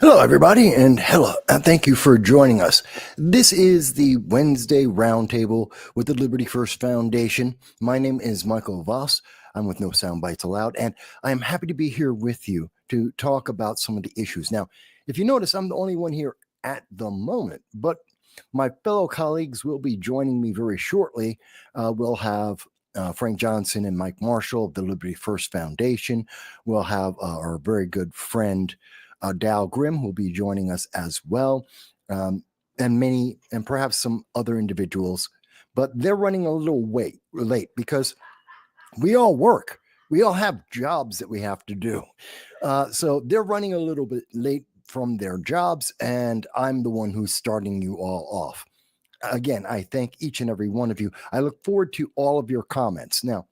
Hello, everybody, and thank you for joining us. This is the Wednesday Roundtable with the Liberty First Foundation. My name is Michael Voss. I'm with No Sound Bites Allowed, and I am happy to be here with you to talk about some of the issues. Now, if you notice, I'm the only one here at the moment, but my fellow colleagues will be joining me very shortly. We'll have Frank Johnson and Mike Marshall of the Liberty First Foundation. We'll have our very good friend Dal Grimm will be joining us as well, and perhaps some other individuals, but they're running a little late because we all work. We all have jobs that we have to do. So they're running a little bit late from their jobs, and I'm the one who's starting you all off. Again, I thank each and every one of you. I look forward to all of your comments. Now,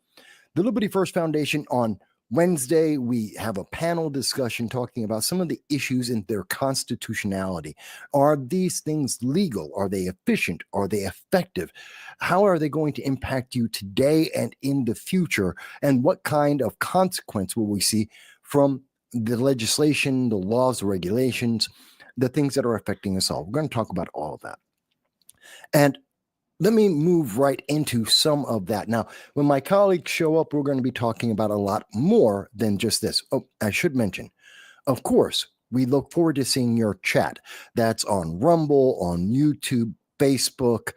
the Liberty First Foundation on Wednesday, we have a panel discussion talking about some of the issues in their constitutionality. Are these things legal? Are they efficient? Are they effective? How are they going to impact you today and in the future? And what kind of consequence will we see from the legislation, the laws, the regulations, the things that are affecting us all? We're going to talk about all of that. And let me move right into some of that. Now, when my colleagues show up, we're going to be talking about a lot more than just this. Oh, I should mention, of course, we look forward to seeing your chat. That's on Rumble, on YouTube, Facebook,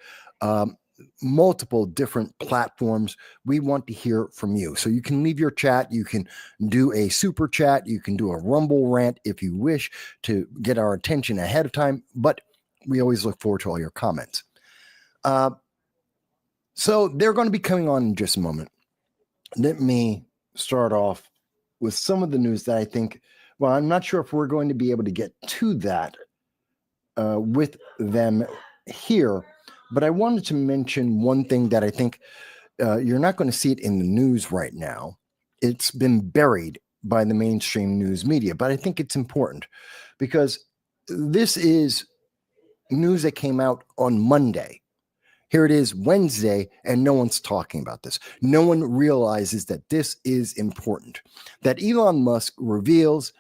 multiple different platforms. We want to hear from you. So you can leave your chat. You can do a super chat. You can do a Rumble rant if you wish to get our attention ahead of time. But we always look forward to all your comments. So they're going to be coming on in just a moment. Let me start off with some of the news that I think, well, I'm not sure if we're going to be able to get to that with them here, but I wanted to mention one thing that I think you're not going to see it in the news right now. It's been buried by the mainstream news media, but I think it's important because this is news that came out on Monday. Here it is Wednesday, and no one's talking about this. No one realizes that this is important. That Elon Musk reveals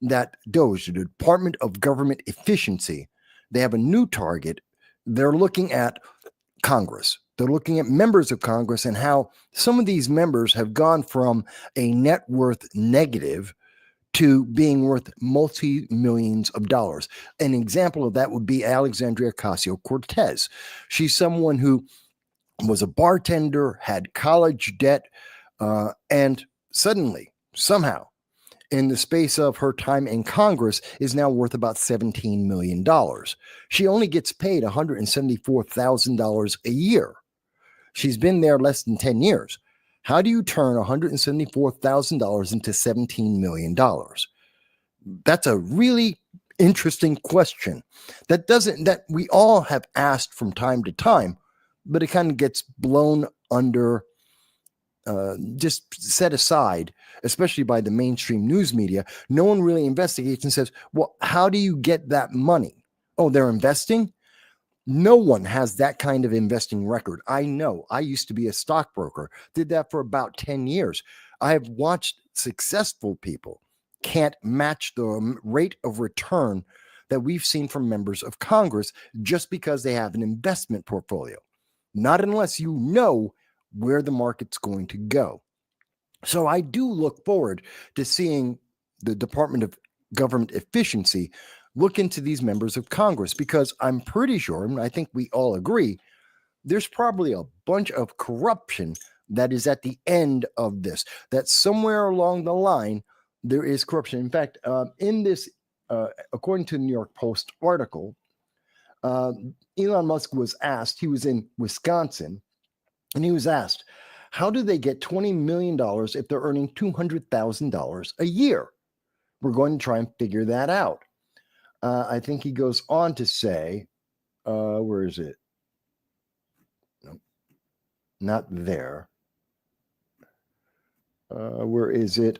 that DOGE, the Department of Government Efficiency, they have a new target. They're looking at Congress. They're looking at members of Congress and how some of these members have gone from a net worth negative to being worth multi-millions of dollars. An example of that would be Alexandria Ocasio-Cortez. She's someone who was a bartender, had college debt, and suddenly, somehow, in the space of her time in Congress, is now worth about $17 million. She only gets paid $174,000 a year. She's been there less than 10 years. How do you turn $174,000 into $17 million? That's a really interesting question that we all have asked from time to time, but it kind of gets blown under, just set aside, especially by the mainstream news media. No one really investigates and says, well, how do you get that money? Oh, they're investing? No one has that kind of investing record. I know. I used to be a stockbroker, did that for about 10 years. I have watched successful people can't match the rate of return that we've seen from members of Congress just because they have an investment portfolio. Not unless you know where the market's going to go. So I do look forward to seeing the Department of Government Efficiency look into these members of Congress, because I'm pretty sure, and I think we all agree, there's probably a bunch of corruption that is at the end of this, that somewhere along the line, there is corruption. In fact, in this, according to the New York Post article, Elon Musk was asked, he was in Wisconsin, and he was asked, how do they get $20 million if they're earning $200,000 a year? We're going to try and figure that out. I think he goes on to say, where is it? No, not there. Where is it?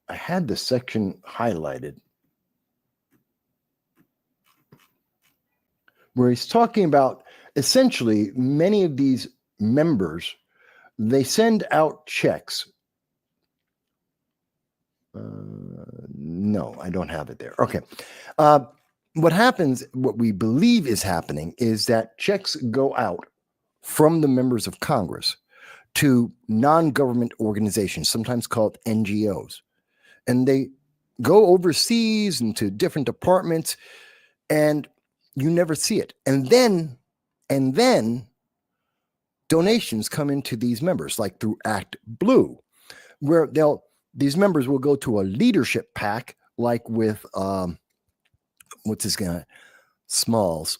I had the section highlighted where he's talking about essentially many of these members, they send out checks. No, I don't have it there. Okay. What we believe is happening is that checks go out from the members of Congress to non-government organizations, sometimes called NGOs. And they go overseas into different departments, and you never see it. And then donations come into these members, like through Act Blue, where these members will go to a leadership PAC, like with what's his guy, Smalls.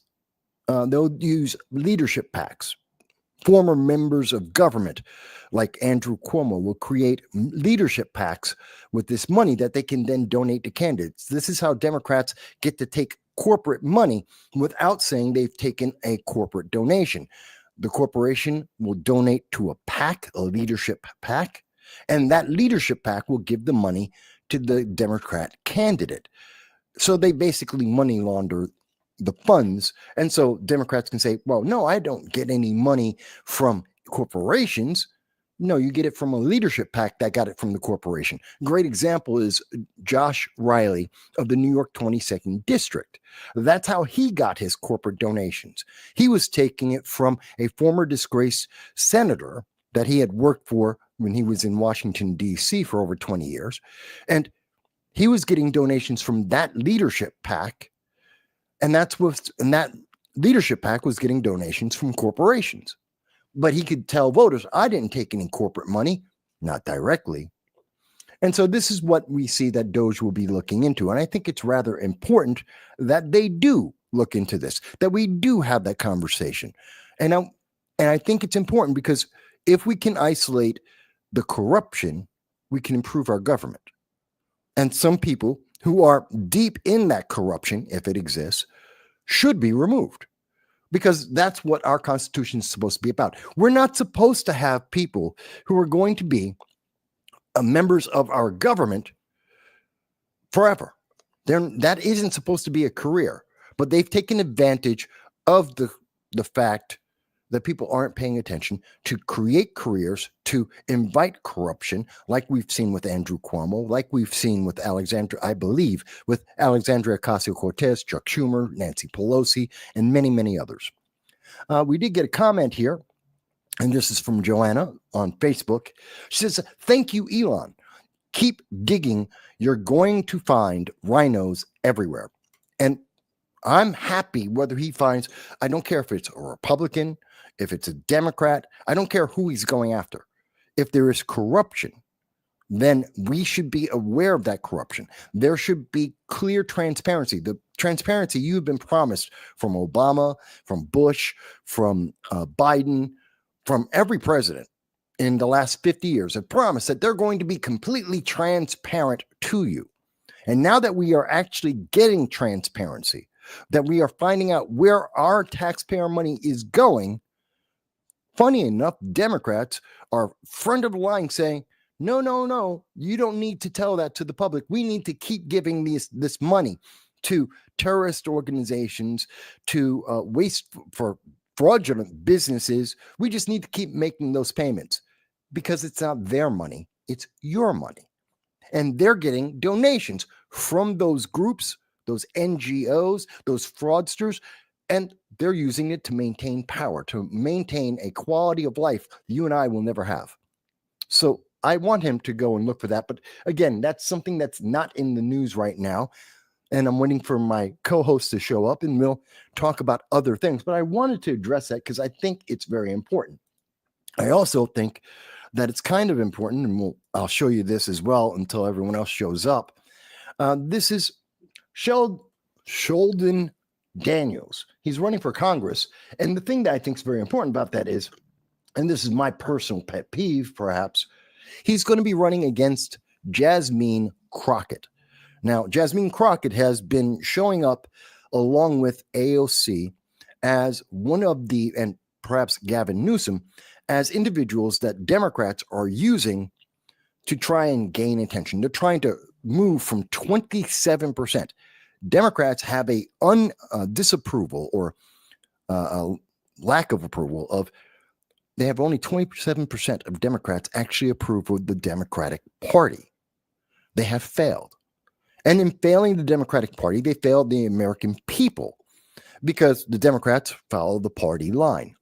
They'll use leadership PACs. Former members of government, like Andrew Cuomo, will create leadership PACs with this money that they can then donate to candidates. This is how Democrats get to take corporate money without saying they've taken a corporate donation. The corporation will donate to a PAC, a leadership PAC, and that leadership PAC will give the money to the Democrat candidate. So they basically money launder the funds. And so Democrats can say, well, no, I don't get any money from corporations. No, you get it from a leadership PAC that got it from the corporation. Great example is Josh Riley of the New York 22nd District. That's how he got his corporate donations. He was taking it from a former disgraced senator that he had worked for when he was in Washington, D.C. for over 20 years. And he was getting donations from that leadership PAC. And that leadership PAC was getting donations from corporations. But he could tell voters, I didn't take any corporate money, not directly. And so this is what we see that DOJ will be looking into. And I think it's rather important that they do look into this, that we do have that conversation. And I think it's important because if we can isolate the corruption, we can improve our government. And some people who are deep in that corruption, if it exists, should be removed. Because that's what our Constitution is supposed to be about. We're not supposed to have people who are going to be members of our government forever. That isn't supposed to be a career. But they've taken advantage of the fact that people aren't paying attention to create careers, to invite corruption, like we've seen with Andrew Cuomo, like we've seen with Alexandria Ocasio-Cortez, Chuck Schumer, Nancy Pelosi, and many, many others. We did get a comment here, and this is from Joanna on Facebook. She says, thank you, Elon. Keep digging. You're going to find rhinos everywhere. And I'm happy whether he finds, I don't care if it's a Republican, if it's a Democrat, I don't care who he's going after. If there is corruption, then we should be aware of that corruption. There should be clear transparency. The transparency you've been promised from Obama, from Bush, from Biden, from every president in the last 50 years have promised that they're going to be completely transparent to you. And now that we are actually getting transparency, that we are finding out where our taxpayer money is going, funny enough, Democrats are front of the line saying, no, you don't need to tell that to the public. We need to keep giving this money to terrorist organizations, to waste for fraudulent businesses. We just need to keep making those payments because it's not their money, it's your money. And they're getting donations from those groups, those NGOs, those fraudsters, and they're using it to maintain power, to maintain a quality of life you and I will never have. So I want him to go and look for that. But again, that's something that's not in the news right now. And I'm waiting for my co-host to show up and we'll talk about other things. But I wanted to address that because I think it's very important. I also think that it's kind of important, and I'll show you this as well until everyone else shows up. This is Sheldon Daniels. He's running for Congress. And the thing that I think is very important about that is, and this is my personal pet peeve, perhaps, he's going to be running against Jasmine Crockett. Now, Jasmine Crockett has been showing up along with AOC as one of the, and perhaps Gavin Newsom, as individuals that Democrats are using to try and gain attention. They're trying to move from 27%. Democrats have a disapproval or a lack of approval of, they have only 27% of Democrats actually approve of the Democratic Party. They have failed. And in failing the Democratic Party, they failed the American people because the Democrats follow the party line.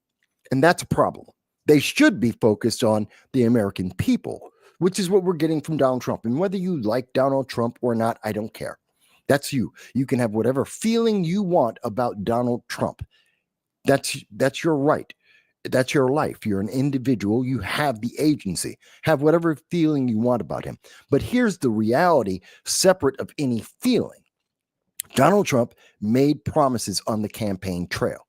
And that's a problem. They should be focused on the American people, which is what we're getting from Donald Trump. And whether you like Donald Trump or not, I don't care. That's you. You can have whatever feeling you want about Donald Trump. That's your right. That's your life. You're an individual. You have the agency. Have whatever feeling you want about him. But here's the reality, separate of any feeling. Donald Trump made promises on the campaign trail.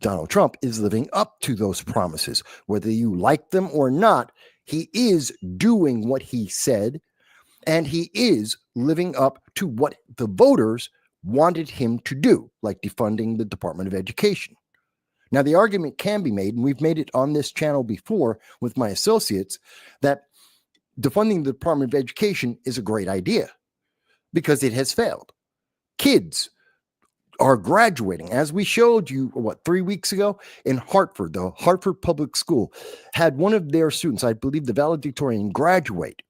Donald Trump is living up to those promises. Whether you like them or not, he is doing what he said, and he is living up to what the voters wanted him to do, like defunding the Department of Education. Now, the argument can be made, and we've made it on this channel before with my associates, that defunding the Department of Education is a great idea because it has failed. Kids are graduating, as we showed you, 3 weeks ago in Hartford. The Hartford Public School had one of their students, I believe the valedictorian, graduate.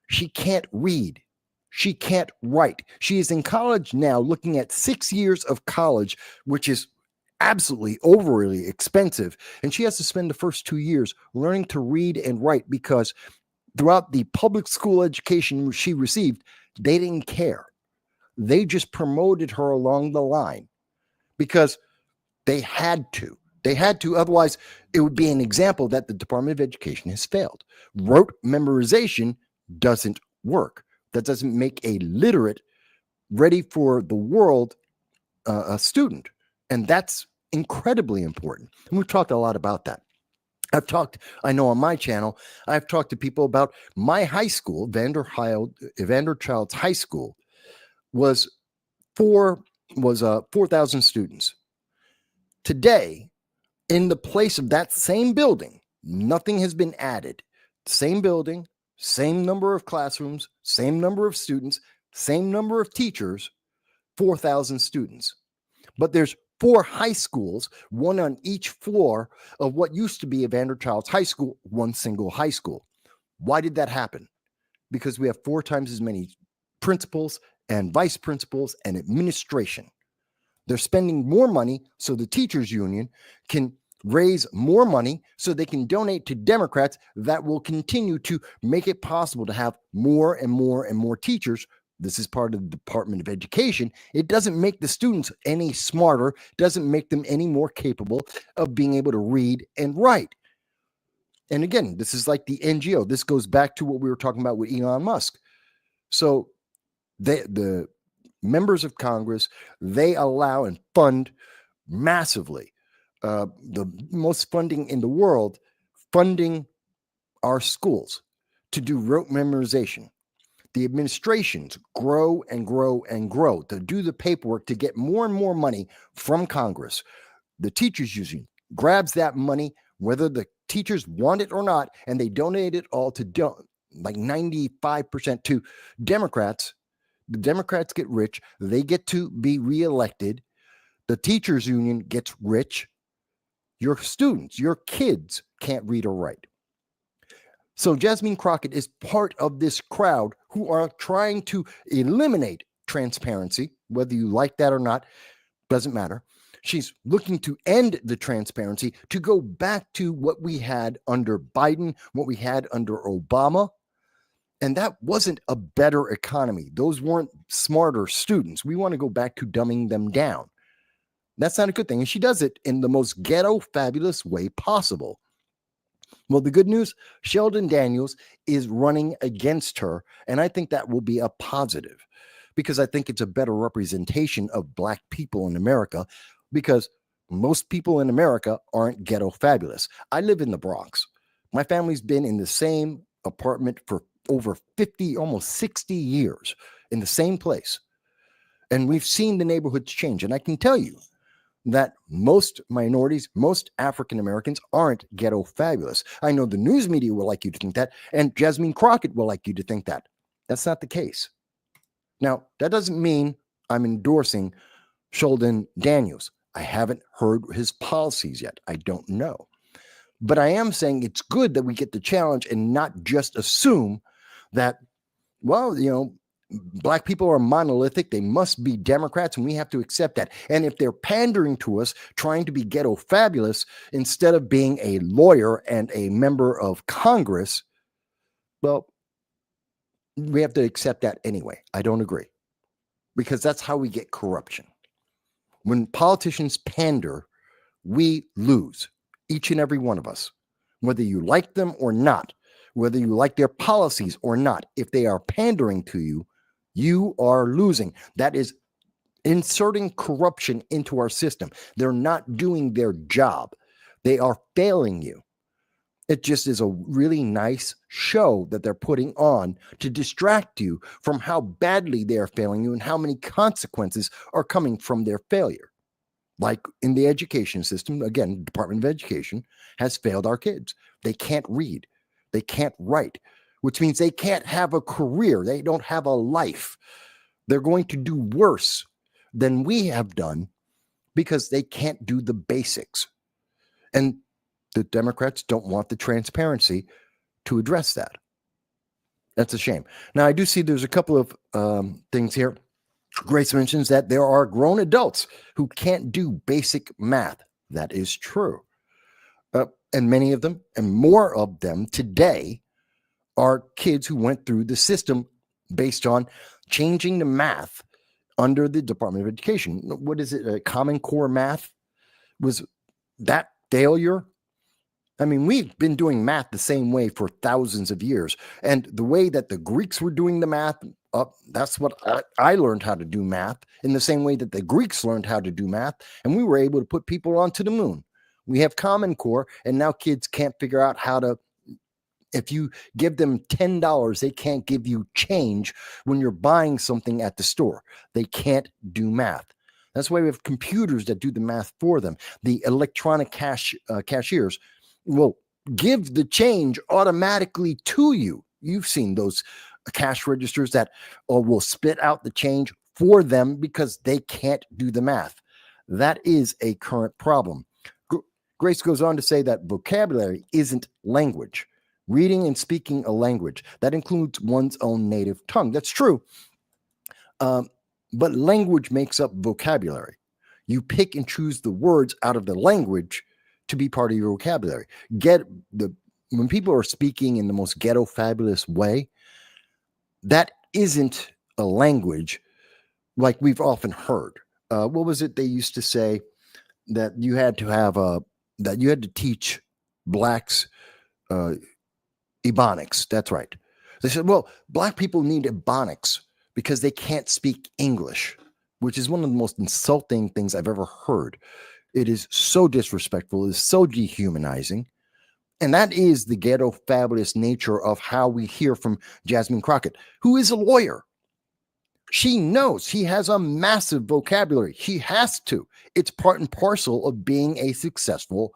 She can't read. She can't write. She is in college now, looking at 6 years of college, which is absolutely overly expensive. And she has to spend the first 2 years learning to read and write because throughout the public school education she received, they didn't care. They just promoted her along the line because they had to. They had to. Otherwise, it would be an example that the Department of Education has failed. Rote memorization doesn't work. That doesn't make a literate, ready for the world a student. And that's incredibly important. And we've talked a lot about that. I know on my channel, I've talked to people about my high school, Vanderchild's High School, was 4,000 students. Today, in the place of that same building, nothing has been added. Same building, same number of classrooms, same number of students, same number of teachers, 4,000 students. But there's 4 high schools, one on each floor of what used to be a Vanderchild's High School, one single high school. Why did that happen? Because we have 4 times as many principals and vice principals and administration. They're spending more money so the teachers union can raise more money so they can donate to Democrats that will continue to make it possible to have more and more and more teachers. This is part of the Department of Education. It doesn't make the students any smarter, doesn't make them any more capable of being able to read and write. And again, this is like the NGO. This goes back to what we were talking about with Elon Musk. So the members of Congress, they allow and fund massively, the most funding in the world, funding our schools to do rote memorization. The administrations grow and grow and grow to do the paperwork to get more and more money from Congress. The teachers union grabs that money, whether the teachers want it or not, and they donate it all to like 95% to Democrats. The Democrats get rich. They get to be reelected. The teachers union gets rich. Your students, your kids can't read or write. So Jasmine Crockett is part of this crowd who are trying to eliminate transparency, whether you like that or not, doesn't matter. She's looking to end the transparency to go back to what we had under Biden, what we had under Obama. And that wasn't a better economy. Those weren't smarter students. We want to go back to dumbing them down. That's not a good thing. And she does it in the most ghetto, fabulous way possible. Well, the good news, Sheldon Daniels is running against her. And I think that will be a positive because I think it's a better representation of Black people in America because most people in America aren't ghetto fabulous. I live in the Bronx. My family's been in the same apartment for over 50, almost 60 years in the same place. And we've seen the neighborhoods change. And I can tell you that most minorities, most African Americans aren't ghetto fabulous. I know the news media will like you to think that, and Jasmine Crockett will like you to think that. That's not the case. Now, that doesn't mean I'm endorsing Sheldon Daniels. I haven't heard his policies yet. I don't know. But I am saying it's good that we get the challenge and not just assume that, well, Black people are monolithic. They must be Democrats, and we have to accept that. And if they're pandering to us, trying to be ghetto fabulous, instead of being a lawyer and a member of Congress, well, we have to accept that anyway. I don't agree, because that's how we get corruption. When politicians pander, we lose, each and every one of us, whether you like them or not, whether you like their policies or not. If they are pandering to you, you are losing. That is inserting corruption into our system. They're not doing their job. They are failing you. It just is a really nice show that they're putting on to distract you from how badly they are failing you and how many consequences are coming from their failure. Like in the education system, again, Department of Education has failed our kids. They can't read. They can't write, which means they can't have a career. They don't have a life. They're going to do worse than we have done because they can't do the basics. And the Democrats don't want the transparency to address that. That's a shame. Now, I do see there's a couple of things here. Grace mentions that there are grown adults who can't do basic math. That is true. And many of them, and more of them today, are kids who went through the system based on changing the math under the Department of Education. What is it? Common Core math? Was that failure? I mean, we've been doing math the same way for thousands of years. And the way that the Greeks were doing the math, that's what I learned how to do math, in the same way that the Greeks learned how to do math. And we were able to put people onto the moon. We have Common Core, and now kids can't figure out how to. If you give them $10, they can't give you change when you're buying something at the store. They can't do math. That's why we have computers that do the math for them. The electronic cashiers will give the change automatically to you. You've seen those cash registers that will spit out the change for them because they can't do the math. That is a current problem. Grace goes on to say that vocabulary isn't language. Reading and speaking a language, that includes one's own native tongue. That's true. But language makes up vocabulary. You pick and choose the words out of the language to be part of your vocabulary. When people are speaking in the most ghetto fabulous way, that isn't a language like we've often heard. What was it they used to say? That you had to teach blacks Ebonics. That's right. They said, well, black people need Ebonics because they can't speak English, which is one of the most insulting things I've ever heard. It is so disrespectful. It is so dehumanizing. And that is the ghetto fabulous nature of how we hear from Jasmine Crockett, who is a lawyer. She knows. She has a massive vocabulary. She has to. It's part and parcel of being a successful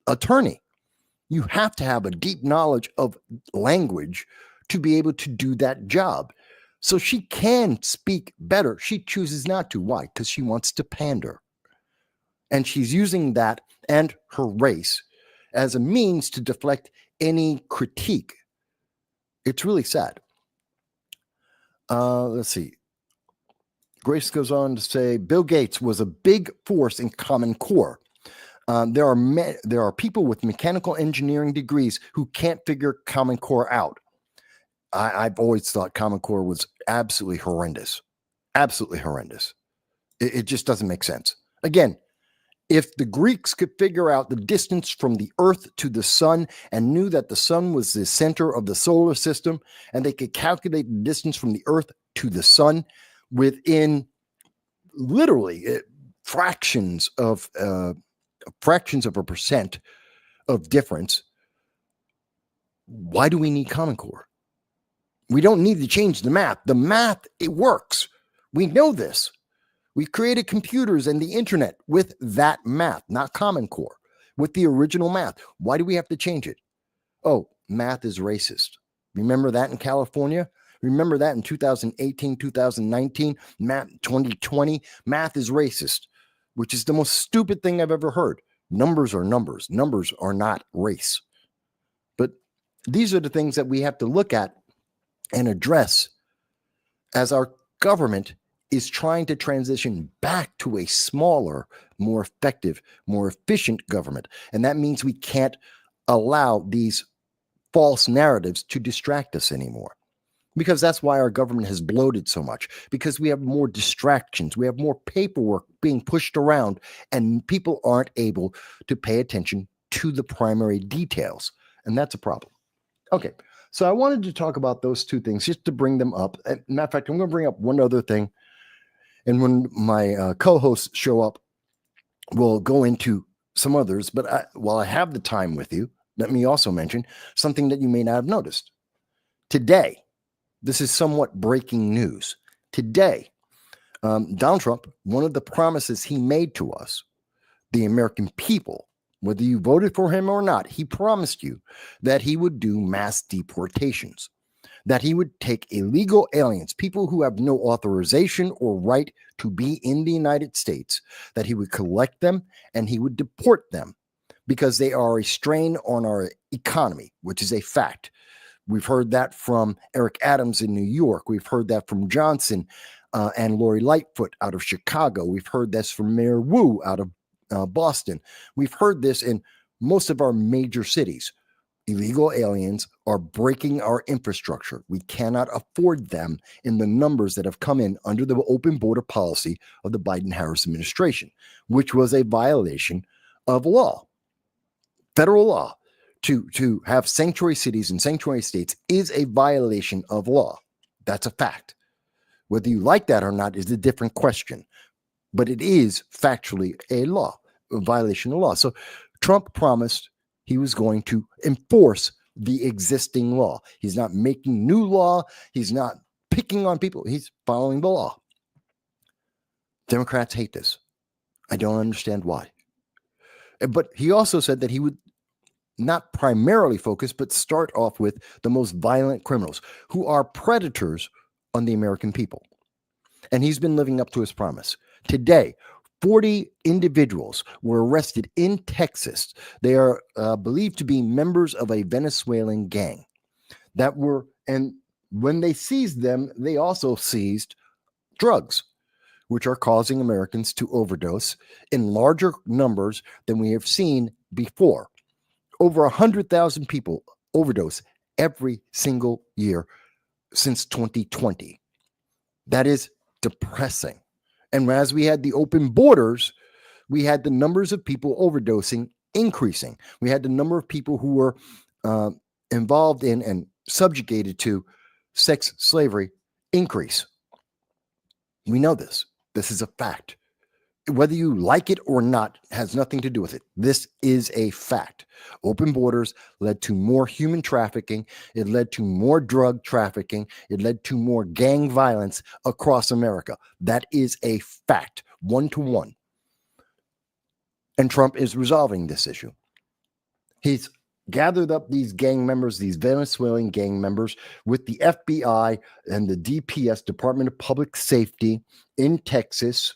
attorney. You have to have a deep knowledge of language to be able to do that job. So she can speak better. She chooses not to. Why? Because she wants to pander. And she's using that and her race as a means to deflect any critique. It's really sad. Let's see. Grace goes on to say, Bill Gates was a big force in Common Core. There are people with mechanical engineering degrees who can't figure Common Core out. I've always thought Common Core was absolutely horrendous. Absolutely horrendous. It just doesn't make sense. Again, if the Greeks could figure out the distance from the Earth to the sun and knew that the sun was the center of the solar system, and they could calculate the distance from the Earth to the sun within literally fractions of a percent of difference, why do we need Common Core? We don't need to change the math. The math, it works. We know this. We created computers and the internet with that math, not Common Core, with the original math. Why do we have to change it? Oh, math is racist. Remember that in California? Remember that in 2018, 2019, math 2020? Math is racist, which is the most stupid thing I've ever heard. Numbers are numbers. Numbers are not race. But these are the things that we have to look at and address as our government is trying to transition back to a smaller, more effective, more efficient government. And that means we can't allow these false narratives to distract us anymore. Because that's why our government has bloated so much, because we have more distractions, we have more paperwork being pushed around, and people aren't able to pay attention to the primary details. And that's a problem. Okay, so I wanted to talk about those two things just to bring them up. And matter of fact, I'm going to bring up one other thing. And when my co-hosts show up, we'll go into some others. But while I have the time with you, let me also mention something that you may not have noticed. Today, this is somewhat breaking news. Today, Donald Trump, one of the promises he made to us, the American people, whether you voted for him or not, he promised you that he would do mass deportations, that he would take illegal aliens, people who have no authorization or right to be in the United States, that he would collect them and he would deport them because they are a strain on our economy, which is a fact. We've heard that from Eric Adams in New York. We've heard that from Johnson and Lori Lightfoot out of Chicago. We've heard this from Mayor Wu out of Boston. We've heard this in most of our major cities. Illegal aliens are breaking our infrastructure. We cannot afford them in the numbers that have come in under the open border policy of the Biden-Harris administration, which was a violation of law, federal law. To have sanctuary cities and sanctuary states is a violation of law. That's a fact. Whether you like that or not is a different question, but it is factually a violation of law. So Trump promised he was going to enforce the existing law. He's not making new law. He's not picking on people. He's following the law. Democrats hate this. I don't understand why. But he also said that he would not primarily focus, but start off with the most violent criminals who are predators on the American people. And he's been living up to his promise. Today, 40 individuals were arrested in Texas. They are believed to be members of a Venezuelan gang and when they seized them, they also seized drugs, which are causing Americans to overdose in larger numbers than we have seen before. Over 100,000 people overdose every single year since 2020. That is depressing. And as we had the open borders, we had the numbers of people overdosing increasing. We had the number of people who were involved in and subjugated to sex slavery increase. We know this. This is a fact. Whether you like it or not has nothing to do with it. This is a fact. Open borders led to more human trafficking. It led to more drug trafficking. It led to more gang violence across America. That is a fact, 1-to-1. And Trump is resolving this issue. He's gathered up these gang members, these Venezuelan gang members, with the FBI and the DPS, Department of Public Safety in Texas.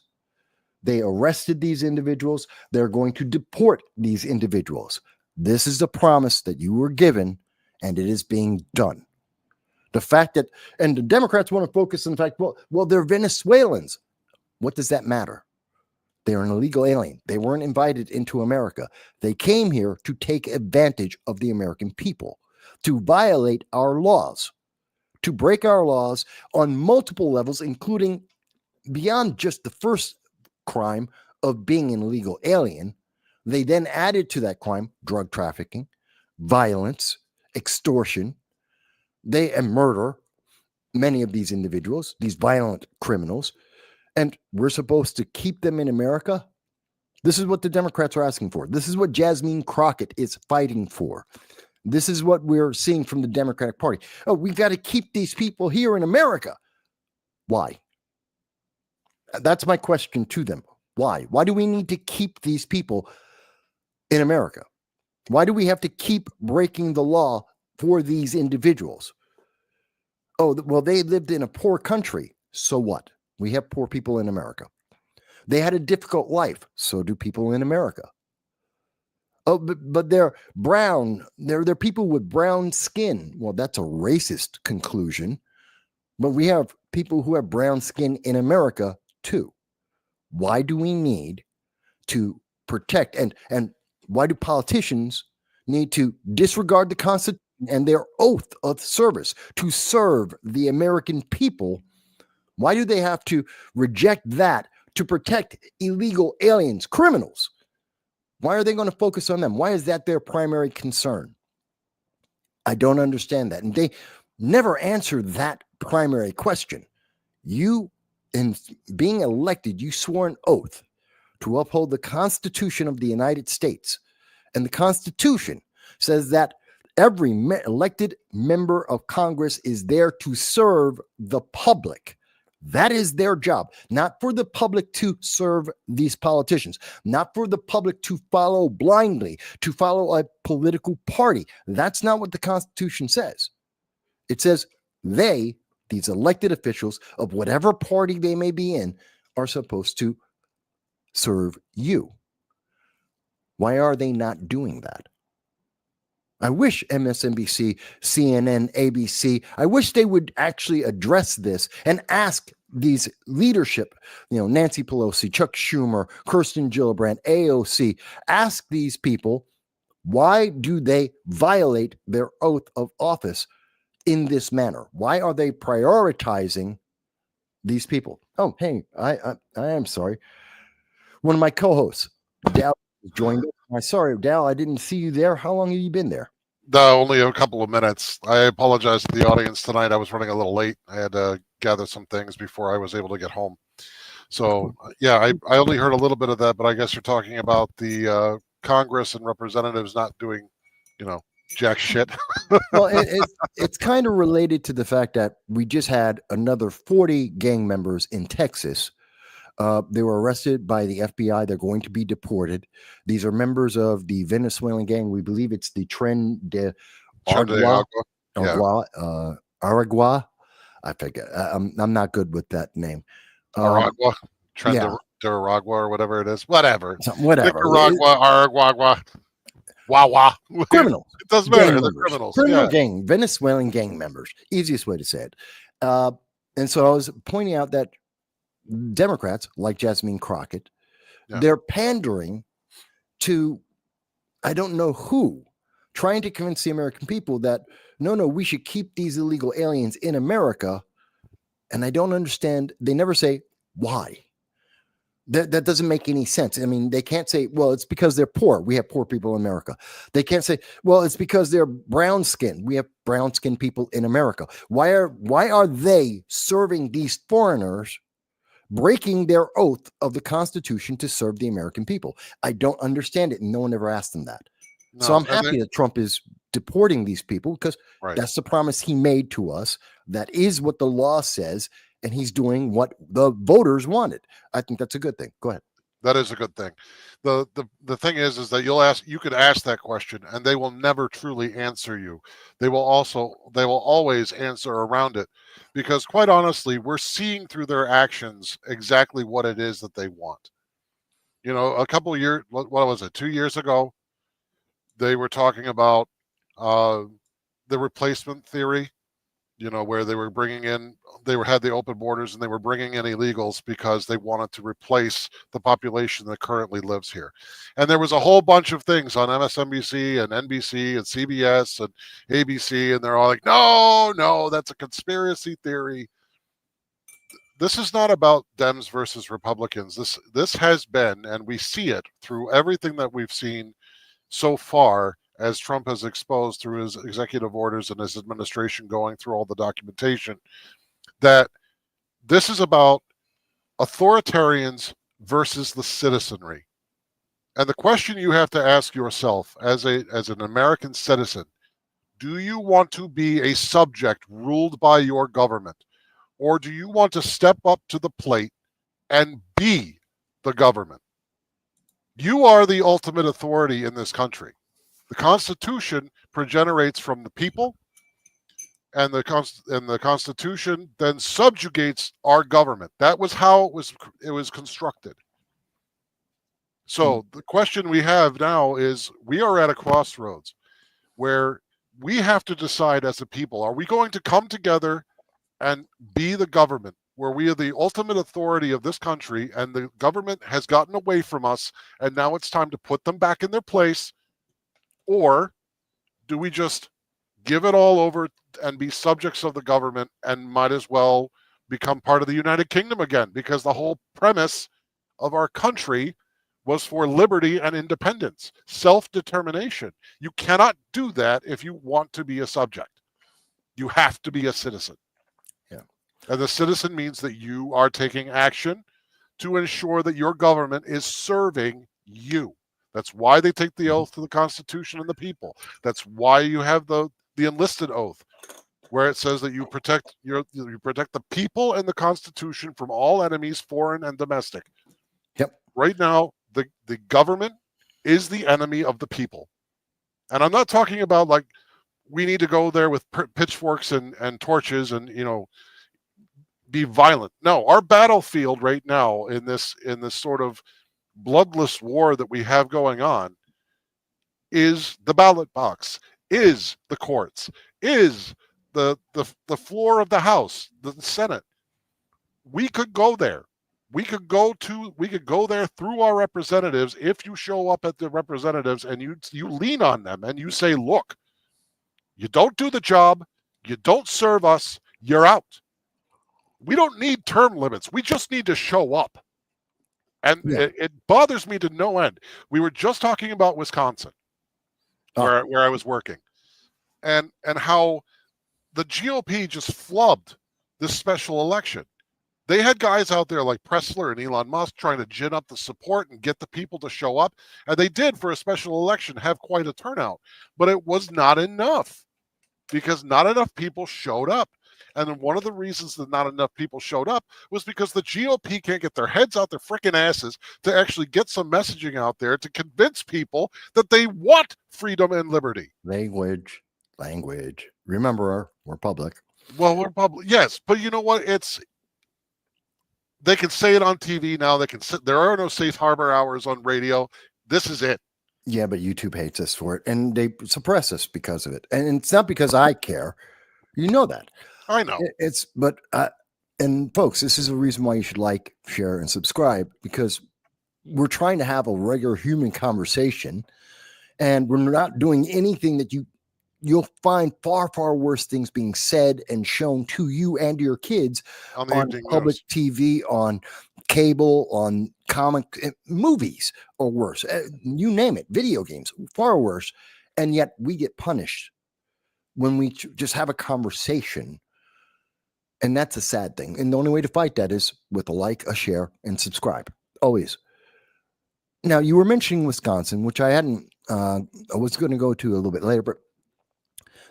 They arrested these individuals. They're going to deport these individuals. This is the promise that you were given, and it is being done. The fact that, and the Democrats want to focus on the fact, well, they're Venezuelans. What does that matter? They're an illegal alien. They weren't invited into America. They came here to take advantage of the American people, to violate our laws, to break our laws on multiple levels, including beyond just the first crime of being an illegal alien. They then added to that crime drug trafficking, violence, extortion, and murder. Many of these individuals, these violent criminals, and we're supposed to keep them in America. This is what the Democrats are asking for. This is what Jasmine Crockett is fighting for. This is what we're seeing from the Democratic Party. Oh, we've got to keep these people here in America. Why? That's my question to them. Why? Why do we need to keep these people in America? Why do we have to keep breaking the law for these individuals? Oh, well, they lived in a poor country. So what? We have poor people in America. They had a difficult life. So do people in America. Oh, but they're brown. They're people with brown skin. Well, that's a racist conclusion. But we have people who have brown skin in America too. Why do we need to protect and why do politicians need to disregard the Constitution and their oath of service to serve the American people? Why do they have to reject that to protect illegal aliens, criminals? Why are they going to focus on them? Why is that their primary concern? I don't understand that. And they never answer that primary question. You, in being elected, you swore an oath to uphold the Constitution of the United States. And the Constitution says that every elected member of Congress is there to serve the public. That is their job, not for the public to serve these politicians, not for the public to follow blindly, to follow a political party. That's not what the Constitution says. It says these elected officials of whatever party they may be in, are supposed to serve you. Why are they not doing that? I wish MSNBC, CNN, ABC, I wish they would actually address this and ask these leadership, Nancy Pelosi, Chuck Schumer, Kirsten Gillibrand, AOC, ask these people, why do they violate their oath of office in this manner? Why are they prioritizing these people? Oh, hey, I am sorry. One of my co-hosts, Dal, joined us. I'm sorry, Dal, I didn't see you there. How long have you been there? Only a couple of minutes. I apologize to the audience tonight. I was running a little late. I had to gather some things before I was able to get home. So, yeah, I only heard a little bit of that, but I guess you're talking about the Congress and representatives not doing, jack shit. Well, it's kind of related to the fact that we just had another 40 gang members in Texas. They were arrested by the FBI. They're going to be deported. These are members of the Venezuelan gang. We believe it's the Tren de Aragua. Aragua. I forget. I'm not good with that name. Aragua. Tren de Aragua or whatever it is. Whatever. Whatever. Nicaragua, Aragua. Wawa. Criminals. It doesn't matter. They're criminals. Criminal gang. Venezuelan gang members. Easiest way to say it. And so I was pointing out that Democrats like Jasmine Crockett, they're pandering to, I don't know who, trying to convince the American people that, no, we should keep these illegal aliens in America. And I don't understand. They never say why. That doesn't make any sense. I mean, they can't say, well, it's because they're poor. We have poor people in America. They can't say, well, it's because they're brown skinned. We have brown skinned people in America. Why are they serving these foreigners, breaking their oath of the Constitution to serve the American people? I don't understand it, and no one ever asked them that. No, so I'm happy that Trump is deporting these people because that's the promise he made to us. That is what the law says, and he's doing what the voters wanted. I think that's a good thing. Go ahead. That is a good thing. The thing is that you could ask that question, and they will never truly answer you. They will always answer around it, because quite honestly, we're seeing through their actions exactly what it is that they want. A couple of years, what was it, 2 years ago, they were talking about the replacement theory, where they were had the open borders and they were bringing in illegals because they wanted to replace the population that currently lives here. And there was a whole bunch of things on MSNBC and NBC and CBS and ABC, and they're all like, no, that's a conspiracy theory. This is not about Dems versus Republicans. This has been, and we see it through everything that we've seen so far, as Trump has exposed through his executive orders and his administration going through all the documentation, that this is about authoritarians versus the citizenry. And the question you have to ask yourself as an American citizen, do you want to be a subject ruled by your government, or do you want to step up to the plate and be the government? You are the ultimate authority in this country. The Constitution progenerates from the people, and the Constitution then subjugates our government. That was how it was constructed. So the question we have now is, we are at a crossroads where we have to decide as a people: are we going to come together and be the government, where we are the ultimate authority of this country and the government has gotten away from us and now it's time to put them back in their place? Or do we just give it all over and be subjects of the government and might as well become part of the United Kingdom again? Because the whole premise of our country was for liberty and independence, self-determination. You cannot do that if you want to be a subject. You have to be a citizen. Yeah. And the citizen means that you are taking action to ensure that your government is serving you. That's why they take the oath to the Constitution and the people. That's why you have the enlisted oath, where it says that you protect the people and the Constitution from all enemies, foreign and domestic. Yep. Right now, the government is the enemy of the people. And I'm not talking about like we need to go there with pitchforks and torches and, you know, be violent. No, our battlefield right now in this sort of bloodless war that we have going on is the ballot box, is the courts, is the floor of the House, the Senate. We could go there. We could go there through our representatives. If you show up at the representatives and you lean on them and you say, look, you don't do the job, you don't serve us, you're out. We don't need term limits. We just need to show up. And it bothers me to no end. We were just talking about Wisconsin, where I was working, and how the GOP just flubbed this special election. They had guys out there like Pressler and Elon Musk trying to gin up the support and get the people to show up. And they did, for a special election, have quite a turnout. But it was not enough because not enough people showed up. And then one of the reasons that not enough people showed up was because the GOP can't get their heads out their freaking asses to actually get some messaging out there to convince people that they want freedom and liberty. Language. Remember, we're public. Well, we're public, yes, but you know what? They can say it on TV now. There are no safe harbor hours on radio. This is it. Yeah, but YouTube hates us for it, and they suppress us because of it. And it's not because I care. You know that. I know. And folks, this is a reason why you should like, share, and subscribe, because we're trying to have a regular human conversation, and we're not doing anything that you'll find far, far worse things being said and shown to you and your kids on public TV, on cable, on comic movies, or worse, you name it, video games, far worse. And yet we get punished when we just have a conversation. And that's a sad thing. And the only way to fight that is with a like, a share, and subscribe. Always. Now, you were mentioning Wisconsin, which I was going to go to a little bit later, but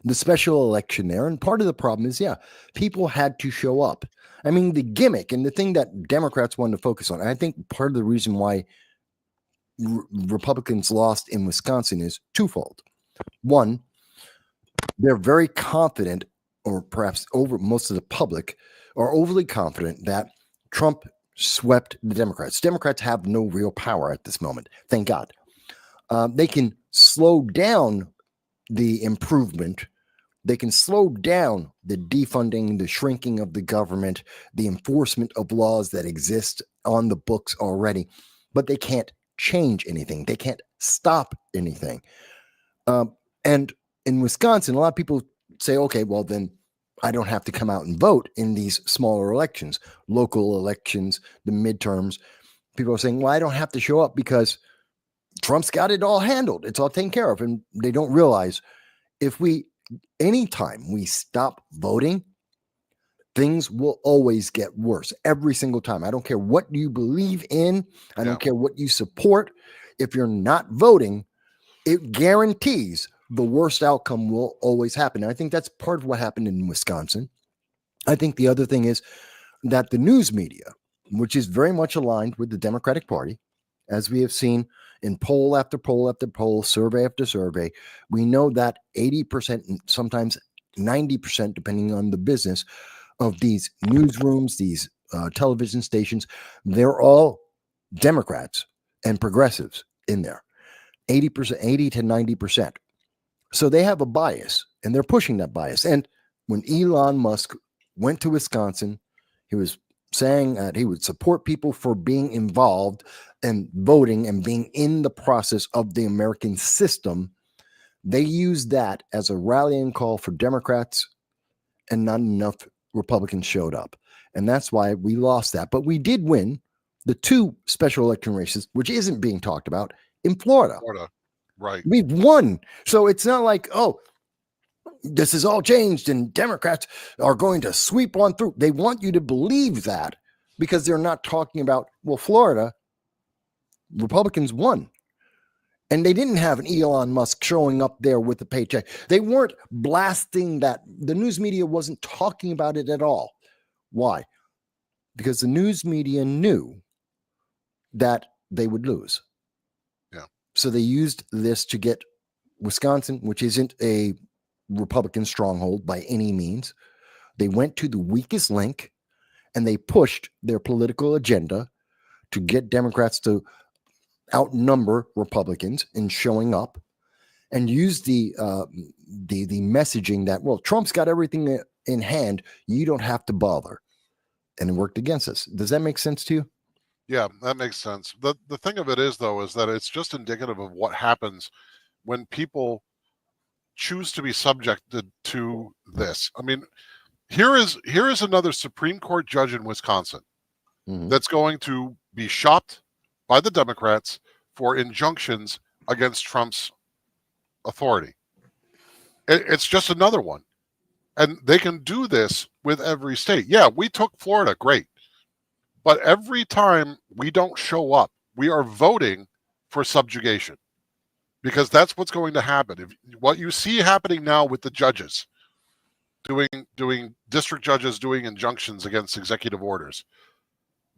the special election there. And part of the problem is, people had to show up. I mean, the gimmick and the thing that Democrats wanted to focus on, and I think part of the reason why Republicans lost in Wisconsin is twofold. One, they're very confident, or perhaps most of the public are overly confident that Trump swept the Democrats. Democrats have no real power at this moment. Thank God. They can slow down the improvement. They can slow down the defunding, the shrinking of the government, the enforcement of laws that exist on the books already, but they can't change anything. They can't stop anything. And in Wisconsin, a lot of people say, okay, well, then I don't have to come out and vote in these smaller elections, local elections, the midterms. People are saying, well, I don't have to show up because Trump's got it all handled. It's all taken care of. And they don't realize anytime we stop voting, things will always get worse every single time. I don't care what you believe in. I don't care what you support. If you're not voting, it guarantees the worst outcome will always happen. And I think that's part of what happened in Wisconsin. I think the other thing is that the news media, which is very much aligned with the Democratic Party, as we have seen in poll after poll after poll, survey after survey, we know that 80% and sometimes 90%, depending on the business, of these newsrooms, these television stations, they're all Democrats and progressives in there. 80%, 80 to 90%. So they have a bias, and they're pushing that bias. And when Elon Musk went to Wisconsin. He was saying that he would support people for being involved and voting and being in the process of the American system. They used that as a rallying call for Democrats, and not enough Republicans showed up. And that's why we lost that. But we did win the 2 special election races, which isn't being talked about, in Florida. Right. We've won. So it's not like, oh, this is all changed and Democrats are going to sweep on through. They want you to believe that because they're not talking about, well, Florida, Republicans won. And they didn't have an Elon Musk showing up there with a paycheck. They weren't blasting that. The news media wasn't talking about it at all. Why? Because the news media knew that they would lose. Yeah. So they used this to get Wisconsin, which isn't a Republican stronghold by any means. They went to the weakest link and they pushed their political agenda to get Democrats to outnumber Republicans in showing up, and use the messaging that, well, Trump's got everything in hand, you don't have to bother, and it worked against us. Does that make sense to you? Yeah, that makes sense. The thing of it is, though, is that it's just indicative of what happens when people choose to be subjected to this. I mean, here is another Supreme Court judge in Wisconsin that's going to be shopped by the Democrats for injunctions against Trump's authority. It's just another one. And they can do this with every state. Yeah, we took Florida, great. But every time we don't show up, we are voting for subjugation, because that's what's going to happen. What you see happening now with the judges, doing district judges doing injunctions against executive orders,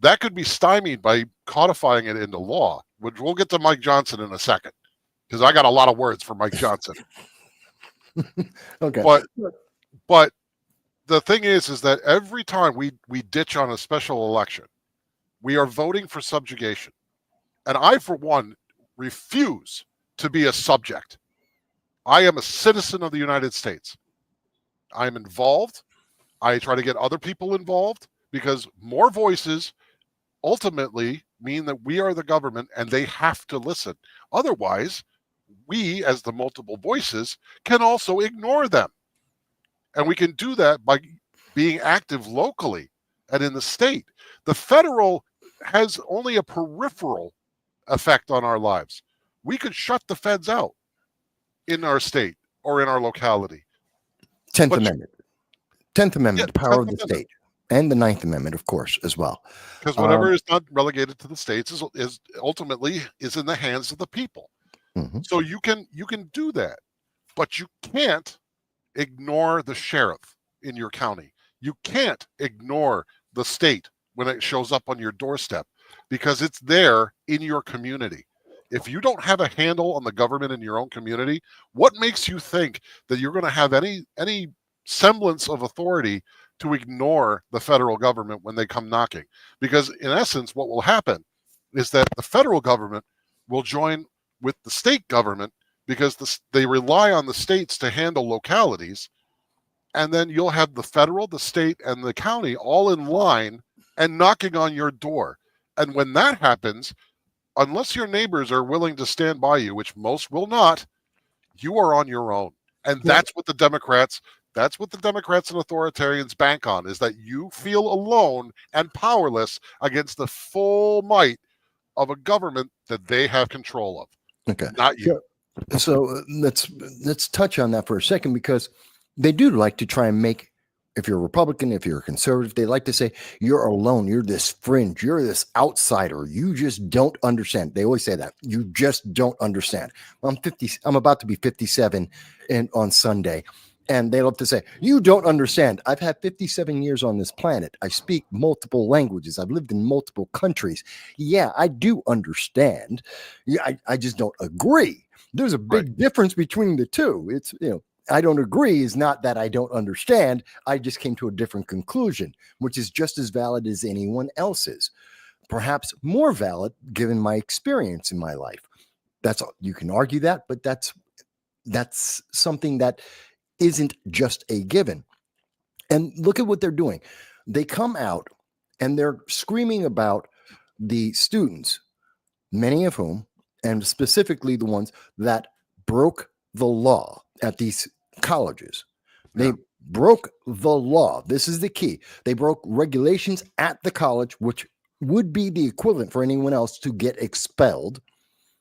that could be stymied by codifying it into law, which we'll get to Mike Johnson in a second, because I got a lot of words for Mike Johnson. Okay. But the thing is that every time we ditch on a special election, we are voting for subjugation. And I, for one, refuse to be a subject. I am a citizen of the United States. I am involved. I try to get other people involved, because more voices ultimately mean that we are the government and they have to listen. Otherwise, we, as the multiple voices, can also ignore them. And we can do that by being active locally and in the state. The federal has only a peripheral effect on our lives. We could shut the feds out in our state or in our locality. 10th Amendment. 10th Amendment, Yeah, power 10th of the Amendment. state. And the 9th Amendment, of course, as well. Because whatever is not relegated to the states is ultimately is in the hands of the people. So you can do that, but you can't ignore the sheriff in your county. You can't ignore the state when it shows up on your doorstep, because it's there in your community. If you don't have a handle on the government in your own community, what makes you think that you're going to have any semblance of authority to ignore the federal government when they come knocking? Because in essence, what will happen is that the federal government will join with the state government, because they rely on the states to handle localities. And then you'll have the federal, the state, and the county all in line and knocking on your door. And when that happens, unless your neighbors are willing to stand by you, which most will not, you are on your own. And that's what the Democrats and authoritarians bank on, is that you feel alone and powerless against the full might of a government that they have control of. Okay. Not you. So let's touch on that for a second, because they do like to try and make, if you're a Republican, if you're a conservative, they like to say you're alone, you're this fringe, you're this outsider, you just don't understand. They always say that. You just don't understand. I'm about to be 57 on Sunday. And they love to say, you don't understand. I've had 57 years on this planet. I speak multiple languages. I've lived in multiple countries. Yeah, I do understand. Yeah, I just don't agree. There's a big difference between the two. It's, I don't agree is not that I don't understand. I just came to a different conclusion, which is just as valid as anyone else's. Perhaps more valid given my experience in my life. That's all. You can argue that, but that's something that isn't just a given. And look at what they're doing. They come out and they're screaming about the students, many of whom, and specifically the ones that broke the law at these colleges. They Yeah. broke the law. This is the key. They broke regulations at the college, which would be the equivalent for anyone else to get expelled.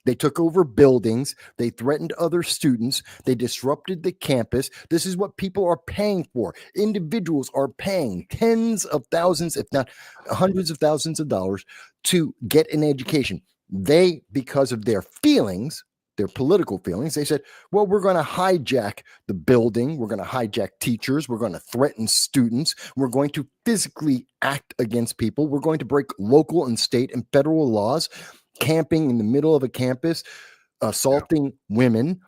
They took over buildings. They threatened other students. They disrupted the campus. This is what people are paying for. Individuals are paying tens of thousands, if not hundreds of thousands of dollars to get an education. They, because of their feelings, their political feelings, they said, well, we're going to hijack the building. We're going to hijack teachers. We're going to threaten students. We're going to physically act against people. We're going to break local and state and federal laws, camping in the middle of a campus, assaulting women,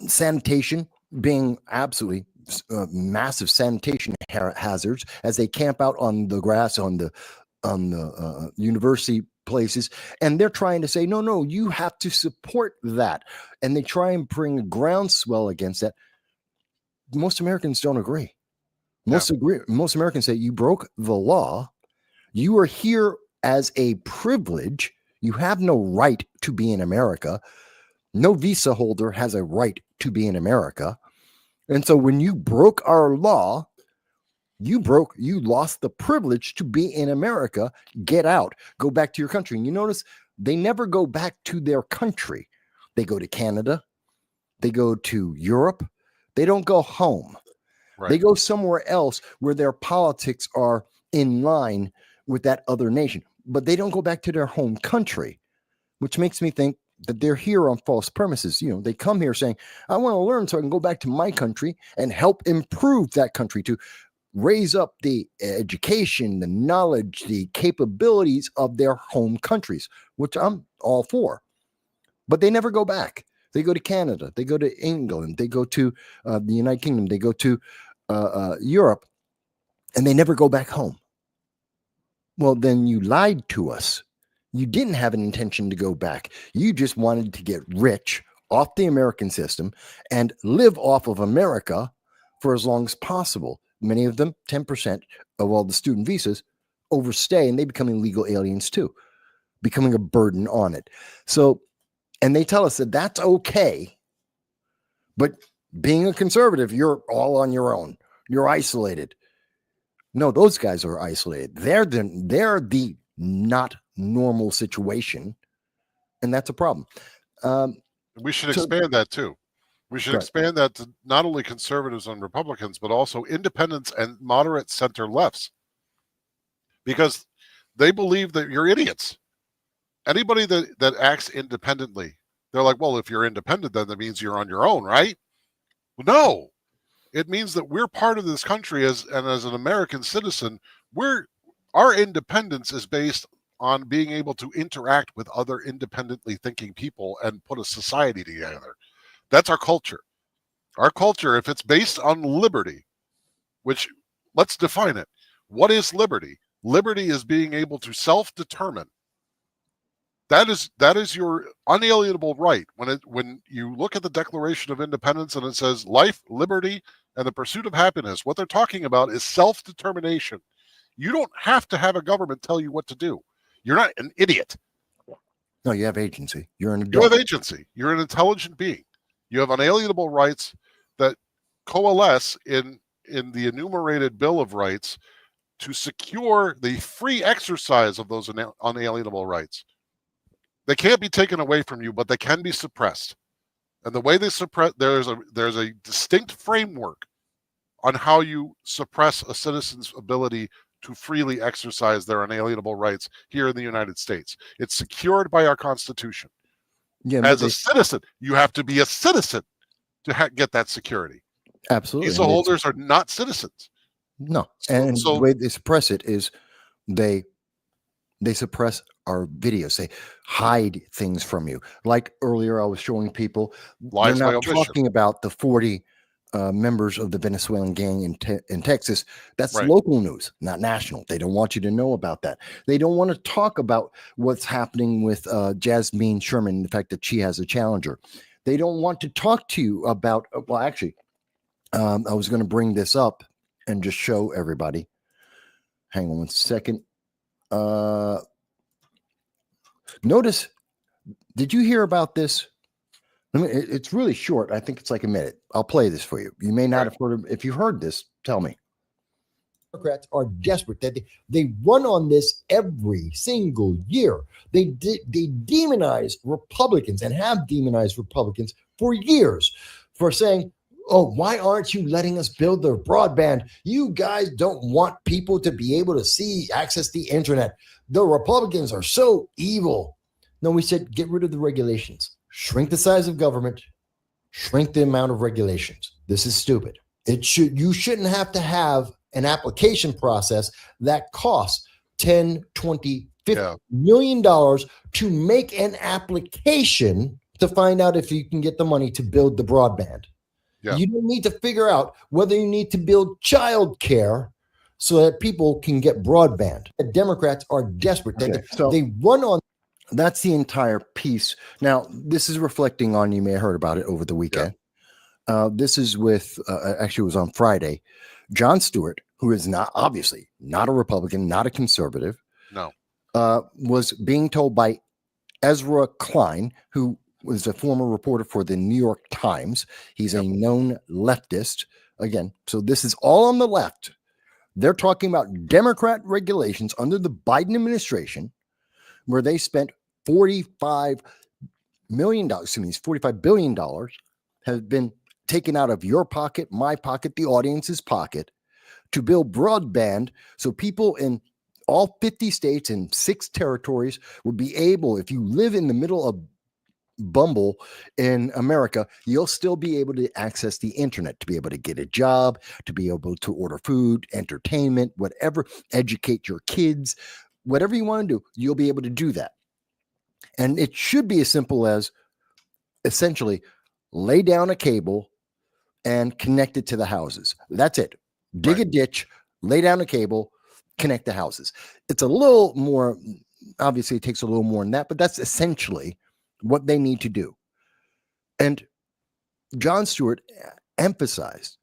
sanitation being absolutely massive sanitation hazards as they camp out on the grass on the university places. And they're trying to say, no, you have to support that. And they try and bring a groundswell against that. Most Americans don't agree. Most Americans say you broke the law. You are here as a privilege. You have no right to be in America. No visa holder has a right to be in America. And so when you broke our law, you lost the privilege to be in America. Get out, go back to your country. And you notice they never go back to their country. They go to Canada. They go to Europe. They don't go home. Right. They go somewhere else where their politics are in line with that other nation, but they don't go back to their home country, which makes me think that they're here on false premises. You know, they come here saying, I want to learn so I can go back to my country and help improve that country, to raise up the education, the knowledge, the capabilities of their home countries, which I'm all for. But they never go back. They go to Canada. They go to England. They go to the United Kingdom. They go to Europe, and they never go back home. Well, then you lied to us. You didn't have an intention to go back. You just wanted to get rich off the American system and live off of America for as long as possible. Many of them, 10% of all the student visas, overstay, and they become illegal aliens too, becoming a burden on it. So, and they tell us that that's okay, but being a conservative, you're all on your own. You're isolated. No, those guys are isolated. They're the not normal situation, and that's a problem. We should expand that too. We should expand that to not only conservatives and Republicans, but also independents and moderate center lefts, because they believe that you're idiots. Anybody that acts independently, they're like, well, if you're independent, then that means you're on your own, right? No, it means that we're part of this country as an American citizen. Our independence is based on being able to interact with other independently thinking people and put a society together. That's our culture. Our culture, if it's based on liberty, which, let's define it. What is liberty? Liberty is being able to self-determine. That is your unalienable right. When you look at the Declaration of Independence and it says life, liberty, and the pursuit of happiness, what they're talking about is self-determination. You don't have to have a government tell you what to do. You're not an idiot. No, you have agency. You're an adult. You have agency. You're an intelligent being. You have unalienable rights that coalesce in the enumerated Bill of Rights to secure the free exercise of those unalienable rights. They can't be taken away from you, but they can be suppressed. And the way they suppress, there's a distinct framework on how you suppress a citizen's ability to freely exercise their unalienable rights here in the United States. It's secured by our Constitution. Yeah, as a citizen, you have to be a citizen to get that security. Absolutely. Visa holders are not citizens. No. And the way they suppress it is they suppress our videos. They hide things from you. Like earlier, I was showing people, they're not talking about the 40 members of the Venezuelan gang in Texas. That's local news, not national. They don't want you to know about that. They don't want to talk about what's happening with Jasmine Sherman, the fact that she has a challenger. They don't want to talk to you about, well, actually, I was going to bring this up and just show everybody. Hang on one second. Notice, did you hear about this? It's really short. I think it's like a minute. I'll play this for you. You may not have heard of. If you heard this, tell me. Democrats are desperate that they run on this every single year. They demonize Republicans and have demonized Republicans for years for saying, oh, why aren't you letting us build the broadband? You guys don't want people to be able to access the internet. The Republicans are so evil. No, we said, get rid of the regulations. Shrink the size of government. Shrink the amount of regulations. This is stupid. You shouldn't have to have an application process that costs 10, 20, 50 million dollars to make an application to find out if you can get the money to build the broadband. Yeah. You don't need to figure out whether you need to build child care so that people can get broadband. The Democrats are desperate. So they run on. That's the entire piece. Now, this is reflecting on, you may have heard about it over the weekend. Yeah. This is with, actually it was on Friday, Jon Stewart, who is obviously not a Republican, not a conservative. No. Was being told by Ezra Klein, who was a former reporter for the New York Times. He's a known leftist. Again, so this is all on the left. They're talking about Democrat regulations under the Biden administration, where they spent $45 million, $45 billion has been taken out of your pocket, my pocket, the audience's pocket, to build broadband so people in all 50 states and 6 territories would be able, if you live in the middle of Bumble in America, you'll still be able to access the internet, to be able to get a job, to be able to order food, entertainment, whatever, educate your kids, whatever you want to do, you'll be able to do that. And it should be as simple as essentially lay down a cable and connect it to the houses. That's it. Dig a ditch, lay down a cable, connect the houses. It's a little more, obviously it takes a little more than that, but that's essentially what they need to do. And Jon Stewart emphasized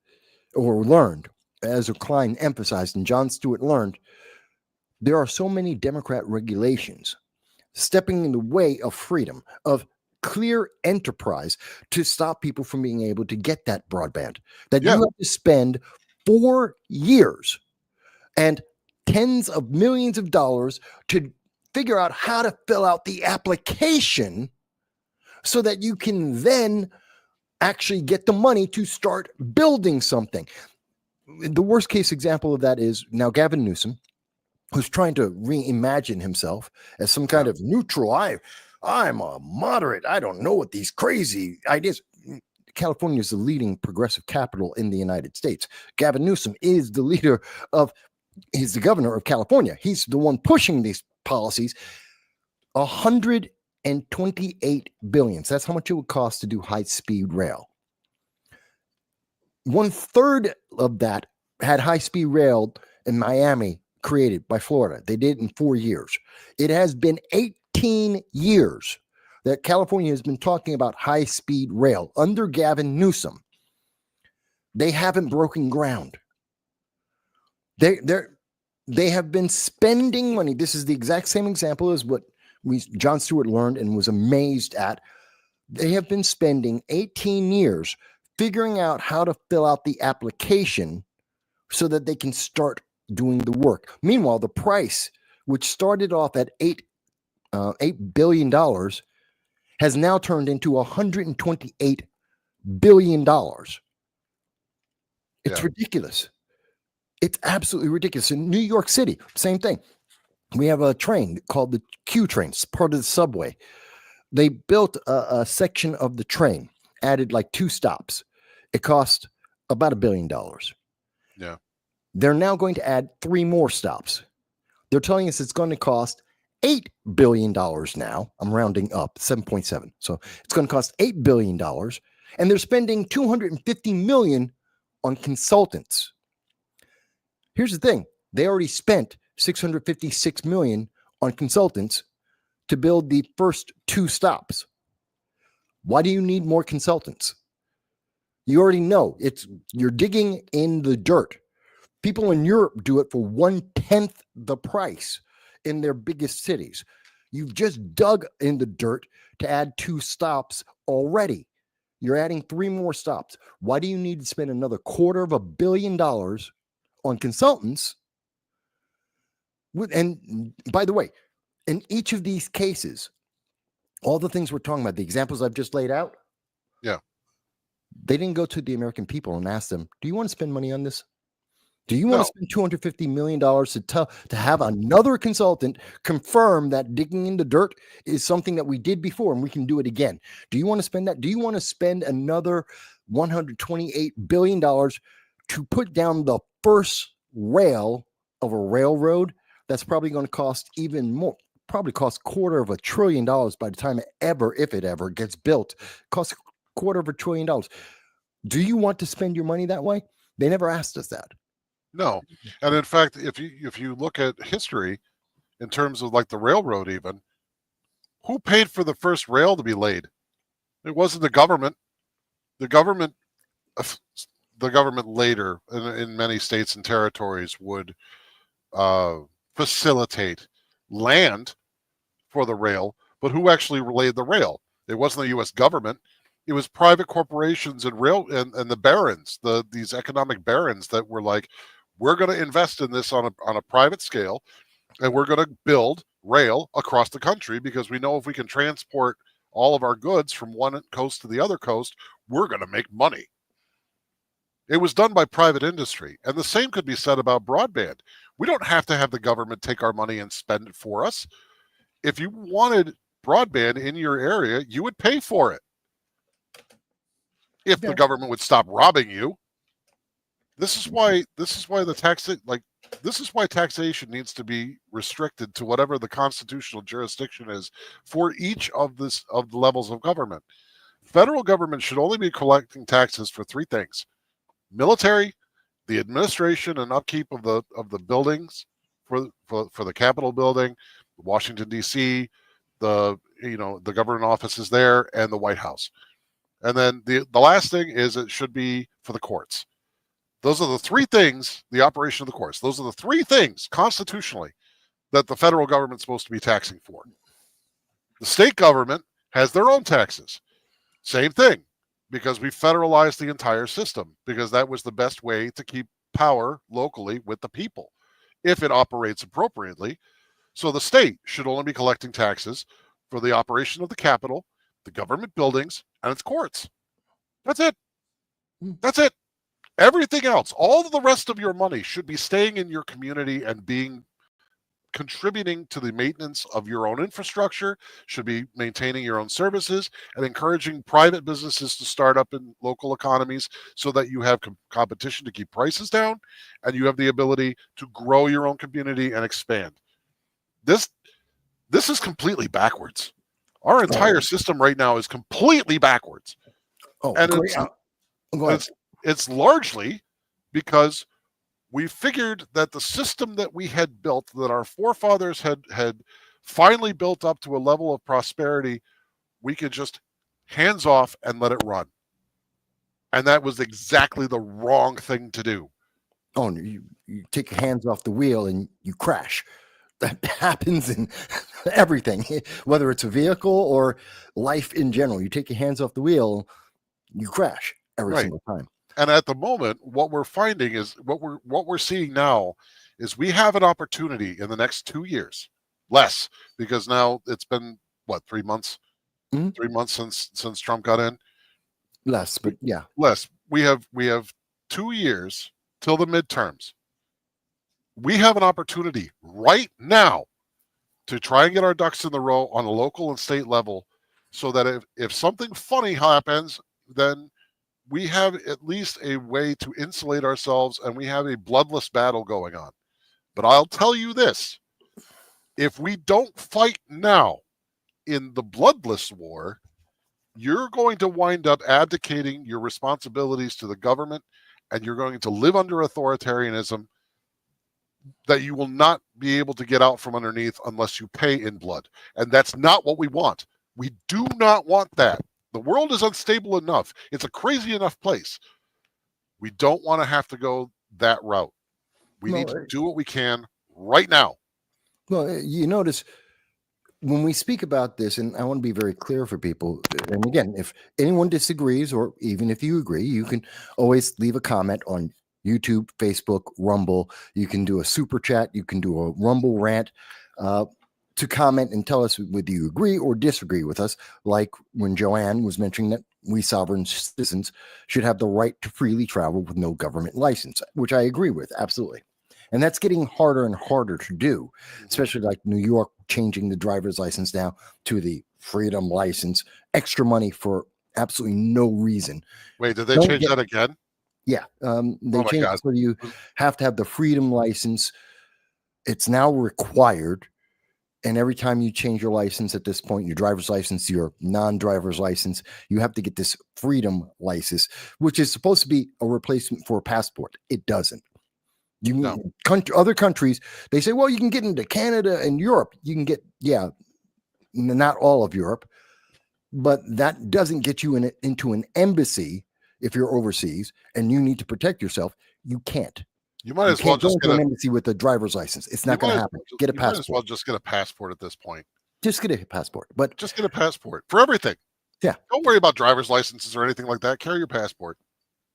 or learned, Ezra Klein emphasized, and Jon Stewart learned, there are so many Democrat regulations stepping in the way of freedom, of clear enterprise to stop people from being able to get that broadband, that you have to spend 4 years and tens of millions of dollars to figure out how to fill out the application so that you can then actually get the money to start building something. The worst case example of that is now Gavin Newsom, who's trying to reimagine himself as some kind of neutral. I'm a moderate. I don't know what these crazy ideas. California is the leading progressive capital in the United States. Gavin Newsom is the leader he's the governor of California. He's the one pushing these policies. $128 billion. So that's how much it would cost to do high-speed rail. 1/3 of that had high-speed rail in Miami created by Florida. They did it in 4 years. It has been 18 years that California has been talking about high-speed rail under Gavin Newsom. They haven't broken ground. They have been spending money. This is the exact same example as what Jon Stewart learned and was amazed at. They have been spending 18 years figuring out how to fill out the application so that they can start doing the work. Meanwhile, the price, which started off at $8 billion, has now turned into $128 billion. It's ridiculous. It's absolutely ridiculous. In New York City, same thing. We have a train called the Q train. It's part of the subway. They built a section of the train, added like 2 stops. It cost about $1 billion. Yeah. They're now going to add 3 more stops. They're telling us it's going to cost $8 billion now. I'm rounding up, 7.7. So it's going to cost $8 billion. And they're spending $250 million on consultants. Here's the thing. They already spent $656 million on consultants to build the first 2 stops. Why do you need more consultants? You already know you're digging in the dirt. People in Europe do it for 1/10 the price in their biggest cities. You've just dug in the dirt to add 2 stops already. You're adding 3 more stops. Why do you need to spend another $250 million on consultants? And by the way, in each of these cases, all the things we're talking about, the examples I've just laid out, Yeah. they didn't go to the American people and ask them, do you want to spend money on this? Do you want No. to spend $250 million to have another consultant confirm that digging in the dirt is something that we did before and we can do it again? Do you want to spend that? Do you want to spend another $128 billion to put down the first rail of a railroad that's probably going to cost even more? Probably cost $250 billion by the time if it ever gets built. Costs $250 billion. Do you want to spend your money that way? They never asked us that. No. And in fact, if you look at history in terms of like the railroad, even, who paid for the first rail to be laid? It wasn't the government. The government later in many states and territories would facilitate land for the rail, but who actually laid the rail? It wasn't the U.S. government. It was private corporations and and the barons, these economic barons that were like, we're going to invest in this on a private scale, and we're going to build rail across the country because we know if we can transport all of our goods from one coast to the other coast, we're going to make money. It was done by private industry. And the same could be said about broadband. We don't have to have the government take our money and spend it for us. If you wanted broadband in your area, you would pay for it. If the government would stop robbing you. This is why taxation needs to be restricted to whatever the constitutional jurisdiction is for each of the levels of government. Federal government should only be collecting taxes for 3 things: military, the administration and upkeep of the buildings for the Capitol building, Washington D.C., the government offices there, and the White House. And then the last thing is it should be for the courts. Those are the 3 things, the operation of the courts. Those are the 3 things constitutionally that the federal government's supposed to be taxing for. The state government has their own taxes. Same thing, because we federalized the entire system because that was the best way to keep power locally with the people if it operates appropriately. So the state should only be collecting taxes for the operation of the Capitol, the government buildings, and its courts. That's it. That's it. Everything else, all of the rest of your money should be staying in your community and contributing to the maintenance of your own infrastructure, should be maintaining your own services and encouraging private businesses to start up in local economies so that you have competition to keep prices down and you have the ability to grow your own community and expand. This is completely backwards. Our entire system right now is completely backwards. It's largely because we figured that the system that we had built, that our forefathers had finally built up to a level of prosperity, we could just hands off and let it run. And that was exactly the wrong thing to do. Oh, you take your hands off the wheel and you crash. That happens in everything, whether it's a vehicle or life in general. You take your hands off the wheel, you crash every single time. And at the moment, what we're finding is what we're seeing now is we have an opportunity in the next 2 years, less, because now it's been 3 months, 3 months since Trump got in. Less, but yeah, less. We have 2 years till the midterms. We have an opportunity right now to try and get our ducks in the row on a local and state level, so that if something funny happens, then we have at least a way to insulate ourselves and we have a bloodless battle going on. But I'll tell you this, if we don't fight now in the bloodless war, you're going to wind up abdicating your responsibilities to the government and you're going to live under authoritarianism that you will not be able to get out from underneath unless you pay in blood. And that's not what we want. We do not want that. The world is unstable enough. It's a crazy enough place. We don't want to have to go that route. We need to do what we can right now. Well, you notice when we speak about this, and I want to be very clear for people, and again, if anyone disagrees, or even if you agree, you can always leave a comment on YouTube, Facebook, Rumble. You can do a super chat. You can do a Rumble rant to comment and tell us whether you agree or disagree with us, like when Joanne was mentioning that we sovereign citizens should have the right to freely travel with no government license, which I agree with, absolutely. And that's getting harder and harder to do, especially like New York changing the driver's license now to the freedom license, extra money for absolutely no reason. Wait, did they change that again? Yeah. They changed it so you have to have the freedom license. It's now required. And every time you change your license at this point, your driver's license, your non-driver's license, you have to get this freedom license, which is supposed to be a replacement for a passport. It doesn't. Other countries, they say, well, you can get into Canada and Europe. You can get, not all of Europe, but that doesn't get you into an embassy if you're overseas and you need to protect yourself. You can't. You might as well just get an embassy with a driver's license. It's not going to happen. Get a passport. Might as well just get a passport at this point. Just get a passport, but just get a passport for everything. Yeah. Don't worry about driver's licenses or anything like that. Carry your passport.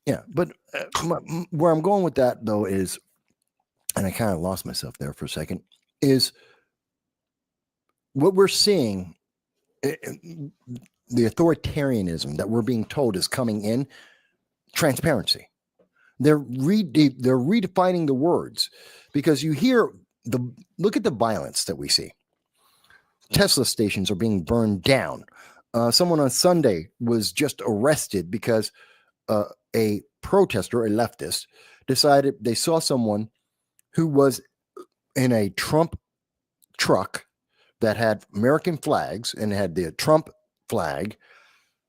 Yeah, but where I'm going with that though is, and I kind of lost myself there for a second, is what we're seeing, the authoritarianism that we're being told is coming in, transparency. They're redefining the words, because you hear look at the violence that we see. Tesla stations are being burned down. Someone on Sunday was just arrested because a protester, a leftist, decided they saw someone who was in a Trump truck that had American flags and had the Trump flag.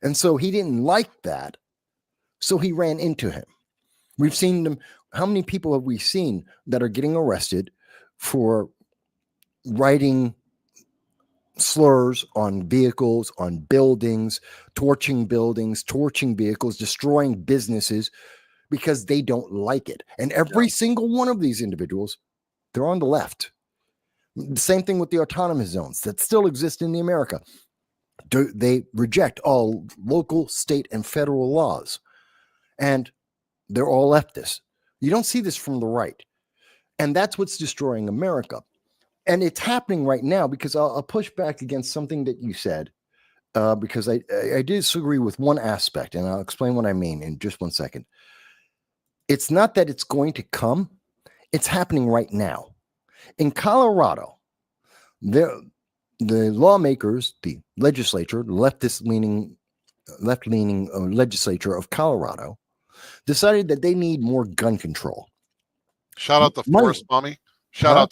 And so he didn't like that. So he ran into him. We've seen them. How many people have we seen that are getting arrested for writing slurs on vehicles, on buildings, torching vehicles, destroying businesses because they don't like it? And every single one of these individuals, they're on the left. The same thing with the autonomous zones that still exist in America. They reject all local, state, and federal laws. And they're all leftists. You don't see this from the right. And that's what's destroying America. And it's happening right now, because I'll push back against something that you said, because I disagree with one aspect, and I'll explain what I mean in just 1 second. It's not that it's going to come. It's happening right now. In Colorado, the lawmakers, the legislature, the left-leaning legislature of Colorado, decided that they need more gun control. Shout out to Forest Mommy. Shout out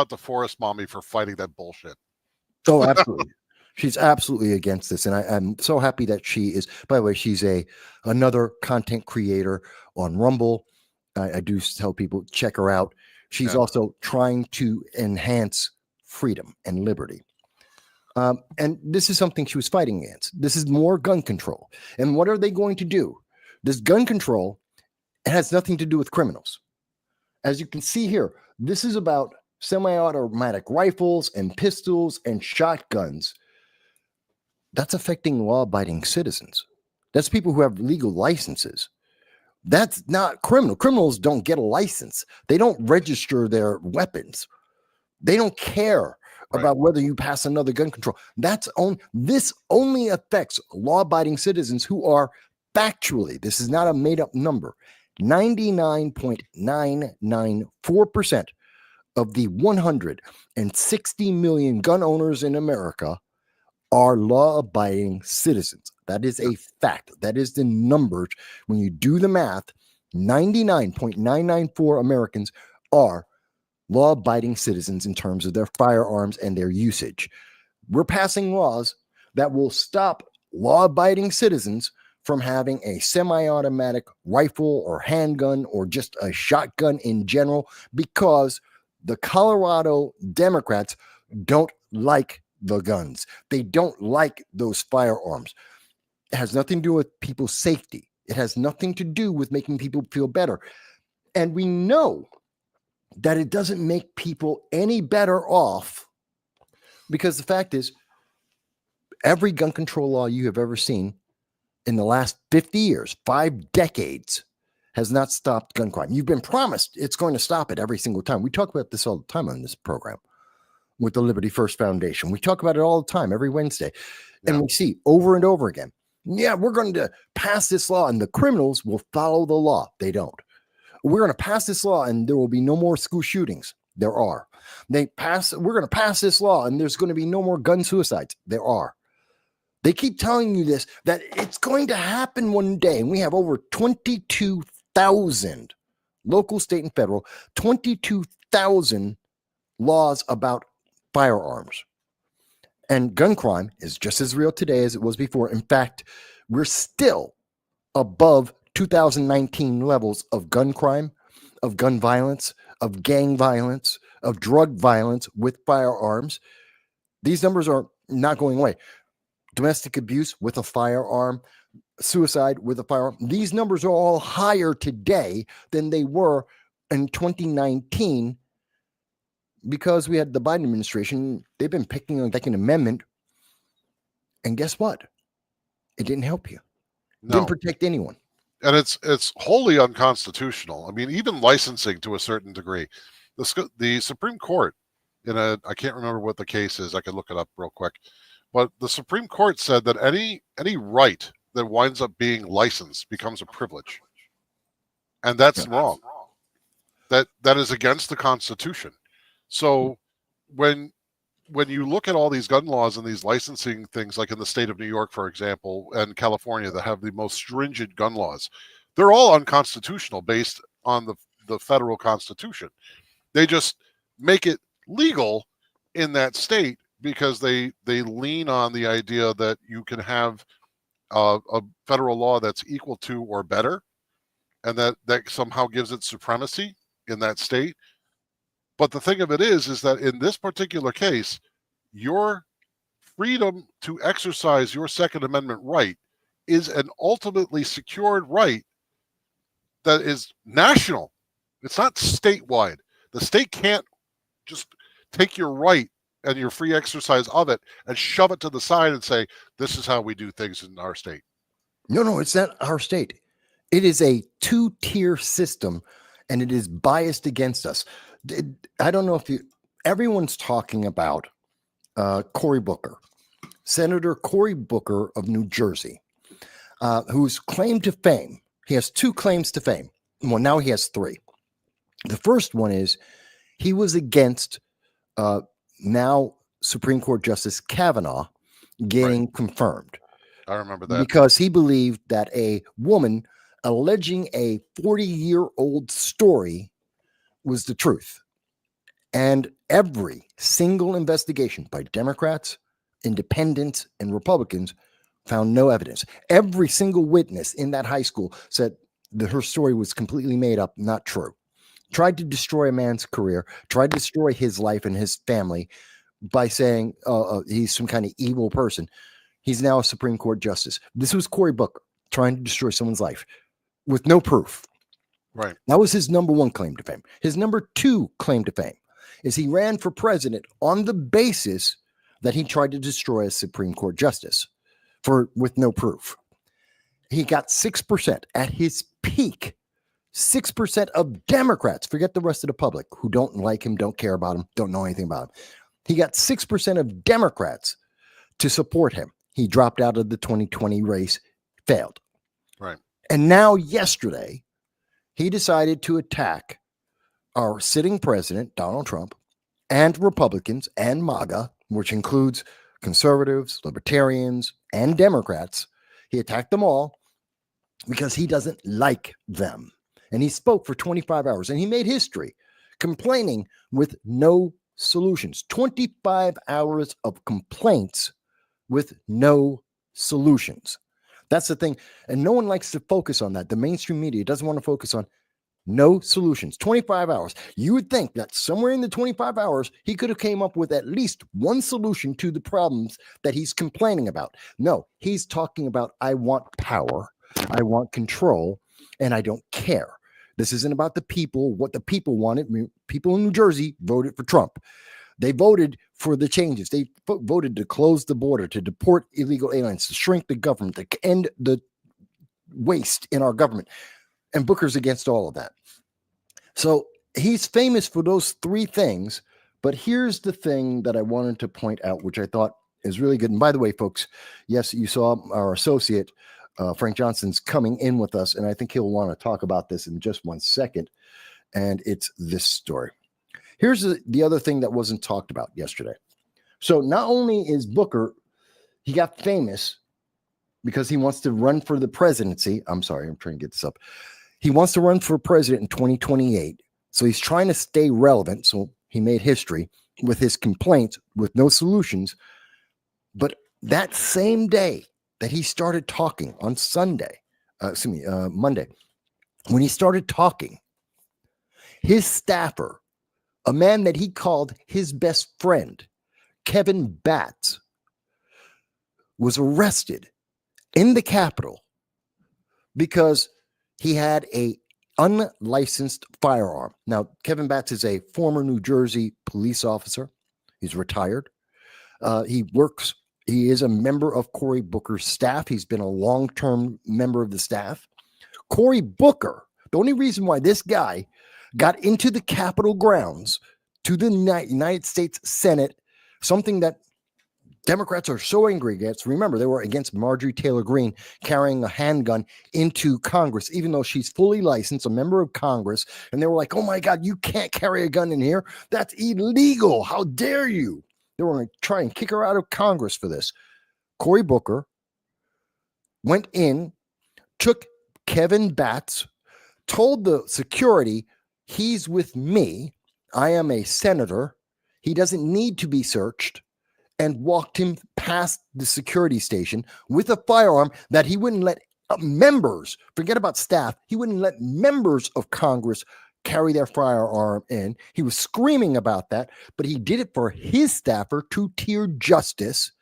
to Forest Mommy for fighting that bullshit. Oh, absolutely. She's absolutely against this. And I'm so happy that she is. By the way, she's another content creator on Rumble. I do tell people, check her out. She's also trying to enhance freedom and liberty. And this is something she was fighting against. This is more gun control. And what are they going to do? This gun control, it has nothing to do with criminals. As you can see here, this is about semi-automatic rifles and pistols and shotguns. That's affecting law-abiding citizens. That's people who have legal licenses. That's not criminal. Criminals don't get a license. They don't register their weapons. They don't care about whether you pass another gun control. This only affects law-abiding citizens who are factually, this is not a made-up number, 99.994% of the 160 million gun owners in America are law-abiding citizens. That is a fact. That is the numbers. When you do the math, 99.994 Americans are law-abiding citizens in terms of their firearms and their usage. We're passing laws that will stop law-abiding citizens from having a semi-automatic rifle or handgun or just a shotgun in general, because the Colorado Democrats don't like the guns. They don't like those firearms. It has nothing to do with people's safety. It has nothing to do with making people feel better. And we know that it doesn't make people any better off, because the fact is, every gun control law you have ever seen in the last 50 years, 5 decades, has not stopped gun crime. You've been promised it's going to stop it every single time. We talk about this all the time on this program with the Liberty First Foundation. We talk about it all the time, every Wednesday. And we see over and over again, yeah, we're going to pass this law and the criminals will follow the law. They don't. We're going to pass this law and there will be no more school shootings. There are. We're going to pass this law and there's going to be no more gun suicides. There are. They keep telling you this, that it's going to happen one day. And we have over 22,000 local, state, and federal, 22,000 laws about firearms. And gun crime is just as real today as it was before. In fact, we're still above 2019 levels of gun crime, of gun violence, of gang violence, of drug violence with firearms. These numbers are not going away. Domestic abuse with a firearm, suicide with a firearm. These numbers are all higher today than they were in 2019 because we had the Biden administration. They've been picking on like an amendment. And guess what? It didn't help you. It didn't protect anyone. And it's wholly unconstitutional. I mean, even licensing to a certain degree. The Supreme Court, I can't remember what the case is. I could look it up real quick. But the Supreme Court said that any right that winds up being licensed becomes a privilege. And that's wrong. That is against the Constitution. So when you look at all these gun laws and these licensing things, like in the state of New York, for example, and California, that have the most stringent gun laws, they're all unconstitutional based on the federal Constitution. They just make it legal in that state because they lean on the idea that you can have a federal law that's equal to or better, and that somehow gives it supremacy in that state. But the thing of it is that in this particular case, your freedom to exercise your Second Amendment right is an ultimately secured right that is national. It's not statewide. The state can't just take your right and your free exercise of it and shove it to the side and say, this is how we do things in our state. No, it's not our state. It is a 2-tier system, and it is biased against us. I don't know if everyone's talking about Cory Booker, Senator Cory Booker of New Jersey, whose claim to fame, he has 2 claims to fame. Well, now he has 3. The first one is he was against now Supreme Court Justice Kavanaugh getting confirmed. I remember that. Because he believed that a woman alleging a 40-year-old story was the truth. And every single investigation by Democrats, independents, and Republicans found no evidence. Every single witness in that high school said that her story was completely made up, not true. Tried to destroy a man's career, tried to destroy his life and his family by saying he's some kind of evil person. He's now a Supreme Court justice. This was Cory Booker trying to destroy someone's life with no proof. Right. That was his number 1 claim to fame. His number 2 claim to fame is he ran for president on the basis that he tried to destroy a Supreme Court justice with no proof. He got 6% at his peak. 6% of Democrats, forget the rest of the public who don't like him, don't care about him, don't know anything about him. He got 6% of Democrats to support him. He dropped out of the 2020 race, failed. Right. And now yesterday, he decided to attack our sitting president, Donald Trump, and Republicans and MAGA, which includes conservatives, libertarians, and Democrats. He attacked them all because he doesn't like them. And he spoke for 25 hours and he made history, complaining with no solutions. 25 hours of complaints with no solutions. That's the thing. And no one likes to focus on that. The mainstream media doesn't want to focus on No solutions. 25 hours. You would think that somewhere in the 25 hours, he could have came up with at least one solution to the problems that he's complaining about. No, he's talking about, I want power, I want control, and I don't care. This isn't about the people, what the people wanted. People in New Jersey voted for Trump. They voted for the changes. They voted to close the border, to deport illegal aliens, to shrink the government, to end the waste in our government. And Booker's against all of that. So he's famous for those three things. But here's the thing that I wanted to point out, which I thought is really good. And by the way, folks, yes, you saw our associate, Frank Johnson's coming in with us. And I think he'll want to talk about this in just 1 second. And it's this story. Here's the other thing that wasn't talked about yesterday. So not only is Booker, he got famous because he wants to run for the presidency. I'm sorry, I'm trying to get this up. He wants to run for president in 2028. So he's trying to stay relevant. So he made history with his complaints with no solutions. But that same day that he started talking on Monday, when he started talking, his staffer, a man that he called his best friend, Kevin Batts, was arrested in the Capitol because he had a unlicensed firearm. Now, Kevin Batts is a former New Jersey police officer. He's retired. He is a member of Cory Booker's staff. He's been a long-term member of the staff. Cory Booker, the only reason why this guy got into the Capitol grounds to the United States Senate, something that Democrats are so angry against. Remember, they were against Marjorie Taylor Greene carrying a handgun into Congress, even though she's fully licensed, a member of Congress. And they were like, oh my God, you can't carry a gun in here. That's illegal. How dare you? They were going to try and kick her out of Congress for this. Cory Booker went in, took Kevin Batts, told the security, he's with me. I am a senator. He doesn't need to be searched. And walked him past the security station with a firearm that he wouldn't let members, forget about staff, he wouldn't let members of Congress carry their firearm in. He was screaming about that, but he did it for his staffer, two-tier justice.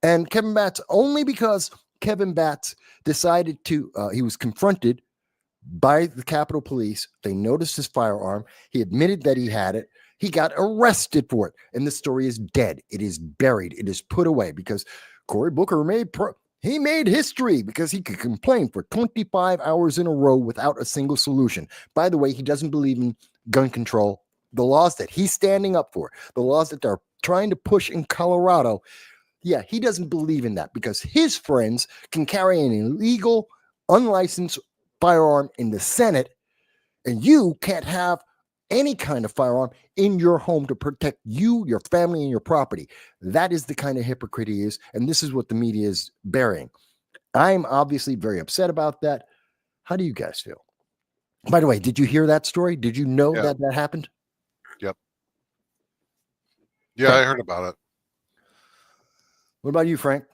And Kevin Batts, only because Kevin Batts decided to, he was confronted by the Capitol Police. They noticed his firearm. He admitted that he had it. He got arrested for it. And the story is dead. It is buried. It is put away because Cory Booker made history because he could complain for 25 hours in a row without a single solution. By the way, he doesn't believe in gun control. The laws that he's standing up for, the laws that they're trying to push in Colorado, yeah, he doesn't believe in that because his friends can carry an illegal, unlicensed firearm in the Senate, and you can't have any kind of firearm in your home to protect you, your family, and your property. That is the kind of hypocrite he is, and this is what the media is burying. I'm obviously very upset about that. How do you guys feel? By the way, did you hear that story? Did you know that happened? Yep. Yeah, I heard about it. What about you, Frank?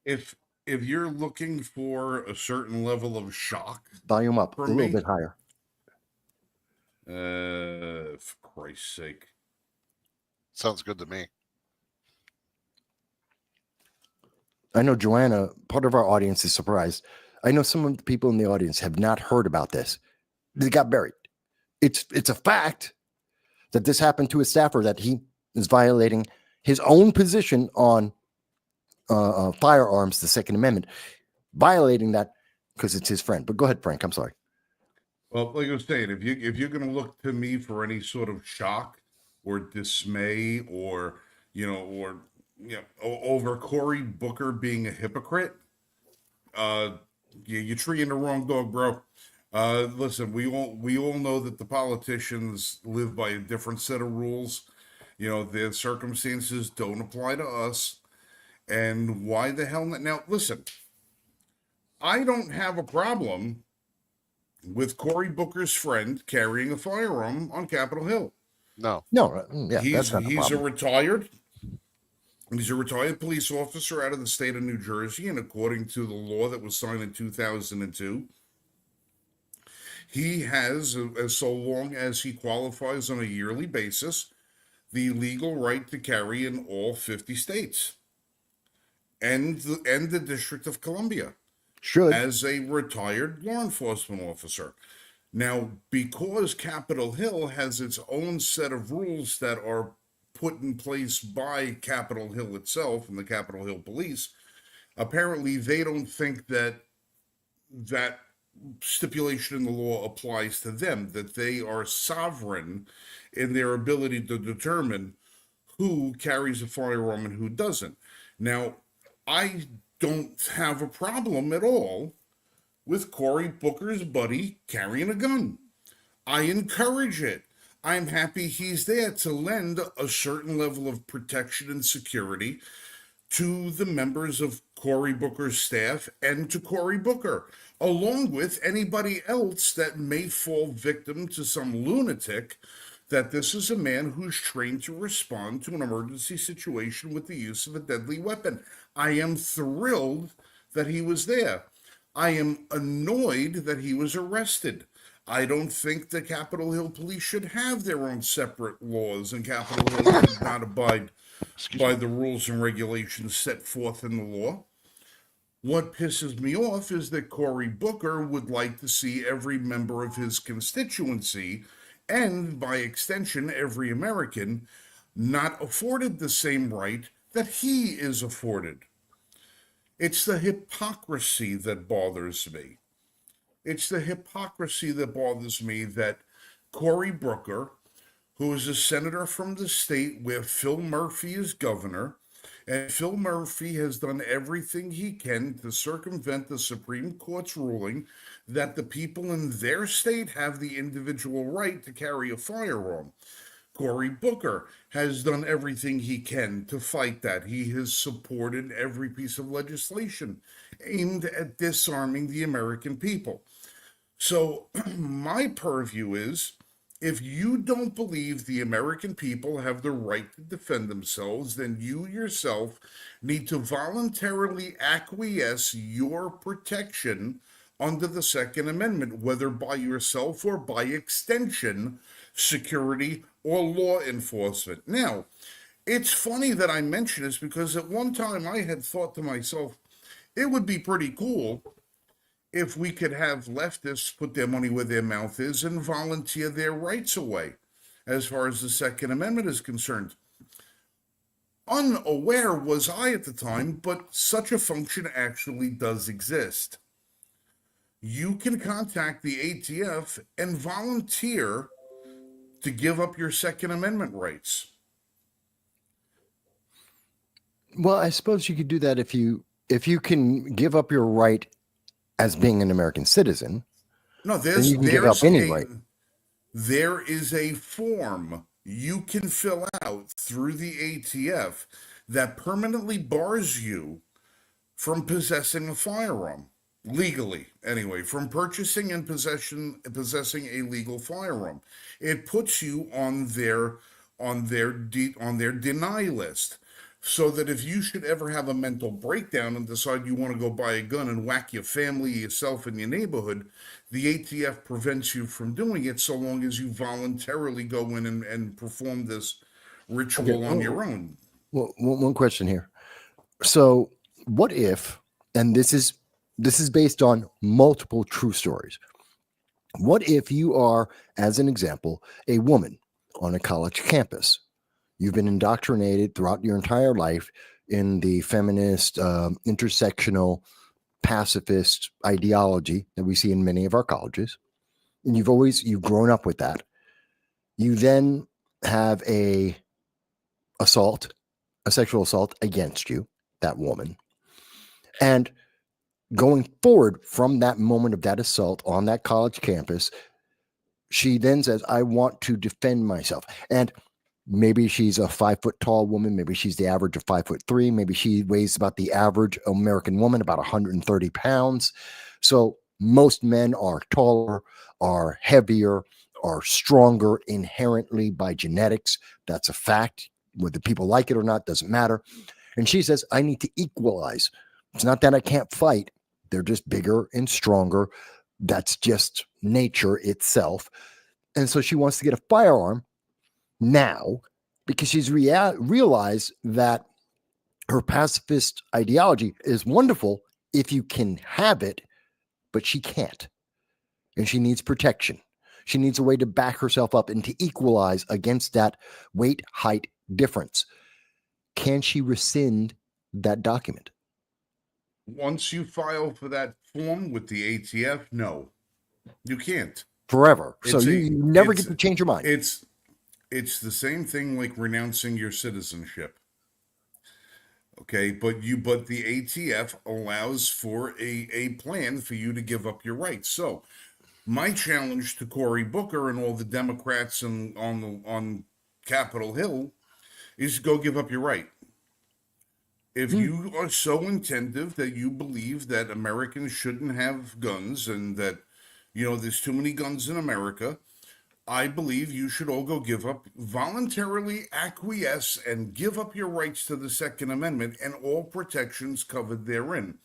If you're looking for a certain level of shock, Volume up a little bit higher. For Christ's sake. Sounds good to me. I know Joanna, part of our audience is surprised. I know some of the people in the audience have not heard about this. They got buried. It's a fact that this happened to a staffer, that he is violating his own position on firearms, the Second Amendment, violating that because it's his friend. But go ahead, Frank. I'm sorry. Well, like I was saying, if you're going to look to me for any sort of shock or dismay or over Cory Booker being a hypocrite, you're treating the wrong dog, bro. Listen, we all know that the politicians live by a different set of rules. Their circumstances don't apply to us. And why the hell not? Now, listen, I don't have a problem with Cory Booker's friend carrying a firearm on Capitol Hill. No. Yeah, he's a retired police officer out of the state of New Jersey, and according to the law that was signed in 2002, he has, as so long as he qualifies on a yearly basis, the legal right to carry in all 50 states and the District of Columbia Should. as a retired law enforcement officer. Now, because Capitol Hill has its own set of rules that are put in place by Capitol Hill itself and the Capitol Hill Police, apparently they don't think that that stipulation in the law applies to them, that they are sovereign in their ability to determine who carries a firearm and who doesn't. Now, I don't have a problem at all with Cory Booker's buddy carrying a gun. I encourage it. I'm happy he's there to lend a certain level of protection and security to the members of Cory Booker's staff and to Cory Booker, along with anybody else that may fall victim to some lunatic, that this is a man who's trained to respond to an emergency situation with the use of a deadly weapon. I am thrilled that he was there. I am annoyed that he was arrested. I don't think the Capitol Hill Police should have their own separate laws, and Capitol Hill should not abide by the rules and regulations set forth in the law. What pisses me off is that Cory Booker would like to see every member of his constituency, and by extension, every American, not afforded the same right that he is afforded. It's the hypocrisy that bothers me. It's the hypocrisy that bothers me that Cory Booker, who is a senator from the state where Phil Murphy is governor, and Phil Murphy has done everything he can to circumvent the Supreme Court's ruling that the people in their state have the individual right to carry a firearm. Cory Booker has done everything he can to fight that. He has supported every piece of legislation aimed at disarming the American people. So my purview is, if you don't believe the American people have the right to defend themselves, then you yourself need to voluntarily acquiesce your protection under the Second Amendment, whether by yourself or by extension, security or law enforcement. Now, it's funny that I mention this because at one time I had thought to myself, it would be pretty cool if we could have leftists put their money where their mouth is and volunteer their rights away as far as the Second Amendment is concerned. Unaware was I at the time, but such a function actually does exist. You can contact the ATF and volunteer to give up your Second Amendment rights. Well, I suppose you could do that if you can give up your right as being an American citizen. No, then you can give up any right. There is a form you can fill out through the ATF that permanently bars you from possessing a firearm legally. Anyway, from purchasing and possessing a legal firearm, it puts you on their deny list. So that if you should ever have a mental breakdown and decide you want to go buy a gun and whack your family, yourself, and your neighborhood, the ATF prevents you from doing it so long as you voluntarily go in and perform this ritual on your own. Well, one question here. So what if, and this is based on multiple true stories. What if you are, as an example, a woman on a college campus? You've been indoctrinated throughout your entire life in the feminist, intersectional, pacifist ideology that we see in many of our colleges. And you've grown up with that. You then have a sexual assault against you, that woman. And going forward from that moment of that assault on that college campus, she then says, I want to defend myself. And maybe she's a 5 foot tall woman. Maybe she's the average of 5'3". Maybe she weighs about the average American woman, about 130 pounds. So most men are taller, are heavier, are stronger inherently by genetics. That's a fact. Whether people like it or not doesn't matter. And she says, I need to equalize. It's not that I can't fight. They're just bigger and stronger. That's just nature itself. And so she wants to get a firearm now because she's realized that her pacifist ideology is wonderful if you can have it, but she can't. And she needs protection. She needs a way to back herself up and to equalize against that weight height difference. Can she rescind that document? Once you file for that form with the ATF, no, you can't. Forever. So It's you never get to change your mind. It's the same thing like renouncing your citizenship. Okay, but the ATF allows for a plan for you to give up your rights. So my challenge to Cory Booker and all the Democrats on Capitol Hill is go give up your right. If you are so intensive that you believe that Americans shouldn't have guns and that, there's too many guns in America, I believe you should all go voluntarily acquiesce and give up your rights to the Second Amendment and all protections covered therein,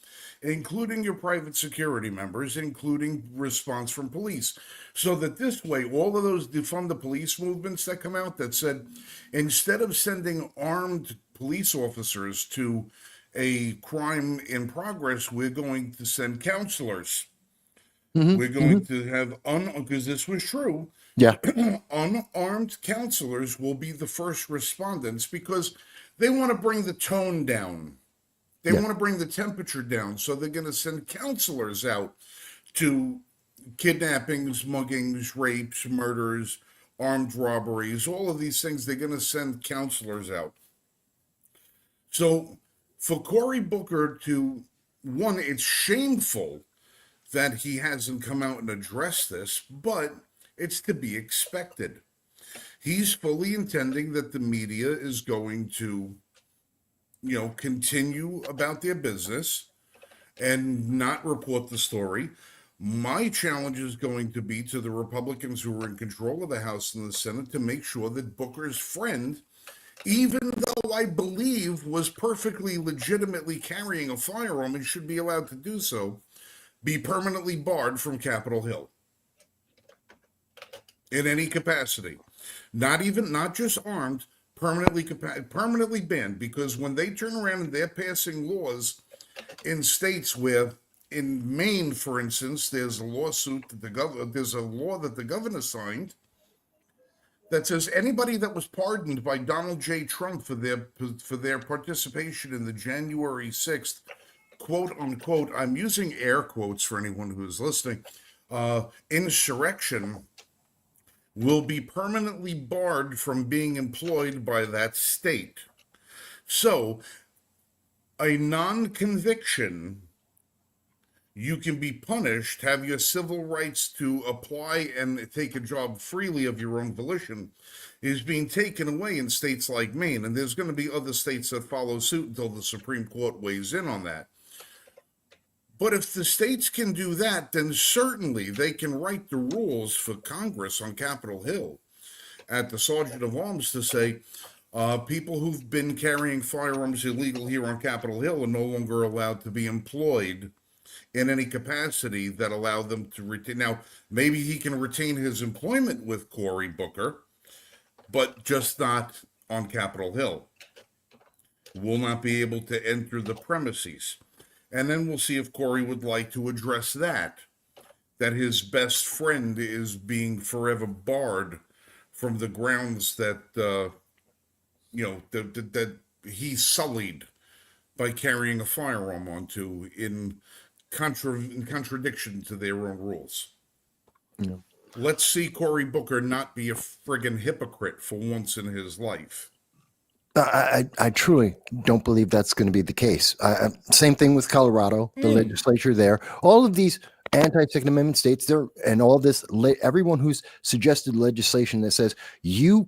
including your private security members, including response from police. So that this way, all of those defund the police movements that come out that said, instead of sending armed police officers to a crime in progress, we're going to send counselors. We're going to have, because this was true, Yeah. unarmed counselors will be the first respondents because they want to bring the tone down. They want to bring the temperature down. So they're going to send counselors out to kidnappings, muggings, rapes, murders, armed robberies, all of these things. They're going to send counselors out. So for Cory Booker one, it's shameful that he hasn't come out and addressed this, but it's to be expected. He's fully intending that the media is going to, continue about their business and not report the story. My challenge is going to be to the Republicans who are in control of the House and the Senate to make sure that Booker's friend, even though I believe was perfectly legitimately carrying a firearm and should be allowed to do so, be permanently barred from Capitol Hill in any capacity. Not just armed, permanently banned, because when they turn around and they're passing laws in states where, in Maine, for instance, there's a lawsuit that there's a law that the governor signed that says anybody that was pardoned by Donald J. Trump for their participation in the January 6th, quote unquote, I'm using air quotes for anyone who's listening, insurrection, will be permanently barred from being employed by that state. So, a non-conviction, you can be punished, have your civil rights to apply and take a job freely of your own volition, is being taken away in states like Maine. And there's going to be other states that follow suit until the Supreme Court weighs in on that. But if the states can do that, then certainly they can write the rules for Congress on Capitol Hill at the Sergeant of Arms to say, people who've been carrying firearms illegal here on Capitol Hill are no longer allowed to be employed in any capacity that allow them to retain. Now, maybe he can retain his employment with Cory Booker, but just not on Capitol Hill. Will not be able to enter the premises. And then we'll see if Cory would like to address that his best friend is being forever barred from the grounds that, that he's sullied by carrying a firearm onto in contradiction to their own rules. Yeah. Let's see Cory Booker not be a friggin' hypocrite for once in his life. I truly don't believe that's going to be the case. Same thing with Colorado, the legislature there. All of these anti-Second Amendment states there, and all this, everyone who's suggested legislation that says the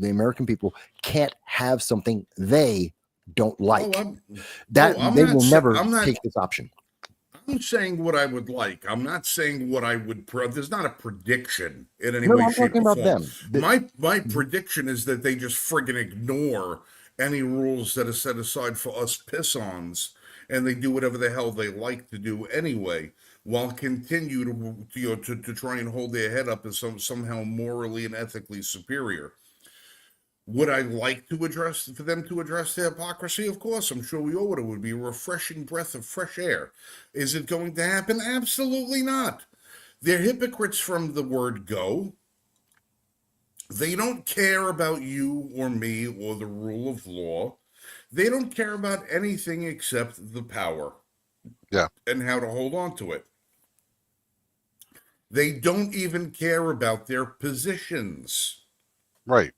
American people, can't have something they don't like. They will never take this option. I'm saying what I would like. I'm not saying what I would. There's not a prediction in any way, shape, or form. Them. My prediction is that they just friggin' ignore any rules that are set aside for us piss-ons, and they do whatever the hell they like to do anyway. while continue to try and hold their head up as somehow morally and ethically superior. Would I like to for them to address their hypocrisy? Of course, I'm sure we all would. It would be a refreshing breath of fresh air. Is it going to happen? Absolutely not. They're hypocrites from the word go. They don't care about you or me or the rule of law. They don't care about anything except the power. Yeah. And how to hold on to it. They don't even care about their positions. Right.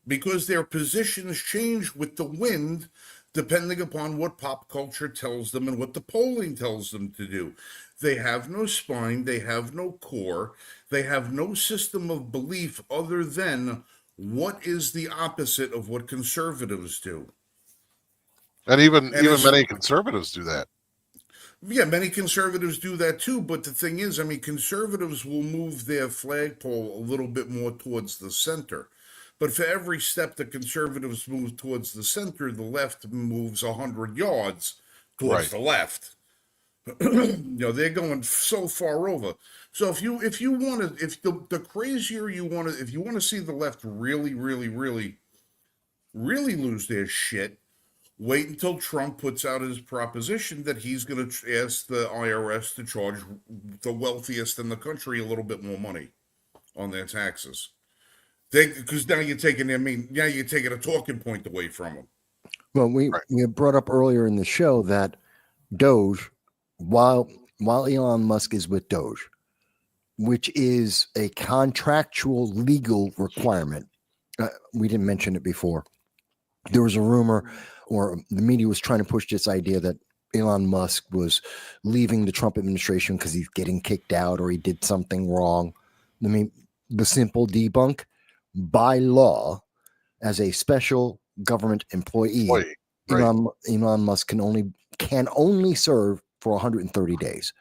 Because their positions change with the wind depending upon what pop culture tells them and what the polling tells them to do. They have no spine, they have no core, they have no system of belief other than what is the opposite of what conservatives do. And even many conservatives do that. Yeah, many conservatives do that too, but the thing is, I mean, conservatives will move their flagpole a little bit more towards the center. But for every step the conservatives move towards the center, the left moves 100 yards towards the left. They're going so far over. So if you want to, if the crazier you want to, if you want to see the left really, really, really, really lose their shit, wait until Trump puts out his proposition that he's going to ask the IRS to charge the wealthiest in the country a little bit more money on their taxes. Because now you're taking a talking point away from them. Well, we brought up earlier in the show that Doge, while Elon Musk is with Doge, which is a contractual legal requirement, we didn't mention it before. There was a rumor, or the media was trying to push this idea that Elon Musk was leaving the Trump administration because he's getting kicked out or he did something wrong. I mean, the simple debunk: by law, as a special government employee, Elon Musk can only serve for 130 days.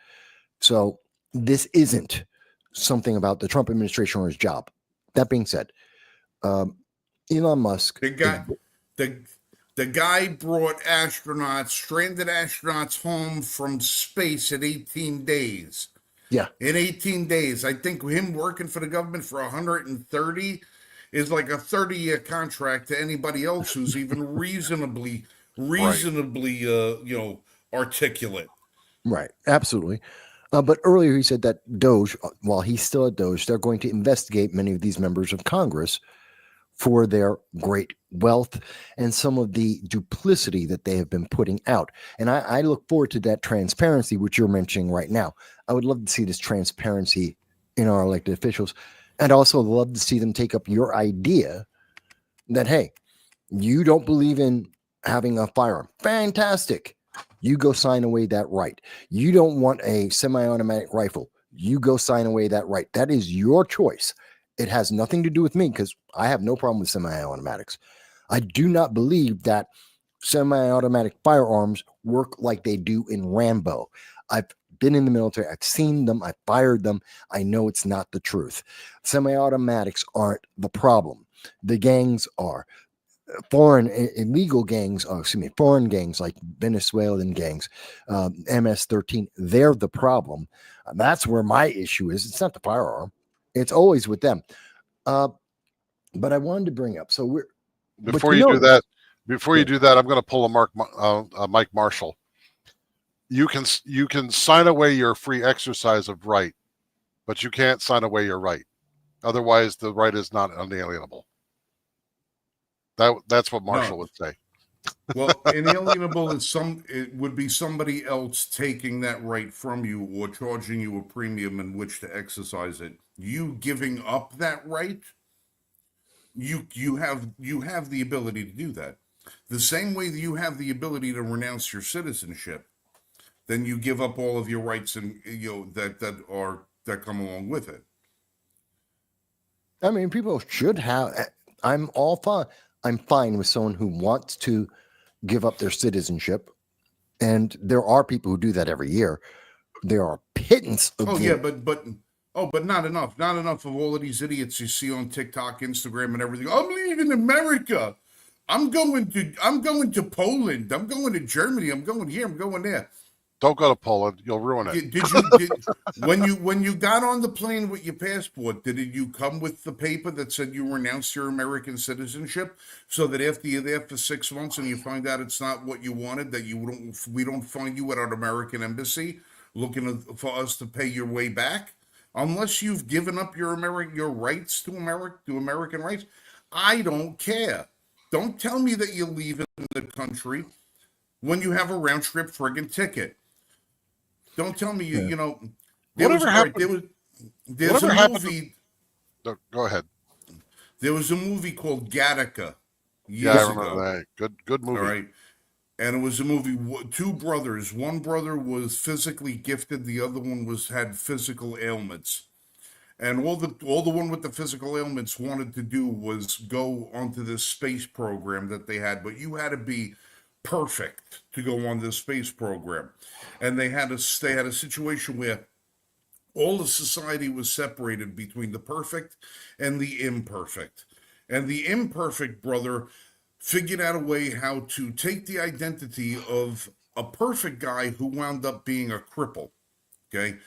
So this isn't something about the Trump administration or his job. That being said, Elon Musk, the guy brought stranded astronauts home from space in 18 days. Yeah. In 18 days. I think him working for the government for 130 is like a 30-year contract to anybody else who's even reasonably articulate. Right. Absolutely. But earlier he said that Doge, while he's still at Doge, they're going to investigate many of these members of Congress for their great wealth and some of the duplicity that they have been putting out. And I look forward to that transparency, which you're mentioning right now. I would love to see this transparency in our elected officials, and also love to see them take up your idea that, hey, you don't believe in having a firearm. Fantastic. You go sign away that right. You don't want a semi-automatic rifle. You go sign away that right. That is your choice. It has nothing to do with me because I have no problem with semi-automatics. I do not believe that semi-automatic firearms work like they do in Rambo. I've been in the military. I've seen them. I've fired them. I know it's not the truth. Semi-automatics aren't the problem. The gangs are. Foreign gangs like Venezuelan gangs, MS-13, they're the problem. That's where my issue is. It's not the firearm. It's always with them. But I wanted to bring up, so before you do that, I'm going to pull a Mike Marshall. You can sign away your free exercise of right, but you can't sign away your right. Otherwise, the right is not unalienable. That's what Marshall would say. Well, inalienable is it would be somebody else taking that right from you or charging you a premium in which to exercise it. You giving up that right, you have the ability to do that. The same way that you have the ability to renounce your citizenship, then you give up all of your rights and that come along with it. I mean, people should have. I'm all fine. I'm fine with someone who wants to give up their citizenship, and there are people who do that every year. There are pittance of but not enough. Not enough of all of these idiots you see on TikTok, Instagram, and everything. I'm leaving America. I'm going to Poland. I'm going to Germany. I'm going here. I'm going there. Don't go to Poland. You'll ruin it. When you got on the plane with your passport, did you come with the paper that said you renounced your American citizenship, so that after you're there for 6 months and you find out it's not what you wanted, that we don't find you at an American embassy looking for us to pay your way back, unless you've given up your rights to American rights? I don't care. Don't tell me that you're leaving the country when you have a round trip friggin' ticket. Don't tell me you know. Whatever happened? There's a movie. No, go ahead. There was a movie called Gattaca Yeah, I years remember ago. that. Good movie. All right, and it was a movie. Two brothers. One brother was physically gifted. The other one had physical ailments. And all the one with the physical ailments wanted to do was go onto this space program that they had, but you had to be perfect to go on this space program. And they had a situation where all of society was separated between the perfect and the imperfect. And the imperfect brother figured out a way how to take the identity of a perfect guy who wound up being a cripple, okay,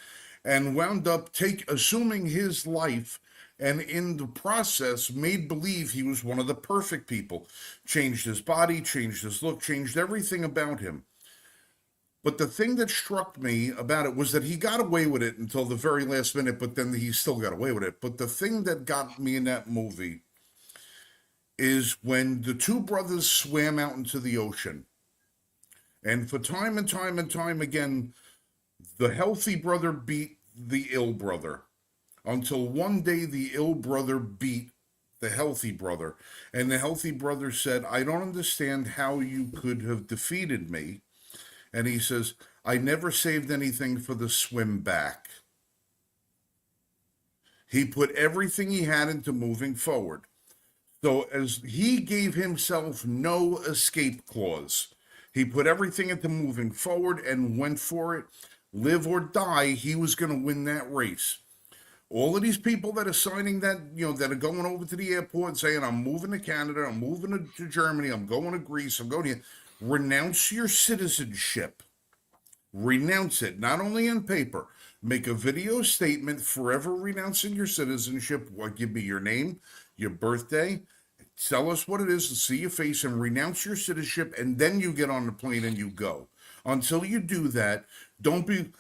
and wound up assuming his life, and in the process made believe he was one of the perfect people. Changed his body, changed his look, changed everything about him. But the thing that struck me about it was that he got away with it until the very last minute, but then he still got away with it. But the thing that got me in that movie is when the two brothers swam out into the ocean. And for time and time and time again, the healthy brother beat the ill brother, until one day the ill brother beat the healthy brother. And the healthy brother said, I don't understand how you could have defeated me. And he says, I never saved anything for the swim back. He put everything he had into moving forward. So as he gave himself no escape clause, he put everything into moving forward and went for it. Live or die, he was going to win that race. All of these people that are signing that, that are going over to the airport and saying, I'm moving to Canada, I'm moving to Germany, I'm going to Greece, I'm going here. Renounce your citizenship. Renounce it, not only on paper. Make a video statement forever renouncing your citizenship. Give me your name, your birthday, tell us what it is to see your face, and renounce your citizenship, and then you get on the plane and you go. Until you do that, don't be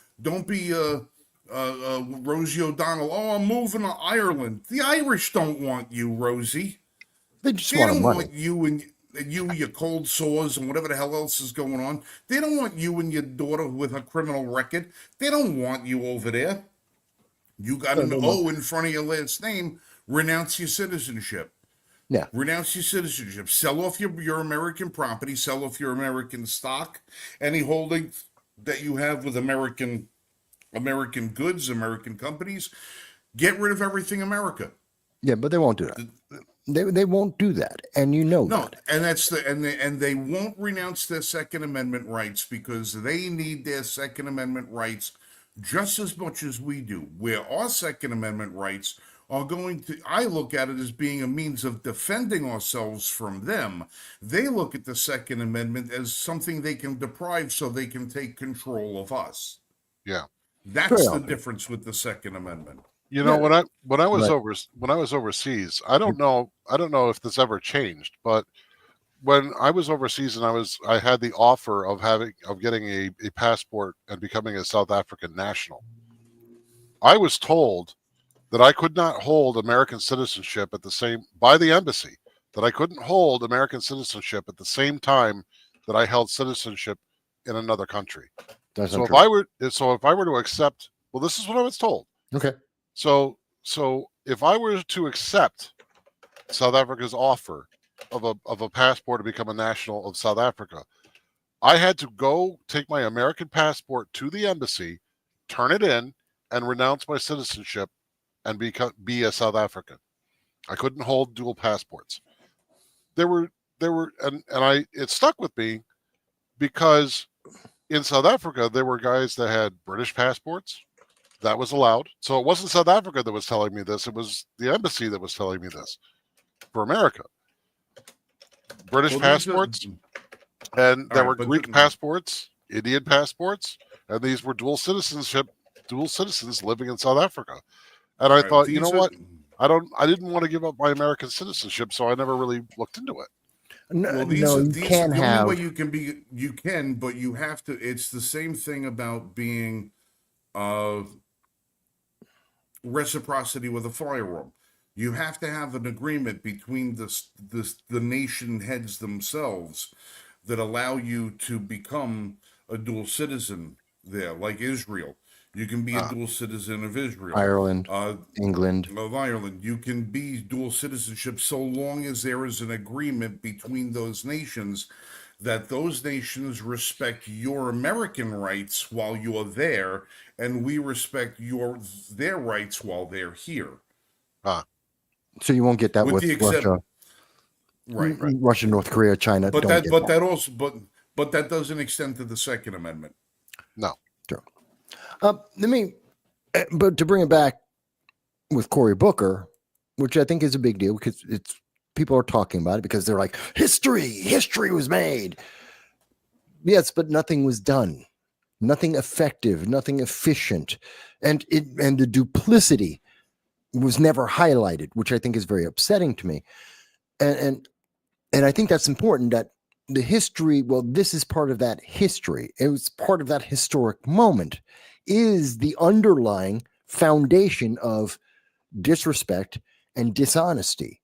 Rosie O'Donnell. Oh, I'm moving to Ireland. The Irish don't want you, Rosie. They just They want don't money. want you and your cold sores and whatever the hell else is going on. They don't want you and your daughter with a criminal record. They don't want you over there. You got an O in front of your last name. Renounce your citizenship. Yeah. Renounce your citizenship. Sell off your American property. Sell off your American stock. Any holdings that you have with American goods, American companies. Get rid of everything America. Yeah, but they won't do that. They won't do that, and No, that. and that's and they won't renounce their Second Amendment rights, because they need their Second Amendment rights just as much as we do. Where our Second Amendment rights are going to, I look at it as being a means of defending ourselves from them. They look at the Second Amendment as something they can deprive so they can take control of us. Yeah. That's the difference with the Second Amendment. You know, Yeah. when I was Right. overseas, I don't know if this ever changed, but when I was overseas and I had the offer of getting a passport and becoming a South African national, I was told that I could not hold American citizenship by the embassy, that I couldn't hold American citizenship at the same time that I held citizenship in another country. That's So not if true. I were to accept, well, this is what I was told. Okay. So if I were to accept South Africa's offer of a passport to become a national of South Africa, I had to go take my American passport to the embassy, turn it in, and renounce my citizenship and be a South African. I couldn't hold dual passports. It stuck with me because in South Africa there were guys that had British passports. That was allowed. So it wasn't South Africa that was telling me this. It was the embassy that was telling me this. For America, British passports, and there were Greek passports, Indian passports, and these were dual citizens living in South Africa. And I Right, thought, you know these are- what? I didn't want to give up my American citizenship, so I never really looked into it. Well, No, you can the have. only way you can, but you have to. It's the same thing about being reciprocity with a firearm. You have to have an agreement between the nation heads themselves that allow you to become a dual citizen there, like Israel. You can be a dual citizen of Israel. Ireland, England. Of Ireland. You can be dual citizenship so long as there is an agreement between those nations that those nations respect your American rights while you're there, and we respect their rights while they're here. So you won't get that with the except, Russia. right? Russia, North Korea, China. But don't get but that doesn't extend to the Second Amendment. No. Sure. But to bring it back with Cory Booker, which I think is a big deal because people are talking about it because they're like, history was made. Yes, but nothing was done. Nothing effective, nothing efficient. And the duplicity was never highlighted, which I think is very upsetting to me. And I think that's important that the history, well, this is part of that history. It was part of that historic moment, is the underlying foundation of disrespect and dishonesty.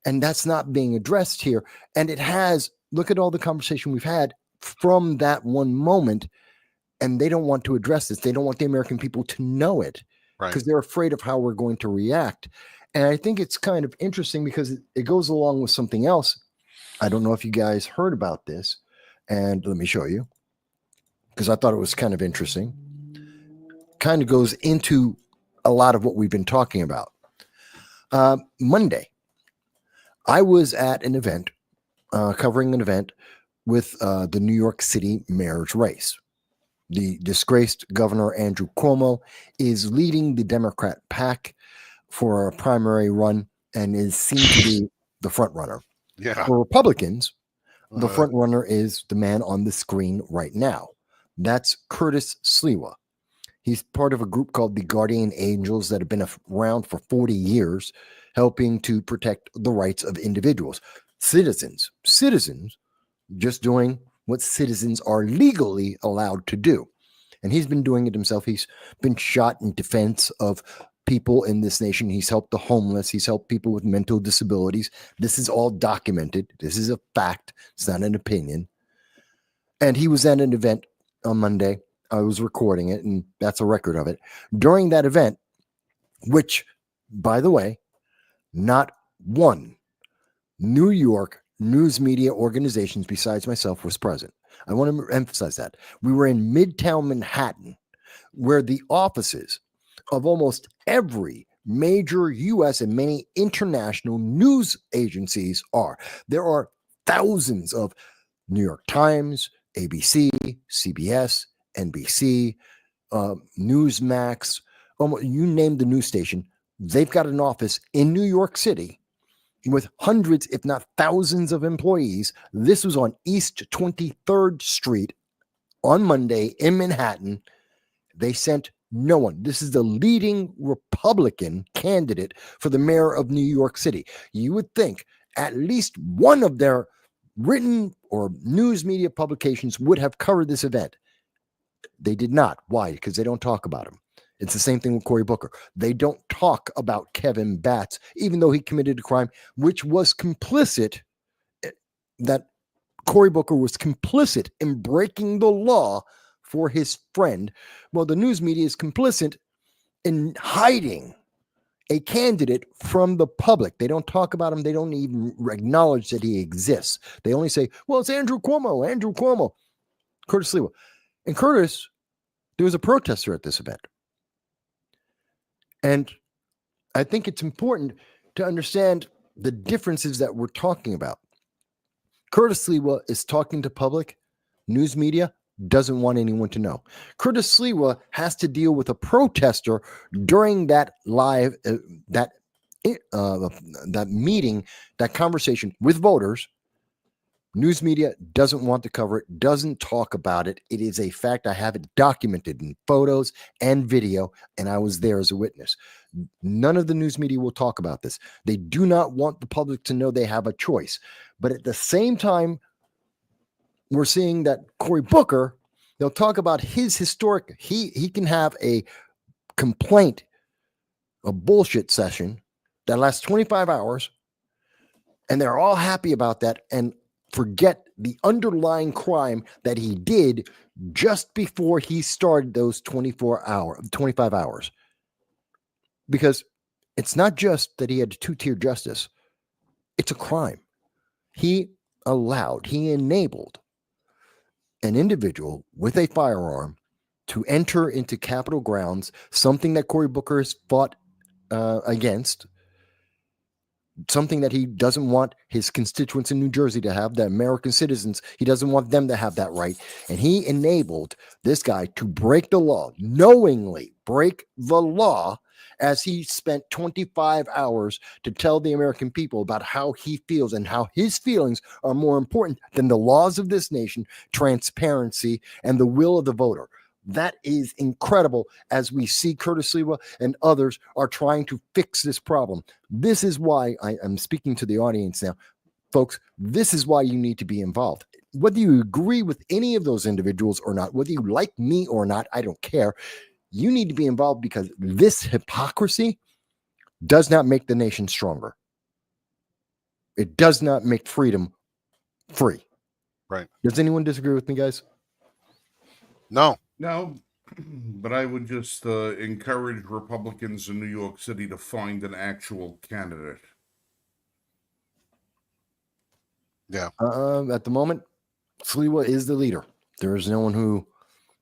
And that's not being addressed here. And it has, look at all the conversation we've had from that one moment, and they don't want to address this. They don't want the American people to know it because they're afraid of how we're going to react. And I think it's kind of interesting because it goes along with something else. I don't know if you guys heard about this, and let me show you because I thought it was kind of interesting. Kind of goes into a lot of what we've been talking about. Monday, I was at an event, covering an event with the New York City mayor's race. The disgraced Governor Andrew Cuomo is leading the Democrat pack for a primary run and is seen to be the front runner. Yeah. For Republicans, the front runner is the man on the screen right now. That's Curtis Sliwa. He's part of a group called the Guardian Angels that have been around for 40 years, helping to protect the rights of individuals, citizens, just doing what citizens are legally allowed to do. And he's been doing it himself. He's been shot in defense of people in this nation. He's helped the homeless. He's helped people with mental disabilities. This is all documented. This is a fact. It's not an opinion. And he was at an event on Monday. I was recording it, and that's a record of it. During that event, which, by the way, not one New York news media organizations besides myself was present. I want to emphasize that. We were in Midtown Manhattan, where the offices of almost every major U.S. and many international news agencies are. There are thousands of New York Times, ABC, CBS, NBC, Newsmax, you name the news station. They've got an office in New York City with hundreds, if not thousands of employees. This was on East 23rd Street on Monday in Manhattan. They sent no one. This is the leading Republican candidate for the mayor of New York City. You would think at least one of their written or news media publications would have covered this event. They did not. Why? Because they don't talk about him. It's the same thing with Cory Booker. They don't talk about Kevin Batts, even though he committed a crime, which was complicit, that Cory Booker was complicit in breaking the law for his friend. Well, the news media is complicit in hiding a candidate from the public. They don't talk about him. They don't even acknowledge that he exists. They only say, well, it's Andrew Cuomo, Curtis Sliwa. And Curtis, there was a protester at this event. And I think it's important to understand the differences that we're talking about. Curtis Sliwa is talking to public. News media doesn't want anyone to know. Curtis Sliwa has to deal with a protester during that live, that meeting, that conversation with voters. News media doesn't want to cover it, doesn't talk about it. It is a fact. I have it documented in photos and video, and I was there as a witness. None of the news media will talk about this. They do not want the public to know they have a choice. But at the same time, we're seeing that Cory Booker, they'll talk about his historic, he can have a complaint, a bullshit session that lasts 25 hours, and they're all happy about that and forget the underlying crime that he did just before he started those 25 hours. Because it's not just that he had two-tier justice. It's a crime. He enabled an individual with a firearm to enter into Capitol grounds, something that Cory Booker has fought against, something that he doesn't want his constituents in New Jersey to have, the American citizens. He doesn't want them to have that right. And he enabled this guy to break the law, knowingly break the law, as he spent 25 hours to tell the American people about how he feels and how his feelings are more important than the laws of this nation, transparency, and the will of the voter. That is incredible, as we see Curtis Sliwa and others are trying to fix this problem. This is why I'm speaking to the audience now. Folks, this is why you need to be involved. Whether you agree with any of those individuals or not, whether you like me or not, I don't care. You need to be involved, because this hypocrisy does not make the nation stronger. It does not make freedom free. Right. Does anyone disagree with me, guys? No. No, but I would just encourage Republicans in New York City to find an actual candidate. Yeah. At the moment, Sliwa is the leader. There is no one who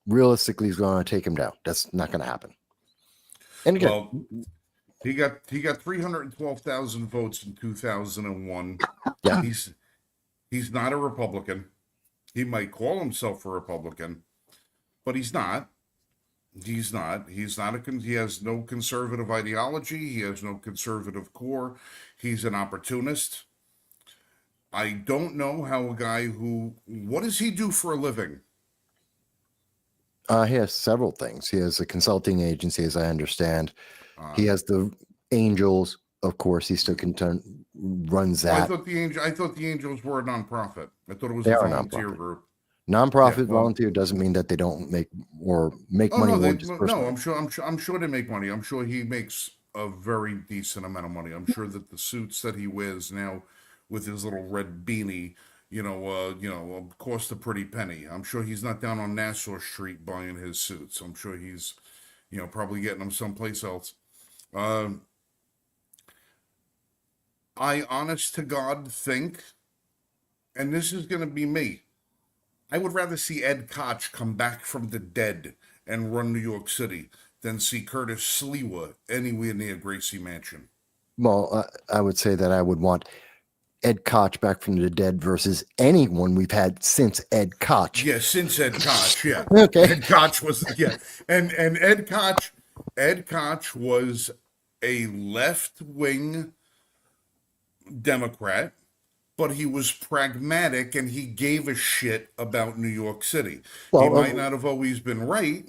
realistically is going to take him down. That's not going to happen. And again, Well, he got 312,000 votes in 2001. Yeah. He's not a Republican. He might call himself a Republican, but he's not. He's not. He has no conservative ideology. He has no conservative core. He's an opportunist. I don't know how a guy what does he do for a living? he has several things. He has a consulting agency, as I understand. He has the Angels, of course. He still runs that. I thought the Angels were a nonprofit. I thought it was They a are a volunteer nonprofit. group. Nonprofit volunteer doesn't mean that they don't make money. I'm sure they make money. I'm sure he makes a very decent amount of money. I'm sure that the suits that he wears now with his little red beanie, cost a pretty penny. I'm sure he's not down on Nassau Street buying his suits. I'm sure he's, probably getting them someplace else. I honest to God think, and this is going to be me, I would rather see Ed Koch come back from the dead and run New York City than see Curtis Sliwa anywhere near Gracie Mansion. Well, I would say that I would want Ed Koch back from the dead versus anyone we've had since Ed Koch. Yeah, since Ed Koch, yeah. Okay. Ed Koch was, yeah. And Ed Koch was a left-wing Democrat, but he was pragmatic and he gave a shit about New York City. He might not have always been right,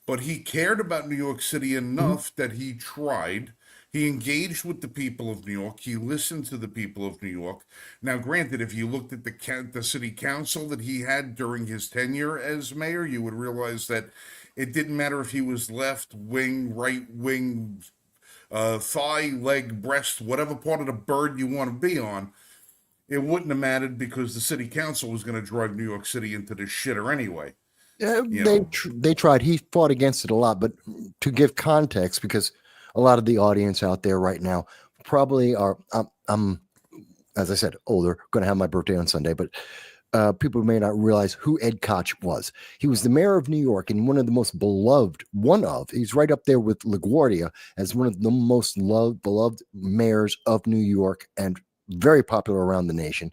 but he cared about New York City enough that he tried. He engaged with the people of New York. He listened to the people of New York. Now, granted, if you looked at the city council that he had during his tenure as mayor, you would realize that it didn't matter if he was left wing, right wing, thigh, leg, breast, whatever part of the bird you want to be on. It wouldn't have mattered because the city council was going to drive New York City into the shitter anyway. Yeah, they tried. He fought against it a lot, but to give context, because a lot of the audience out there right now probably are, I'm, as I said, older, going to have my birthday on Sunday, but people may not realize who Ed Koch was. He was the mayor of New York and one of the most beloved, he's right up there with LaGuardia as one of the most beloved mayors of New York and very popular around the nation.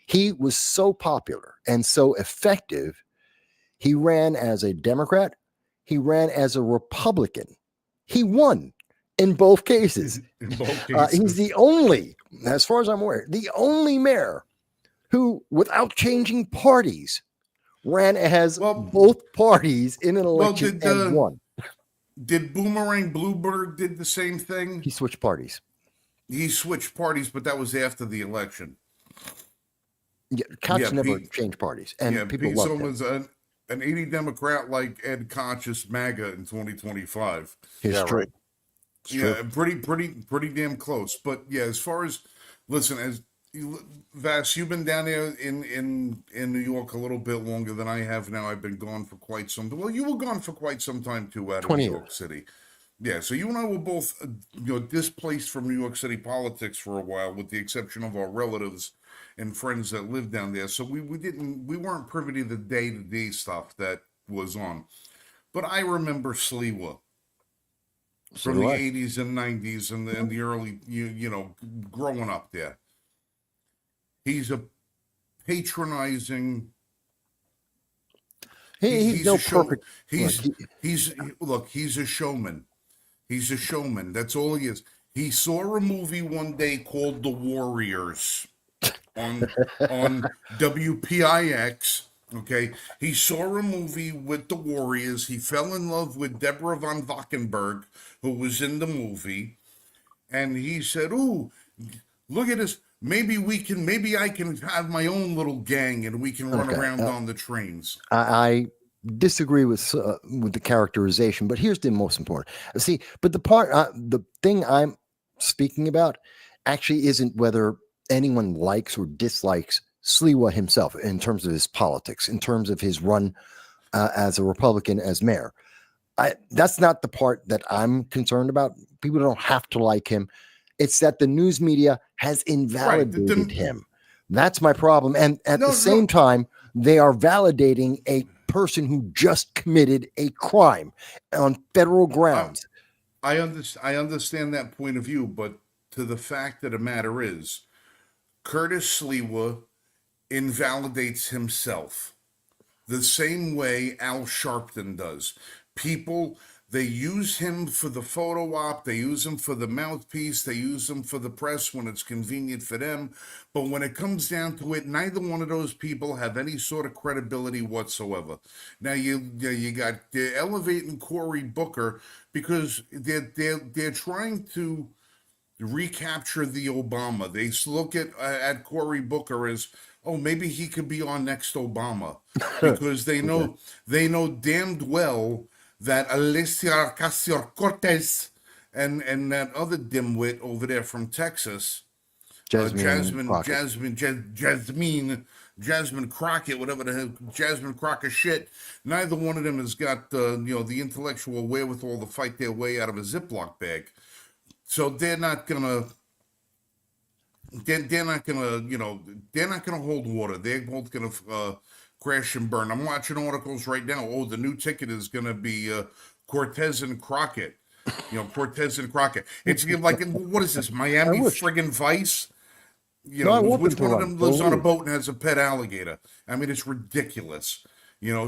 He was so popular and so effective. He ran as a Democrat. He ran as a Republican. He won in both cases. In both cases. He's the only, as far as I'm aware, the only mayor who, without changing parties, ran as Well, both parties in an well, election and won. did Boomerang Bluebird did the same thing? He switched parties. He switched parties, but that was after the election. Yeah, Koch Yeah, never Pete- changed parties, and Yeah, people Pete loved him. Someone's an 80 Democrat like Ed Koch's MAGA in 2025. It's Yeah, true. right. It's true. Yeah, pretty damn close. But yeah, as far as listen, Vass, you've been down there in New York a little bit longer than I have now. I've been gone for quite some. Well, you were gone for quite some time too, out of 20 New York City. Yeah, so you and I were both, displaced from New York City politics for a while, with the exception of our relatives and friends that lived down there. So we weren't privy to the day-to-day stuff that was on. But I remember Sliwa So from do the I. 80s and 90s and the early, growing up there. He's a patronizing. He's no perfect. He's a showman. He's a showman. That's all he is. He saw a movie one day called The Warriors on WPIX. Okay, he saw a movie with the Warriors. He fell in love with Deborah von Valkenburg, who was in the movie, and he said, "Ooh, look at this. Maybe I can have my own little gang, and we can run around on the trains." I disagree with the characterization, but here's the most important. See, but the thing I'm speaking about actually isn't whether anyone likes or dislikes Sliwa himself in terms of his politics, in terms of his run as a Republican as mayor. That's not the part that I'm concerned about. People don't have to like him. It's that the news media has invalidated him. That's my problem. And at the same time, they are validating a person who just committed a crime on federal grounds. I understand that point of view, but to the fact of the matter is, Curtis Sliwa invalidates himself the same way Al Sharpton does. People, they use him for the photo op, they use him for the mouthpiece, they use him for the press when it's convenient for them. But when it comes down to it, neither one of those people have any sort of credibility whatsoever. Now you got they're elevating Cory Booker because they're trying to recapture the Obama. They look at Cory Booker as, oh, maybe he could be on next Obama, because they know damned well that Alicia Ocasio-Cortez and that other dimwit over there from Texas, Jasmine Crockett, whatever the hell, Jasmine Crockett shit. Neither one of them has got the intellectual wherewithal to fight their way out of a Ziploc bag. So they're not gonna hold water. They're both gonna crash and burn. I'm watching articles right now. Oh, the new ticket is gonna be Cortez and Crockett. Cortez and Crockett. It's like, what is this, Miami friggin' Vice? Which one of them lives on a boat and has a pet alligator? I mean, it's ridiculous.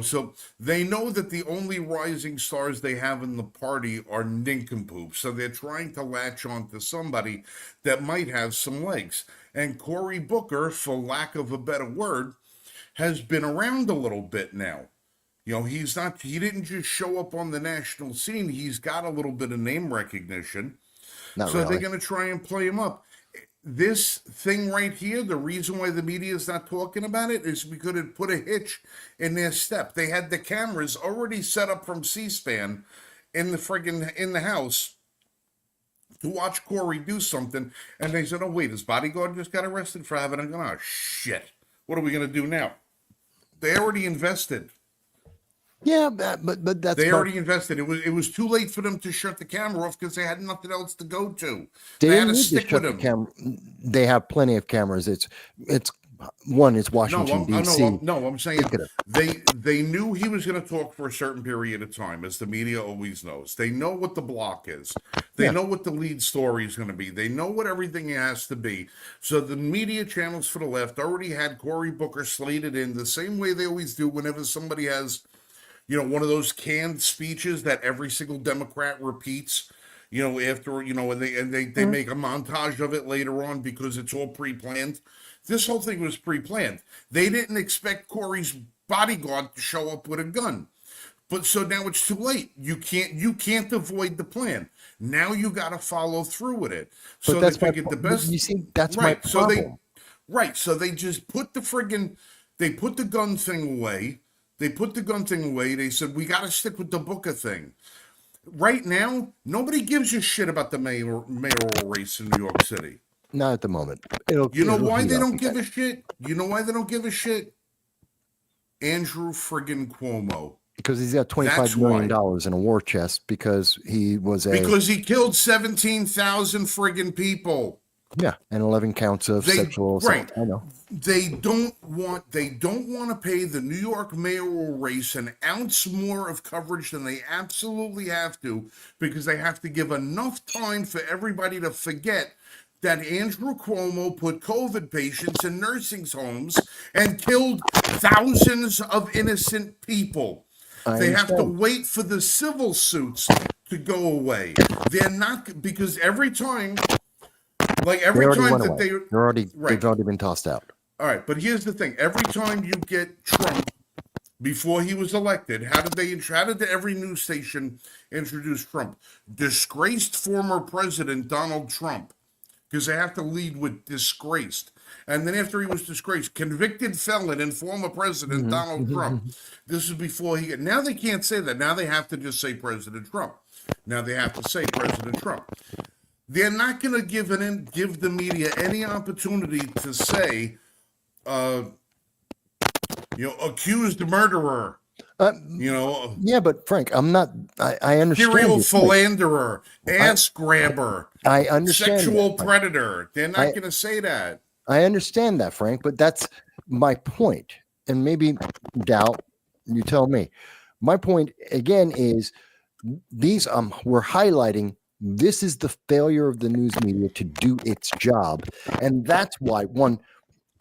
So they know that the only rising stars they have in the party are nincompoops. So they're trying to latch on to somebody that might have some legs. And Cory Booker, for lack of a better word, has been around a little bit now. He didn't just show up on the national scene. He's got a little bit of name recognition. They're going to try and play him up. This thing right here, the reason why the media is not talking about it is because it put a hitch in their step. They had the cameras already set up from C-SPAN in the house to watch Cory do something, and they said, "Oh wait, his bodyguard just got arrested for having a gun. Oh shit! What are we gonna do now?" They already invested. Yeah, but that's already invested. It was too late for them to shut the camera off because they had nothing else to go to. They had didn't to need stick to shut with the them. camera. They have plenty of cameras. It's Washington D.C. I'm saying they knew he was going to talk for a certain period of time, as the media always knows. They know what the block is. They know what the lead story is going to be. They know what everything has to be. So the media channels for the left already had Cory Booker slated in the same way they always do whenever somebody has, one of those canned speeches that every single Democrat repeats, after, and they make a montage of it later on because it's all pre-planned. This whole thing was pre-planned. They didn't expect Corey's bodyguard to show up with a gun. But so now it's too late. You can't avoid the plan. Now you got to follow through with it. But So that's they my figured the po- best. You see, that's my Right. So problem. they just put they put the gun thing away. They said we got to stick with the Booker thing. Right now, nobody gives a shit about the mayoral race in New York City. Not at the moment. You know it'll why heat they up don't again. give a shit? You know why they don't give a shit? Andrew friggin' Cuomo. Because he's got $25 million in a war chest because he was because he killed 17,000 friggin' people. Yeah, and 11 counts of sexual assault. Right. I know. They don't want to pay the New York mayoral race an ounce more of coverage than they absolutely have to, because they have to give enough time for everybody to forget that Andrew Cuomo put COVID patients in nursing homes and killed thousands of innocent people. They have to wait for the civil suits to go away. They're not, because every time that they've already been tossed out. All right, but here's the thing: every time you get Trump before he was elected, how did every news station introduce Trump? Disgraced former president Donald Trump, because they have to lead with disgraced. And then after he was disgraced, convicted felon and former president Donald Trump. This is before he. Now they can't say that. Now they have to just say President Trump. Now they have to say President Trump. They're not going to give the media any opportunity to say, accused murderer. Yeah, but Frank, I'm not. I understand. Serial philanderer, ass grabber. I understand. Sexual predator. They're not going to say that. I understand that, Frank, but that's my point. And maybe, Dal, you tell me. My point again is these. We're highlighting. This is the failure of the news media to do its job, and that's why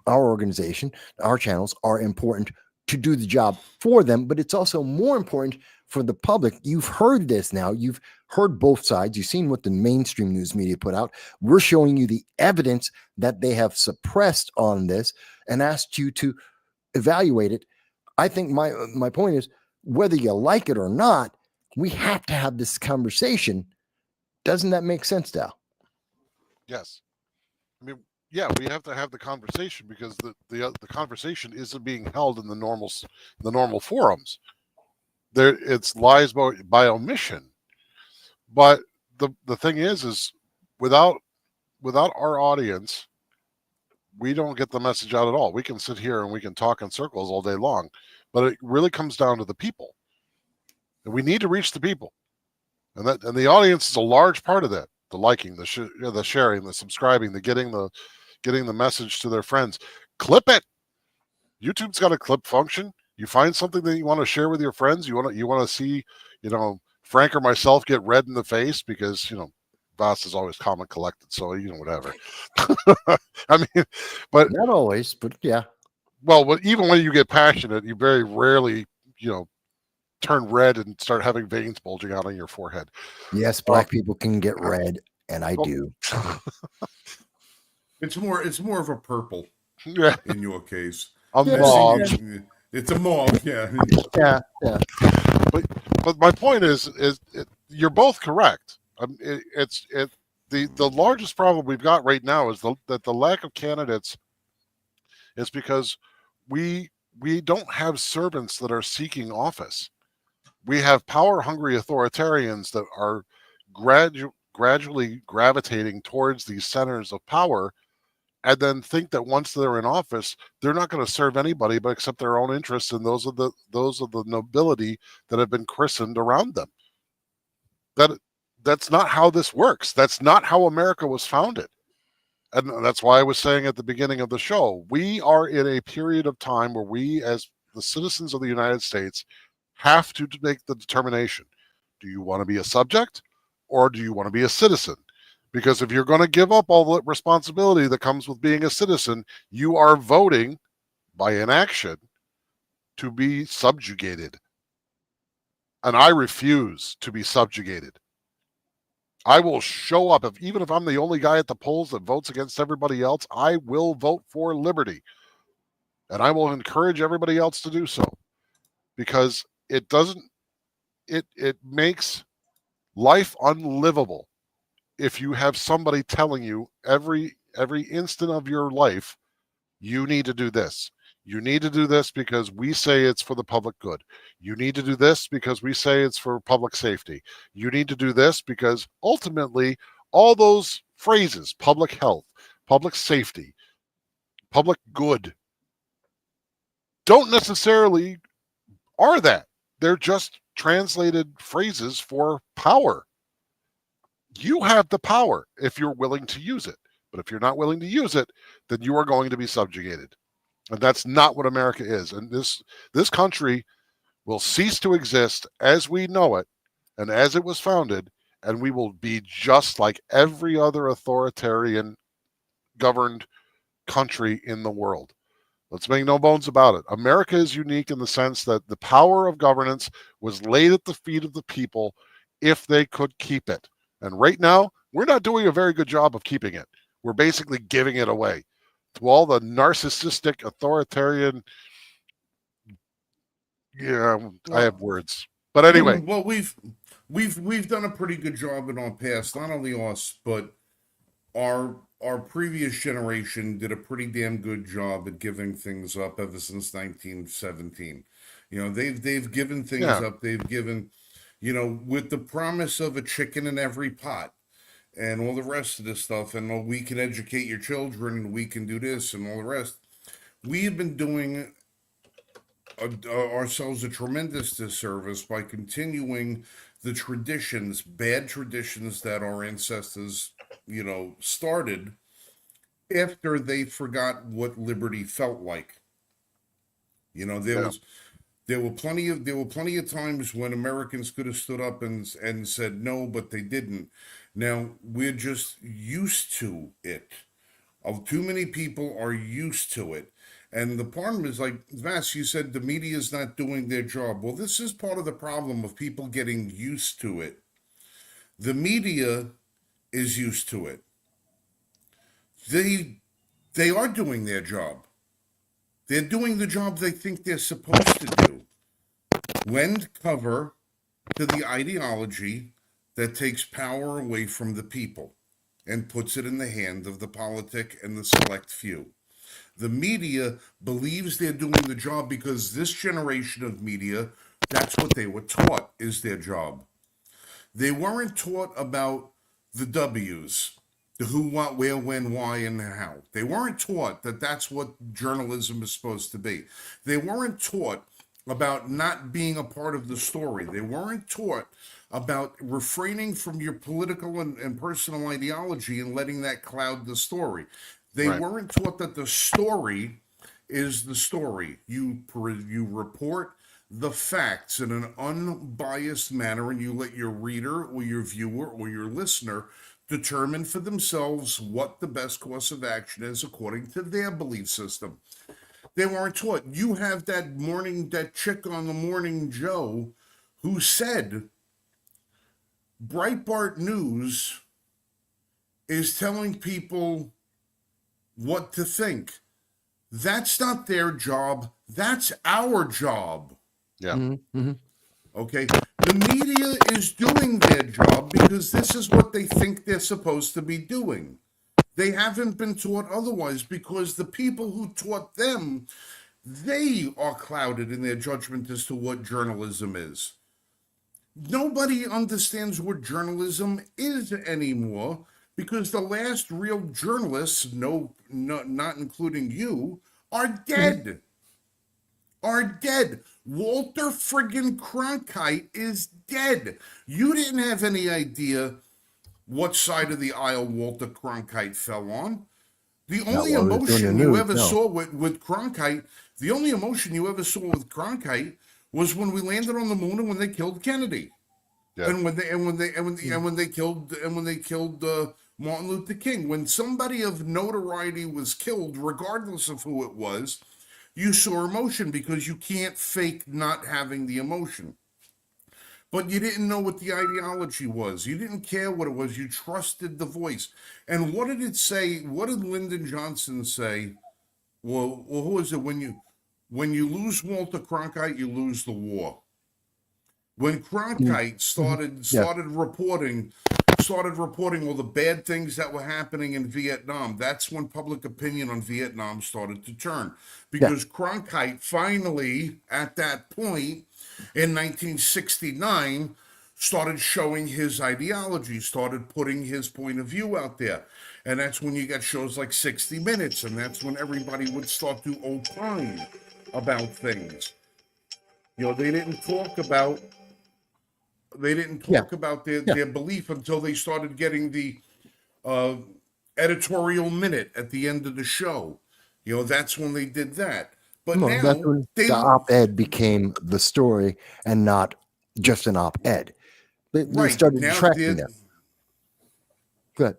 our organization, our channels are important to do the job for them, but it's also more important for the public. You've heard this now. You've heard both sides. You've seen what the mainstream news media put out. We're showing you the evidence that they have suppressed on this and asked you to evaluate it. I think my point is, whether you like it or not, we have to have this conversation. Doesn't that make sense, Dal? Yes. I mean, yeah, we have to have the conversation because the conversation isn't being held in the normal forums. It's lies by omission. But the thing is without our audience, we don't get the message out at all. We can sit here and we can talk in circles all day long, but it really comes down to the people, and we need to reach the people. And the audience is a large part of that. The liking, the sharing, the subscribing, the getting the message to their friends. Clip it. YouTube's got a clip function. You find something that you want to share with your friends. You want to see, Frank or myself get red in the face because Voss is always calm and collected. So whatever. I mean, but not always. But yeah. Well, even when you get passionate, you very rarely turn red and start having veins bulging out on your forehead. Yes, black people can get red, and I do. It's more of a purple. Yeah. In your case, a mauve. It's a mauve. Yeah. Yeah. But my point is you're both correct. The largest problem we've got right now is that the lack of candidates is because we don't have servants that are seeking office. We have power-hungry authoritarians that are gradually gravitating towards these centers of power, and then think that once they're in office, they're not going to serve anybody but except their own interests and those of the nobility that have been christened around them. That's not how this works. That's not how America was founded. And that's why I was saying at the beginning of the show, we are in a period of time where we, as the citizens of the United States, have to make the determination. Do you want to be a subject or do you want to be a citizen? Because if you're going to give up all the responsibility that comes with being a citizen, you are voting by inaction to be subjugated. And I refuse to be subjugated. I will show up. Even if I'm the only guy at the polls that votes against everybody else, I will vote for liberty. And I will encourage everybody else to do so, because it makes life unlivable if you have somebody telling you every instant of your life, you need to do this. You need to do this because we say it's for the public good. You need to do this because we say it's for public safety. You need to do this because ultimately all those phrases, public health, public safety, public good, don't necessarily are that. They're just translated phrases for power. You have the power if you're willing to use it. But if you're not willing to use it, then you are going to be subjugated. And that's not what America is. And this country will cease to exist as we know it and as it was founded, and we will be just like every other authoritarian governed country in the world. Let's make no bones about it. America is unique in the sense that the power of governance was laid at the feet of the people if they could keep it. And right now, we're not doing a very good job of keeping it. We're basically giving it away to all the narcissistic, authoritarian. Yeah, I have words. But anyway. Well, we've done a pretty good job in our past, not only us, but our previous generation did a pretty damn good job at giving things up ever since 1917. You know, they've given things up. They've given, you know, with the promise of a chicken in every pot and all the rest of this stuff, and oh, we can educate your children, and we can do this and all the rest. We have been doing ourselves a tremendous disservice by continuing the traditions, bad traditions that our ancestors, you know, started after they forgot what liberty felt like. You know, there were plenty of times when Americans could have stood up and said no, but they didn't. Now we're just used to it. Too many people are used to it. And the problem is, like Vass, you said the media is not doing their job. Well, this is part of the problem of people getting used to it. The media is used to it. They are doing their job. They're doing the job they think they're supposed to do. Lend cover to the ideology that takes power away from the people and puts it in the hand of the politic and the select few. The media believes they're doing the job because this generation of media, that's what they were taught is their job. They weren't taught about the W's, the who, what, where, when, why, and how. They weren't taught that that's what journalism is supposed to be. They weren't taught about not being a part of the story. They weren't taught about refraining from your political and personal ideology and letting that cloud the story. They weren't taught that the story is the story. You report the facts in an unbiased manner, and you let your reader or your viewer or your listener determine for themselves what the best course of action is according to their belief system. They weren't taught. You have that chick on the Morning Joe who said Breitbart News is telling people what to think. That's not their job. That's our job. Yeah. Mm-hmm. Okay. The media is doing their job because this is what they think they're supposed to be doing. They haven't been taught otherwise because the people who taught them, they are clouded in their judgment as to what journalism is. Nobody understands what journalism is anymore because the last real journalists, not including you, are dead. Are dead. Walter friggin' Cronkite is dead. You didn't have any idea what side of the aisle Walter Cronkite fell on. The only emotion you ever saw with Cronkite, the only emotion you ever saw with Cronkite was when we landed on the moon and when they killed Kennedy. Yeah. And when they killed Martin Luther King. When somebody of notoriety was killed, regardless of who it was, you saw emotion because you can't fake not having the emotion. but you didn't know what the ideology was. You didn't care what it was. You trusted the voice. And what did it say? What did Lyndon Johnson say? Well, who is it? When you lose Walter Cronkite, you lose the war. When Cronkite started reporting all the bad things that were happening in Vietnam, that's when public opinion on Vietnam started to turn. Because Cronkite finally, at that point in 1969, started showing his ideology, started putting his point of view out there. And that's when you got shows like 60 Minutes, and that's when everybody would start to opine about things. They didn't talk about their belief until they started getting the editorial minute at the end of the show. That's when they did that. But now that's when the op-ed became the story and not just an op-ed. They started tracking them. Good.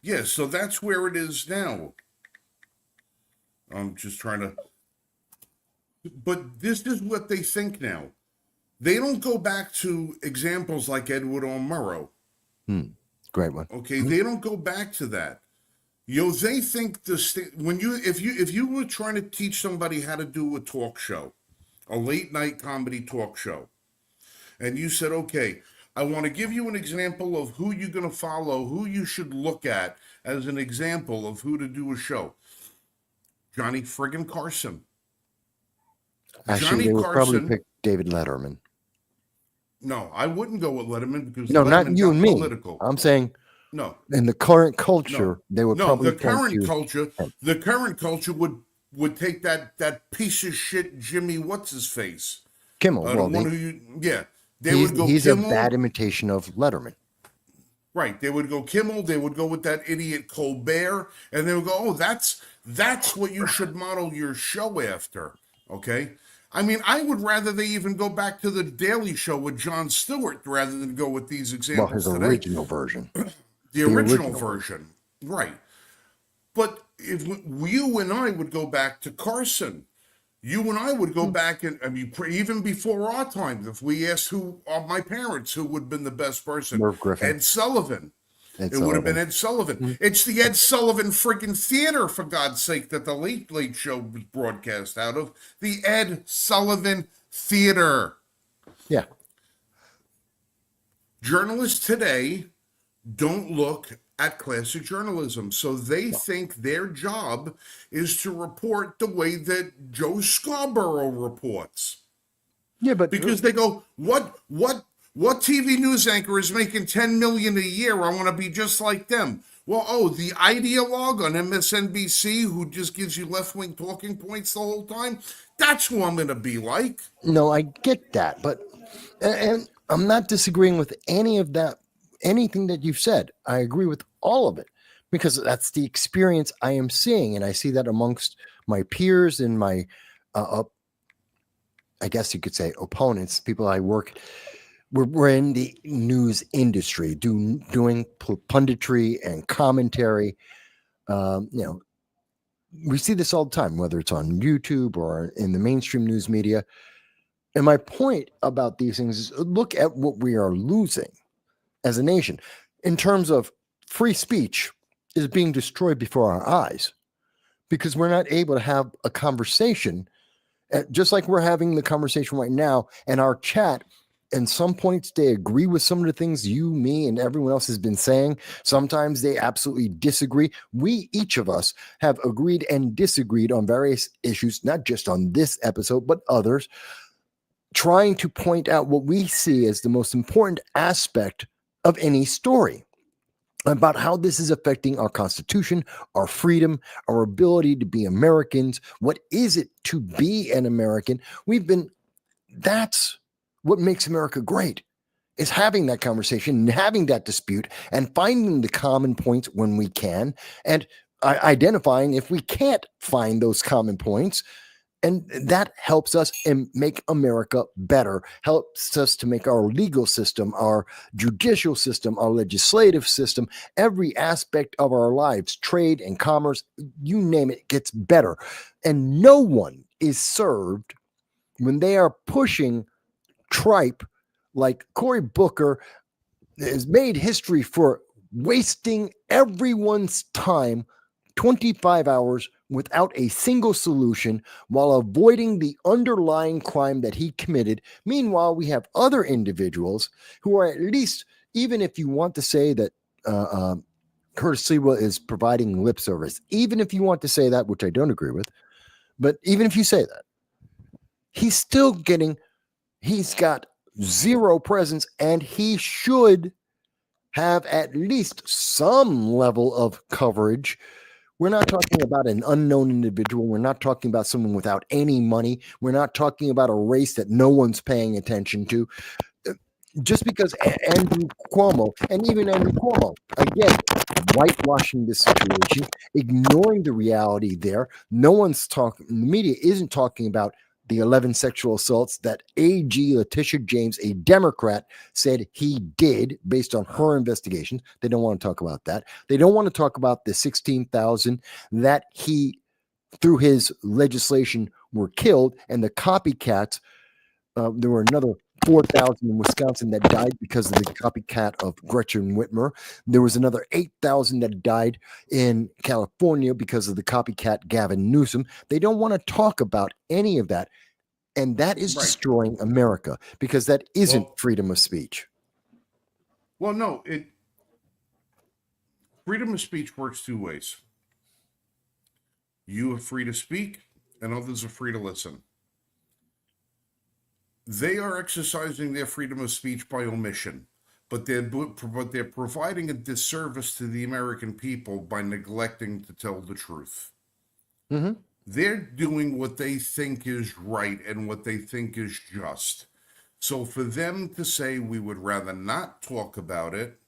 Yeah, so that's where it is now. I'm just trying to. But this is what they think now. They don't go back to examples like Edward R. Murrow. Great one. Okay, they don't go back to that. They think if you were trying to teach somebody how to do a talk show, a late night comedy talk show, and you said, okay, I want to give you an example of who you're going to follow, who you should look at as an example of who to do a show. Johnny friggin' Carson. Actually, they would probably pick David Letterman. No, I wouldn't go with Letterman because no, Letterman not you and me. Political. I'm saying no. In the current culture, they would probably the current culture would take that piece of shit Jimmy what's his face Kimmel. He's a bad imitation of Letterman. Right, they would go Kimmel. They would go with that idiot Colbert, and they would go, "Oh, that's what you should model your show after." Okay. I mean, I would rather they even go back to the Daily Show with Jon Stewart rather than go with these examples. Well, his original version. The original version. Right. But if you and I would go back to Carson, you and I would go back, and I mean, even before our time, if we asked who are my parents, who would have been the best person? Merv Griffin. Ed Sullivan. Would have been Ed Sullivan. Mm-hmm. It's the Ed Sullivan friggin' theater, for God's sake, that the Late Late Show was broadcast out of. The Ed Sullivan Theater. Yeah. Journalists today don't look at classic journalism. So they think their job is to report the way that Joe Scarborough reports. Yeah, but because they go, what TV news anchor is making $10 million a year? I want to be just like them. Well, the ideologue on MSNBC who just gives you left-wing talking points the whole time, that's who I'm going to be like. No, I get that, but and I'm not disagreeing with any of that, anything that you've said. I agree with all of it because that's the experience I am seeing, and I see that amongst my peers and my, I guess you could say, opponents, people I work. We're in the news industry, doing punditry and commentary. We see this all the time, whether it's on YouTube or in the mainstream news media. And my point about these things is look at what we are losing as a nation in terms of free speech is being destroyed before our eyes because we're not able to have a conversation, just like we're having the conversation right now, and our chat. And some points they agree with some of the things you, me, and everyone else has been saying. Sometimes they absolutely disagree. We, each of us, have agreed and disagreed on various issues, not just on this episode, but others, trying to point out what we see as the most important aspect of any story about how this is affecting our Constitution, our freedom, our ability to be Americans. What is it to be an American? That's what makes America great, is having that conversation and having that dispute and finding the common points when we can and identifying if we can't find those common points. And that helps us and make America better, helps us to make our legal system, our judicial system, our legislative system, every aspect of our lives, trade and commerce, you name it, gets better. And no one is served when they are pushing tripe like Cory Booker has made history for wasting everyone's time 25 hours without a single solution while avoiding the underlying crime that he committed. Meanwhile, we have other individuals who are, at least, even if you want to say that Curtis Sliwa is providing lip service, even if you want to say that, which I don't agree with, but even if you say that, he's got zero presence, and he should have at least some level of coverage. We're not talking about an unknown individual. We're not talking about someone without any money. We're not talking about a race that no one's paying attention to. Just because Andrew Cuomo, and even Andrew Cuomo, again, whitewashing this situation, ignoring the reality there. No one's talking, the media isn't talking about the 11 sexual assaults that AG Letitia James, a Democrat, said he did based on her investigation. They don't want to talk about that. They don't want to talk about the 16,000 that he, through his legislation, were killed, and the copycats. There were another 4,000 in Wisconsin that died because of the copycat of Gretchen Whitmer. There was another 8,000 that died in California because of the copycat Gavin Newsom. They don't want to talk about any of that. And that is destroying America, because that isn't freedom of speech. Well, no, freedom of speech works two ways. You are free to speak, and others are free to listen. They are exercising their freedom of speech by omission, but they're providing a disservice to the American people by neglecting to tell the truth. Mm-hmm. They're doing what they think is right and what they think is just. So for them to say we would rather not talk about it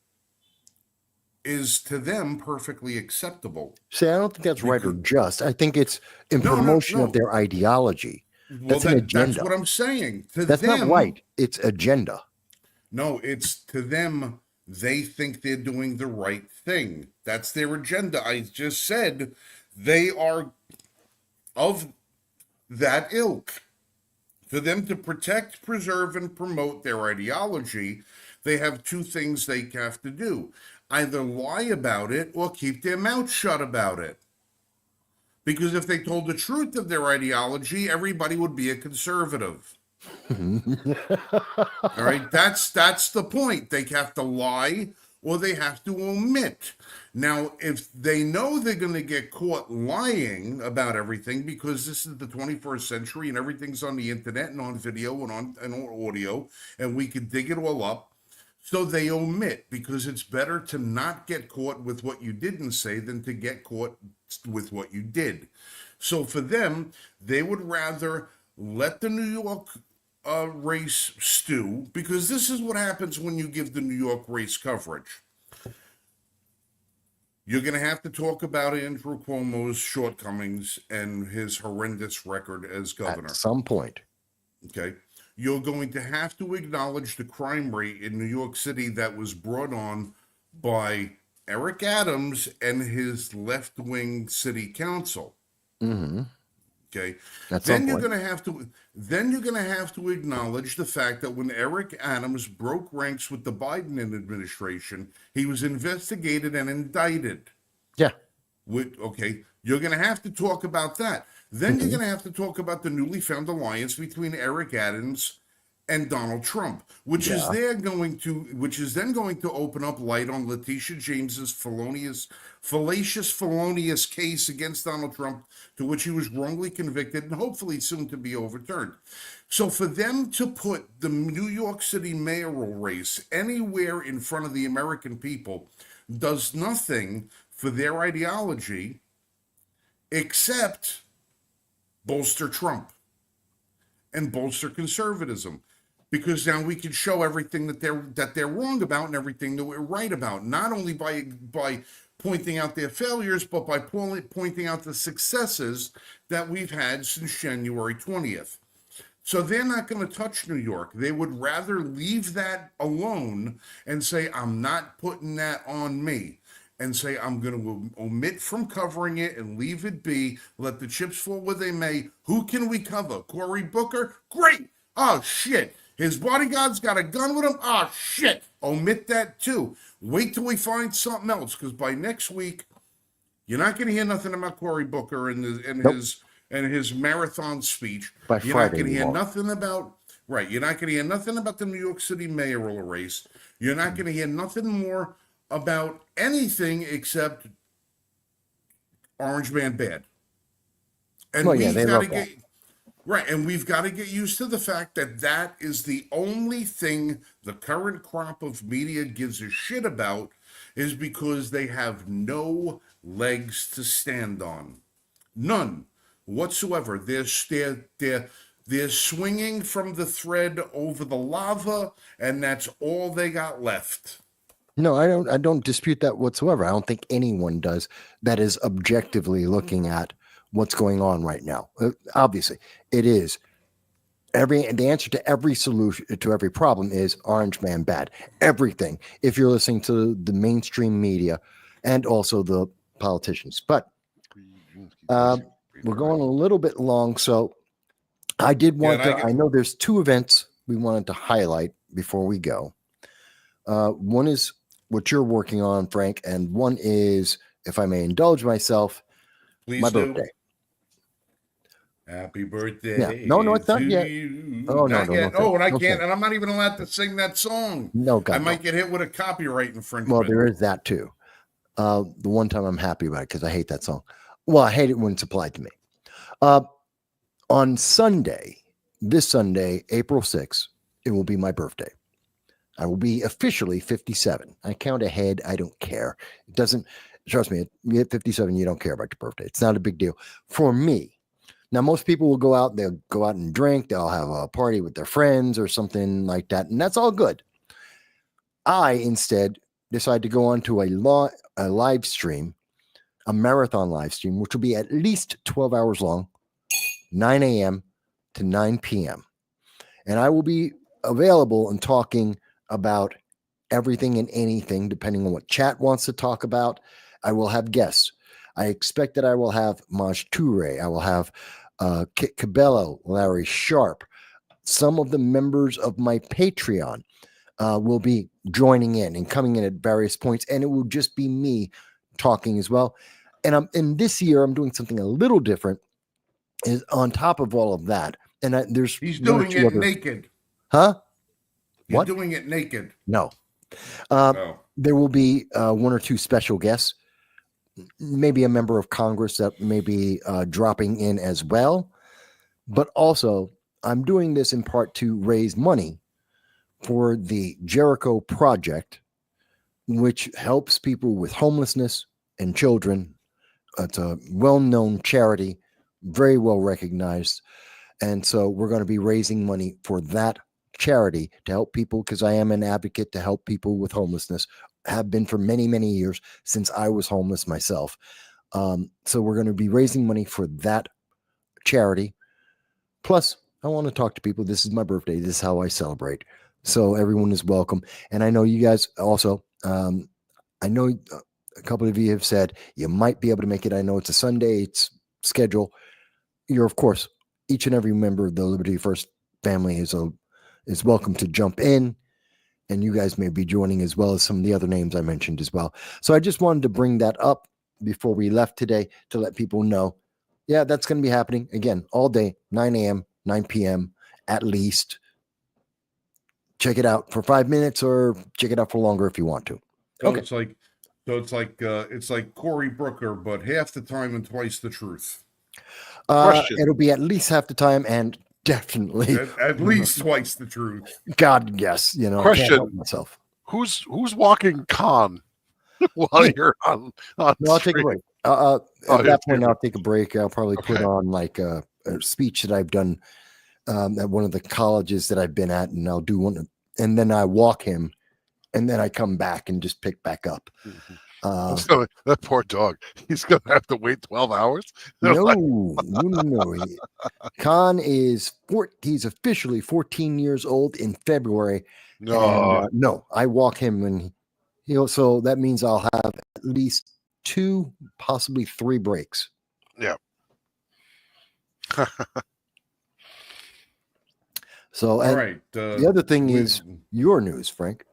is, to them, perfectly acceptable. See, I don't think that's right or just. I think it's in promotion of their ideology. Well, that's an agenda. That's what I'm saying. That's them, not right. It's agenda. No, it's, to them, they think they're doing the right thing. That's their agenda. I just said they are of that ilk. For them to protect, preserve, and promote their ideology, they have two things they have to do. Either lie about it or keep their mouth shut about it. Because if they told the truth of their ideology, everybody would be a conservative. All right, that's the point. They have to lie or they have to omit. Now, if they know they're going to get caught lying about everything, because this is the 21st century and everything's on the internet and on video and on audio, and we can dig it all up, so they omit, because it's better to not get caught with what you didn't say than to get caught with what you did. So for them, they would rather let the New York race stew, because this is what happens when you give the New York race coverage. You're going to have to talk about Andrew Cuomo's shortcomings and his horrendous record as governor. At some point. Okay. You're going to have to acknowledge the crime rate in New York City that was brought on by Eric Adams and his left-wing city council. Mm-hmm. Okay. Then you're going to have to acknowledge the fact that when Eric Adams broke ranks with the Biden administration, he was investigated and indicted. Yeah. You're going to have to talk about that. Then you're going to have to talk about the newly found alliance between Eric Adams and Donald Trump, which is then going to open up light on Letitia James's fallacious, felonious case against Donald Trump, to which he was wrongly convicted and hopefully soon to be overturned. So for them to put the New York City mayoral race anywhere in front of the American people does nothing for their ideology except bolster Trump and bolster conservatism, because now we can show everything that they're wrong about and everything that we're right about, not only by pointing out their failures, but by pointing out the successes that we've had since January 20th. So they're not going to touch New York. They would rather leave that alone and say, I'm not putting that on me, and say, I'm going to omit from covering it and leave it be. Let the chips fall where they may. Who can we cover? Cory Booker? Great. Oh, shit. His bodyguard's got a gun with him. Ah, shit. Omit that too. Wait till we find something else, because by next week, you're not going to hear nothing about Cory Booker and Nope. his marathon speech. By You're Friday, not going to we hear won't. nothing about You're not going to hear nothing about the New York City mayoral race. You're not going to hear nothing more about anything except Orange Man bad. And Well, yeah, they we've got love to that. get right, and we've got to get used to the fact that that is the only thing the current crop of media gives a shit about, is because they have no legs to stand on. None whatsoever. They're swinging from the thread over the lava, and that's all they got left. No, I don't dispute that whatsoever. I don't think anyone does that is objectively looking at what's going on right now. Obviously, it is the answer to every solution to every problem is Orange Man bad. Everything. If you're listening to the mainstream media and also the politicians, but we're going a little bit long, so I did want to. I know there's two events we wanted to highlight before we go. One is what you're working on, Frank, and one is, if I may indulge myself, Please my do. birthday. Happy birthday. Yeah. No, it's not yet. Oh, no, not yet. no, And I no, can't, and I'm not even allowed to sing that song. No, God, I might no. get hit with a copyright infringement. Well, there is that too. The one time I'm happy about it because I hate that song. Well, I hate it when it's applied to me. On Sunday, this Sunday, April 6th, it will be my birthday. I will be officially 57. I count ahead. I don't care. It doesn't, trust me, you hit 57, you don't care about your birthday. It's not a big deal. For me, now most people will go out, they'll go out and drink, they'll have a party with their friends or something like that, and that's all good. I instead decide to go on to a live stream, a marathon live stream, which will be at least 12 hours long, 9 a.m. to 9 p.m. And I will be available and talking about everything and anything, depending on what chat wants to talk about. I will have guests. I expect that I will have Maj Toure. I will have Kit Cabello, Larry Sharp. Some of the members of my Patreon will be joining in and coming in at various points, and it will just be me talking as well. And this year, I'm doing something a little different. Is on top of all of that, and he's doing it naked. Huh? You're What? doing it naked. No. Oh. There will be one or two special guests, maybe a member of Congress that may be dropping in as well. But also, I'm doing this in part to raise money for the Jericho Project, which helps people with homelessness and children. It's a well-known charity, very well recognized. And so we're going to be raising money for that charity to help people, because I am an advocate to help people with homelessness, have been for many, many years since I was homeless myself. So we're going to be raising money for that charity. Plus, I want to talk to people. This is my birthday. This is how I celebrate. So everyone is welcome. And I know you guys also, I know a couple of you have said you might be able to make it. I know it's a Sunday, it's schedule. You're, of course, each and every member of the Liberty First family is welcome to jump in, and you guys may be joining as well as some of the other names I mentioned as well. So I just wanted to bring that up before we left today to let people know, yeah, that's going to be happening again all day, 9 a.m., 9 p.m. at least. Check it out for 5 minutes or check it out for longer if you want to. So Okay. it's like Cory Booker, but half the time and twice the truth. It'll be at least half the time and definitely at least twice the truth. God, yes. You know, Question. I can't help myself. Who's walking Con while you're on No, I'll take a break. At that point, yeah. I'll take a break. I'll probably put on like a speech that I've done at one of the colleges that I've been at, and I'll do one, and then I walk him, and then I come back and just pick back up. Mm-hmm. That poor dog. He's going to have to wait 12 hours. No. Khan is he's officially 14 years old in February. No, and, no, I walk him and so that means I'll have at least 2, possibly 3 breaks. Yeah. So, All and right. the other thing is your news, Frank.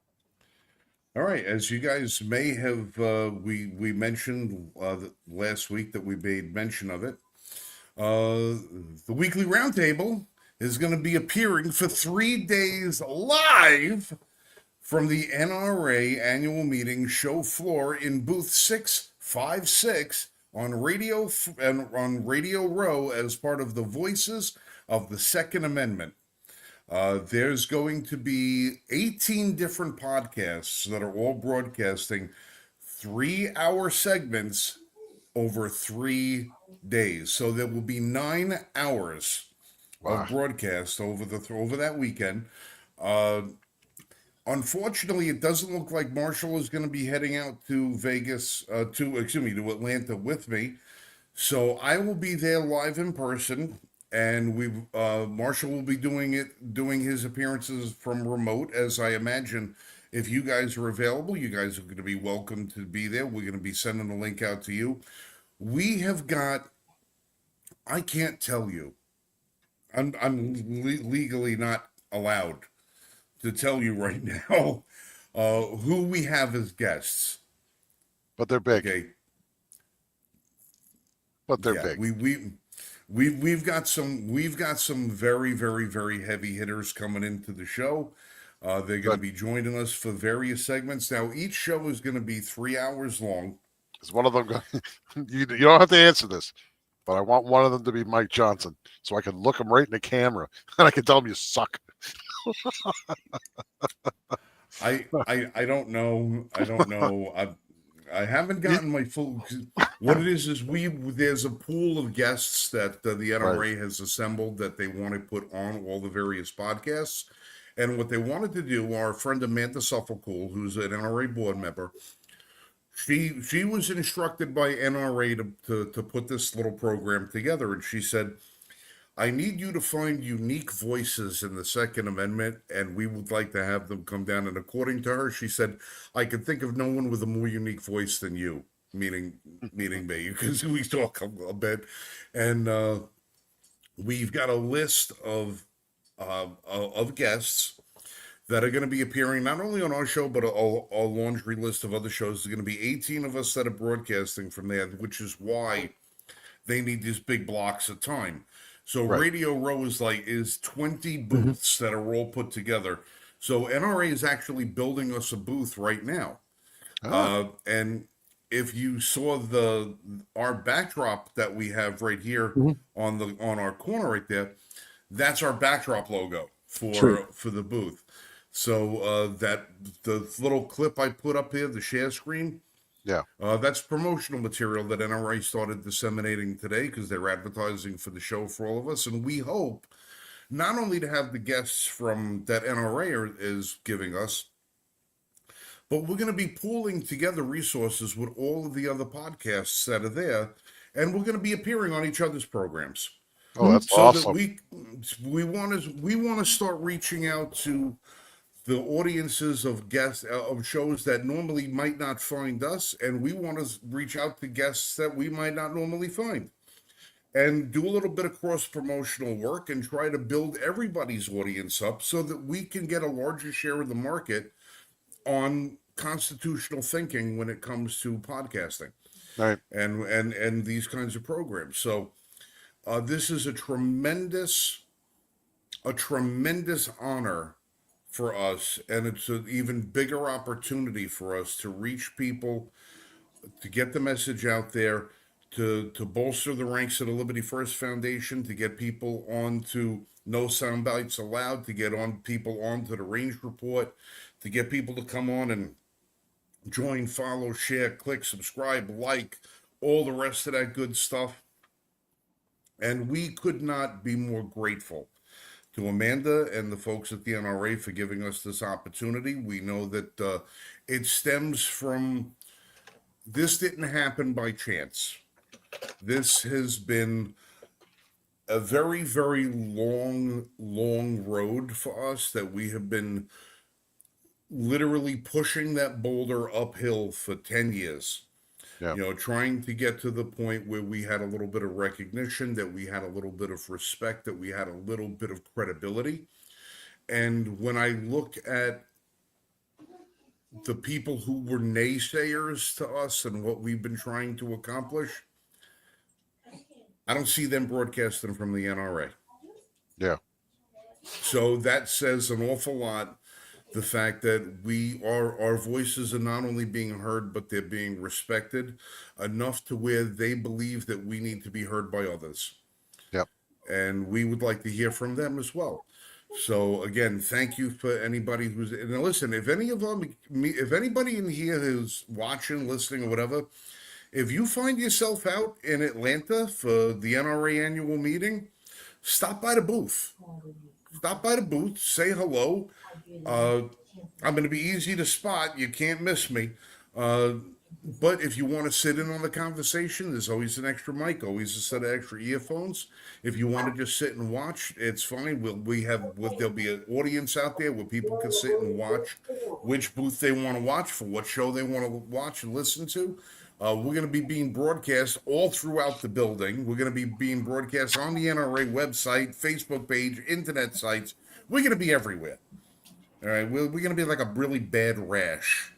All right, as you guys may have, we mentioned last week that we made mention of it. The weekly roundtable is going to be appearing for 3 days live from the NRA annual meeting show floor in booth 656 on Radio Row as part of the Voices of the Second Amendment. There's going to be 18 different podcasts that are all broadcasting 3-hour segments over 3 days. So there will be 9 hours of broadcast over that weekend. Unfortunately, it doesn't look like Marshall is going to be heading out to to Atlanta with me. So I will be there live in person, and Marshall will be doing his appearances from remote. As I imagine, if you guys are available, you guys are going to be welcome to be there. We're going to be sending the link out to you. We have got. I can't tell you. I'm legally not allowed to tell you right now who we have as guests. But they're big. Okay. But they're Yeah, big. we've got some very, very, very heavy hitters coming into the show. They're going to be joining us for various segments. Now, each show is going to be 3 hours long. Is one of them you don't have to answer this, but I want one of them to be Mike Johnson, so I can look him right in the camera and I can tell him you suck. I don't know. I don't know. I haven't gotten my full. What it is there's a pool of guests that the NRA has assembled that they want to put on all the various podcasts, and what they wanted to do, our friend Amanda Suffolcool, who's an NRA board member, she was instructed by NRA to put this little program together, and she said, I need you to find unique voices in the Second Amendment, and we would like to have them come down. And according to her, she said, I can think of no one with a more unique voice than you, meaning me, because we talk a bit. And we've got a list of guests that are going to be appearing not only on our show, but a laundry list of other shows. There's going to be 18 of us that are broadcasting from there, which is why they need these big blocks of time. So Radio Row is 20 booths that are all put together. So NRA is actually building us a booth right now. And if you saw our backdrop that we have right here on our corner right there, that's our backdrop logo for the booth. So that the little clip I put up here, the share screen, that's promotional material that NRA started disseminating today because they're advertising for the show for all of us. And we hope not only to have the guests from that NRA is giving us, but we're going to be pooling together resources with all of the other podcasts that are there. And we're going to be appearing on each other's programs. Oh, that's so awesome. That we want to start reaching out to the audiences of guests of shows that normally might not find us, and we want to reach out to guests that we might not normally find, and do a little bit of cross-promotional work and try to build everybody's audience up so that we can get a larger share of the market on constitutional thinking when it comes to podcasting, and these kinds of programs. So this is a tremendous honor for us, and it's an even bigger opportunity for us to reach people, to get the message out there, to bolster the ranks of the Liberty First Foundation, to get people on to No Sound Bites Allowed, to get people on to the Range Report, to get people to come on and join, follow, share, click, subscribe, like, all the rest of that good stuff. And we could not be more grateful to Amanda and the folks at the NRA for giving us this opportunity. We know that it stems from, this didn't happen by chance. This has been a very, very long road for us that we have been literally pushing that boulder uphill for 10 years. Trying to get to the point where we had a little bit of recognition, that we had a little bit of respect, that we had a little bit of credibility. And when I look at the people who were naysayers to us and what we've been trying to accomplish, I don't see them broadcasting from the NRA. Yeah. So that says an awful lot. The fact that our voices are not only being heard, but they're being respected enough to where they believe that we need to be heard by others. Yep. And we would like to hear from them as well. So again, thank you for anybody who's, and listen, if anybody in here who's watching, listening, or whatever, if you find yourself out in Atlanta for the NRA annual meeting, stop by the booth. Stop by the booth, say hello. I'm going to be easy to spot. You can't miss me. But if you want to sit in on the conversation, there's always an extra mic, always a set of extra earphones. If you want to just sit and watch, it's fine. There'll be an audience out there where people can sit and watch which booth they want to watch for what show they want to watch and listen to. We're going to be being broadcast all throughout the building. We're going to be being broadcast on the NRA website, Facebook page, internet sites. We're going to be everywhere. All right, we're going to be like a really bad rash.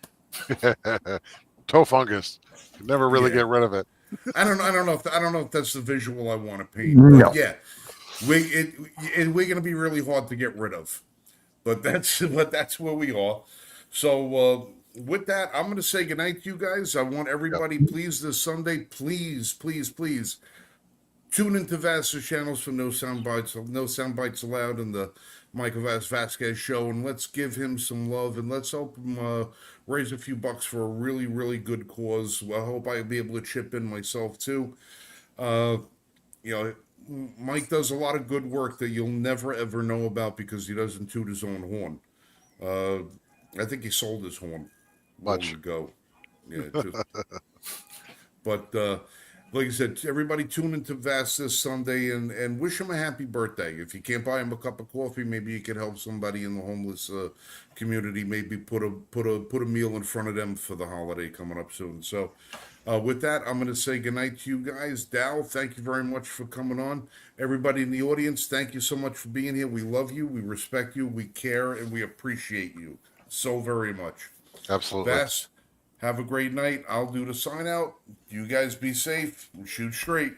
Toe fungus. You never really get rid of it. I don't know if that's the visual I want to paint. No. But yeah, we're going to be really hard to get rid of. But that's where we are. So with that, I'm going to say goodnight to you guys. I want everybody, please, this Sunday, please, please, please, tune into Vasquez's channels for no sound bites allowed in the Michael Vasquez show, and let's give him some love, and let's help him raise a few bucks for a really, really good cause. I hope I'll be able to chip in myself too. Mike does a lot of good work that you'll never ever know about because he doesn't toot his own horn. I think he sold his horn long ago. Yeah, but like I said, everybody tune into Vass this Sunday and wish him a happy birthday. If you can't buy him a cup of coffee, maybe you can help somebody in the homeless community. Maybe put a meal in front of them for the holiday coming up soon. So with that, I'm going to say goodnight to you guys. Dal, thank you very much for coming on. Everybody in the audience, thank you so much for being here. We love you, we respect you, we care, and we appreciate you so very much. Absolutely. Vass, have a great night. I'll do the sign out. You guys be safe and shoot straight.